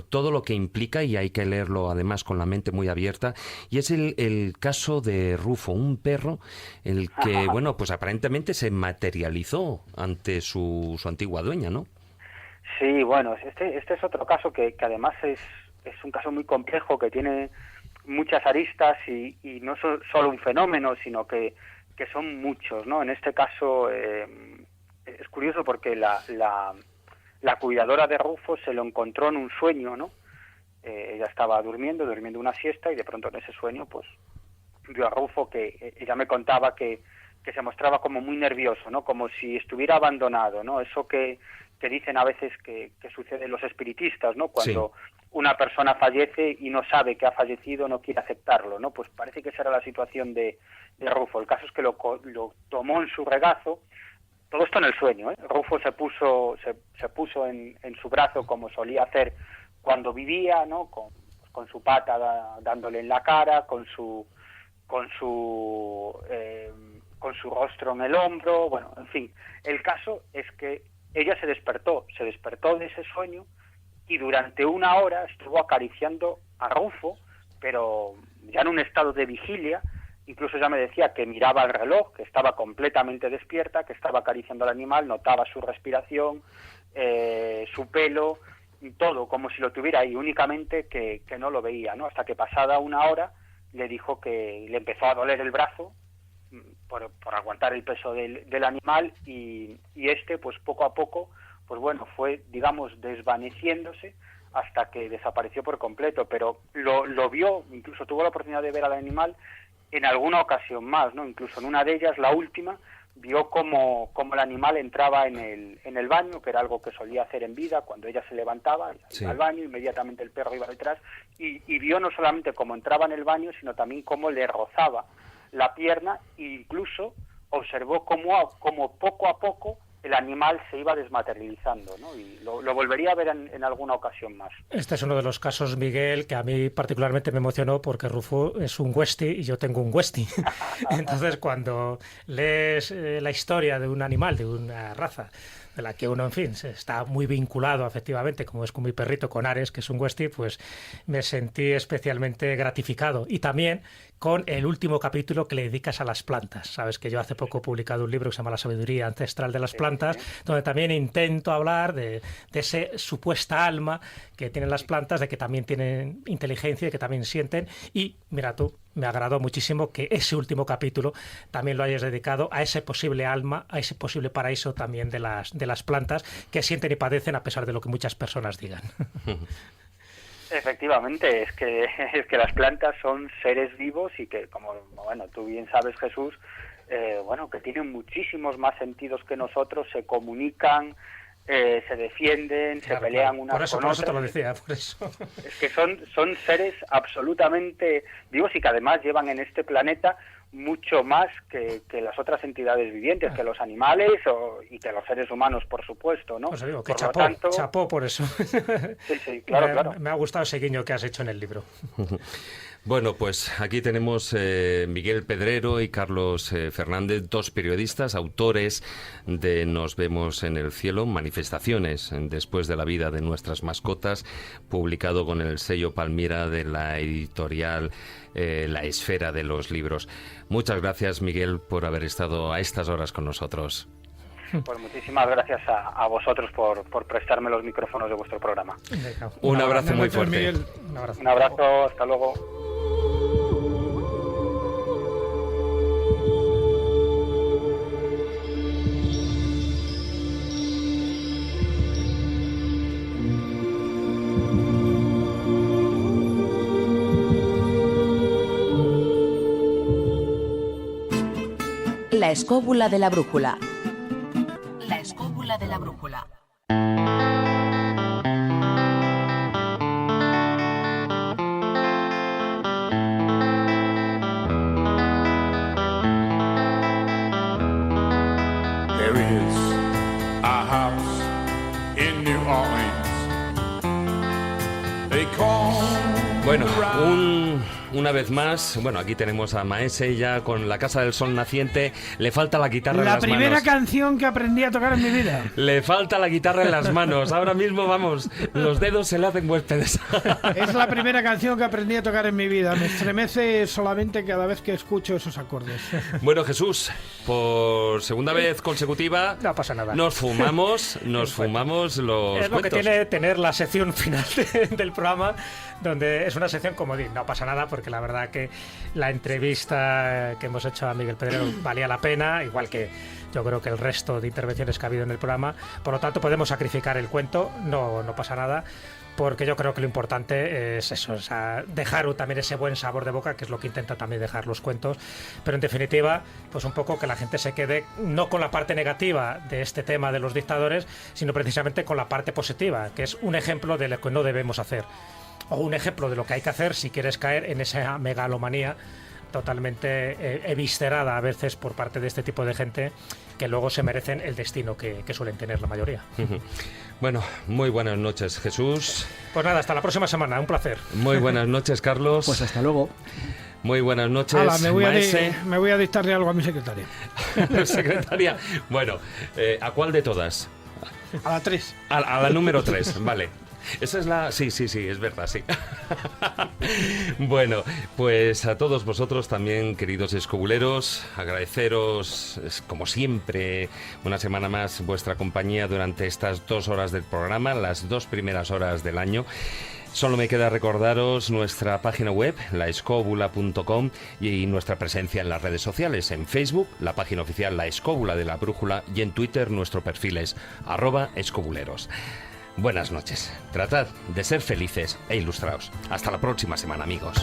todo lo que implica, y hay que leerlo además con la mente muy abierta, y es el caso de Rufo, un perro el que, bueno, pues aparentemente se materializó ante su antigua dueña, ¿no? Sí, bueno, este es otro caso que además es un caso muy complejo, que tiene muchas aristas y no solo un fenómeno, sino que son muchos, ¿no? En este caso es curioso porque la cuidadora de Rufo se lo encontró en un sueño, ¿no? Ella estaba durmiendo una siesta, y de pronto en ese sueño pues vio a Rufo, que ella me contaba que se mostraba como muy nervioso, ¿no? Como si estuviera abandonado, ¿no? Eso que dicen a veces que sucede en los espiritistas, ¿no? Cuando una persona fallece y no sabe que ha fallecido, no quiere aceptarlo, ¿no? Pues parece que esa era la situación de Rufo. El caso es que lo tomó en su regazo, todo esto en el sueño, ¿eh? Rufo se puso en su brazo, como solía hacer cuando vivía, ¿no? Con su pata dándole en la cara, con su rostro en el hombro. Bueno, en fin, el caso es que ella se despertó de ese sueño, y durante una hora estuvo acariciando a Rufo, pero ya en un estado de vigilia. Incluso ya me decía que miraba el reloj, que estaba completamente despierta, que estaba acariciando al animal, notaba su respiración, su pelo, todo como si lo tuviera ahí, únicamente que no lo veía, ¿no? Hasta que pasada una hora le dijo que le empezó a doler el brazo por aguantar el peso del animal, y este pues poco a poco pues bueno, fue, digamos, desvaneciéndose hasta que desapareció por completo. Pero lo vio, incluso tuvo la oportunidad de ver al animal en alguna ocasión más, ¿no? Incluso en una de ellas, la última, vio cómo el animal entraba en el baño, que era algo que solía hacer en vida. Cuando ella se levantaba, iba al baño, inmediatamente el perro iba detrás, y vio no solamente cómo entraba en el baño, sino también cómo le rozaba la pierna, e incluso observó cómo poco a poco el animal se iba desmaterializando, ¿no? Y lo volvería a ver en alguna ocasión más. Este es uno de los casos, Miguel, que a mí particularmente me emocionó, porque Rufo es un Westie y yo tengo un Westie. Entonces, cuando lees la historia de un animal, de una raza, de la que uno, en fin, está muy vinculado efectivamente, como es con mi perrito, con Ares, que es un Westie, pues me sentí especialmente gratificado. Y también con el último capítulo que le dedicas a las plantas. Sabes que yo hace poco he publicado un libro que se llama La sabiduría ancestral de las plantas, donde también intento hablar de ese supuesta alma que tienen las plantas, de que también tienen inteligencia y que también sienten. Y mira tú, me agradó muchísimo que ese último capítulo también lo hayas dedicado a ese posible alma, a ese posible paraíso también de las plantas que sienten y padecen a pesar de lo que muchas personas digan. Efectivamente, es que las plantas son seres vivos y que, como bueno, tú bien sabes, Jesús, que tienen muchísimos más sentidos que nosotros, se comunican, se defienden, se pelean unas con otras. Por eso te lo decía, por eso. Es que son seres absolutamente vivos y que además llevan en este planeta mucho más que las otras entidades vivientes, que los animales y que los seres humanos, por supuesto, ¿no? Pues digo, que por chapó por eso. Sí, claro. Me ha gustado ese guiño que has hecho en el libro. Bueno, pues aquí tenemos Miguel Pedrero y Carlos Fernández, dos periodistas, autores de Nos vemos en el cielo, manifestaciones después de la vida de nuestras mascotas, publicado con el sello Palmira de la editorial La Esfera de los Libros. Muchas gracias, Miguel, por haber estado a estas horas con nosotros. Pues muchísimas gracias a vosotros por prestarme los micrófonos de vuestro programa. Un abrazo muy fuerte. Miguel. Un abrazo, hasta luego. La escóbula de la brújula. La escóbula de la brújula. There is a house in New Orleans. They call Bueno, una vez más, aquí tenemos a Maese ya con La Casa del Sol Naciente. Le falta la guitarra en las manos. La primera canción que aprendí a tocar en mi vida. Le falta la guitarra en las manos. Ahora mismo, vamos, los dedos se le hacen huéspedes. Es la primera canción que aprendí a tocar en mi vida. Me estremece solamente cada vez que escucho esos acordes. Bueno, Jesús, por segunda vez consecutiva, no pasa nada. Nos fumamos los Es lo cuentos. que tiene tener la sección final del programa, donde es una sección comodín. No pasa nada, porque la verdad que la entrevista que hemos hecho a Miguel Pedrero valía la pena, igual que yo creo que el resto de intervenciones que ha habido en el programa. Por lo tanto, podemos sacrificar el cuento, no pasa nada, porque yo creo que lo importante es eso, dejar también ese buen sabor de boca, que es lo que intenta también dejar los cuentos, pero en definitiva, pues un poco que la gente se quede no con la parte negativa de este tema de los dictadores, sino precisamente con la parte positiva, que es un ejemplo de lo que no debemos hacer, o un ejemplo de lo que hay que hacer si quieres caer en esa megalomanía totalmente eviscerada a veces por parte de este tipo de gente, que luego se merecen el destino que suelen tener la mayoría. Bueno, muy buenas noches, Jesús. Pues nada, hasta la próxima semana, un placer. Muy buenas noches, Carlos. Pues hasta luego. Muy buenas noches, Ala, me Maese. voy a dictarle algo a mi secretaria. Secretaria. Bueno, ¿a cuál de todas? A la 3. A la número 3, vale. Esa es la... Sí, es verdad, sí. Bueno, pues a todos vosotros también, queridos escobuleros, agradeceros, como siempre, una semana más vuestra compañía durante estas 2 horas del programa, las 2 primeras horas del año. Solo me queda recordaros nuestra página web, laescobula.com, y nuestra presencia en las redes sociales. En Facebook, la página oficial La Escóbula de la Brújula, y en Twitter nuestro perfil es @escobuleros. Buenas noches. Tratad de ser felices e ilustraos. Hasta la próxima semana, amigos.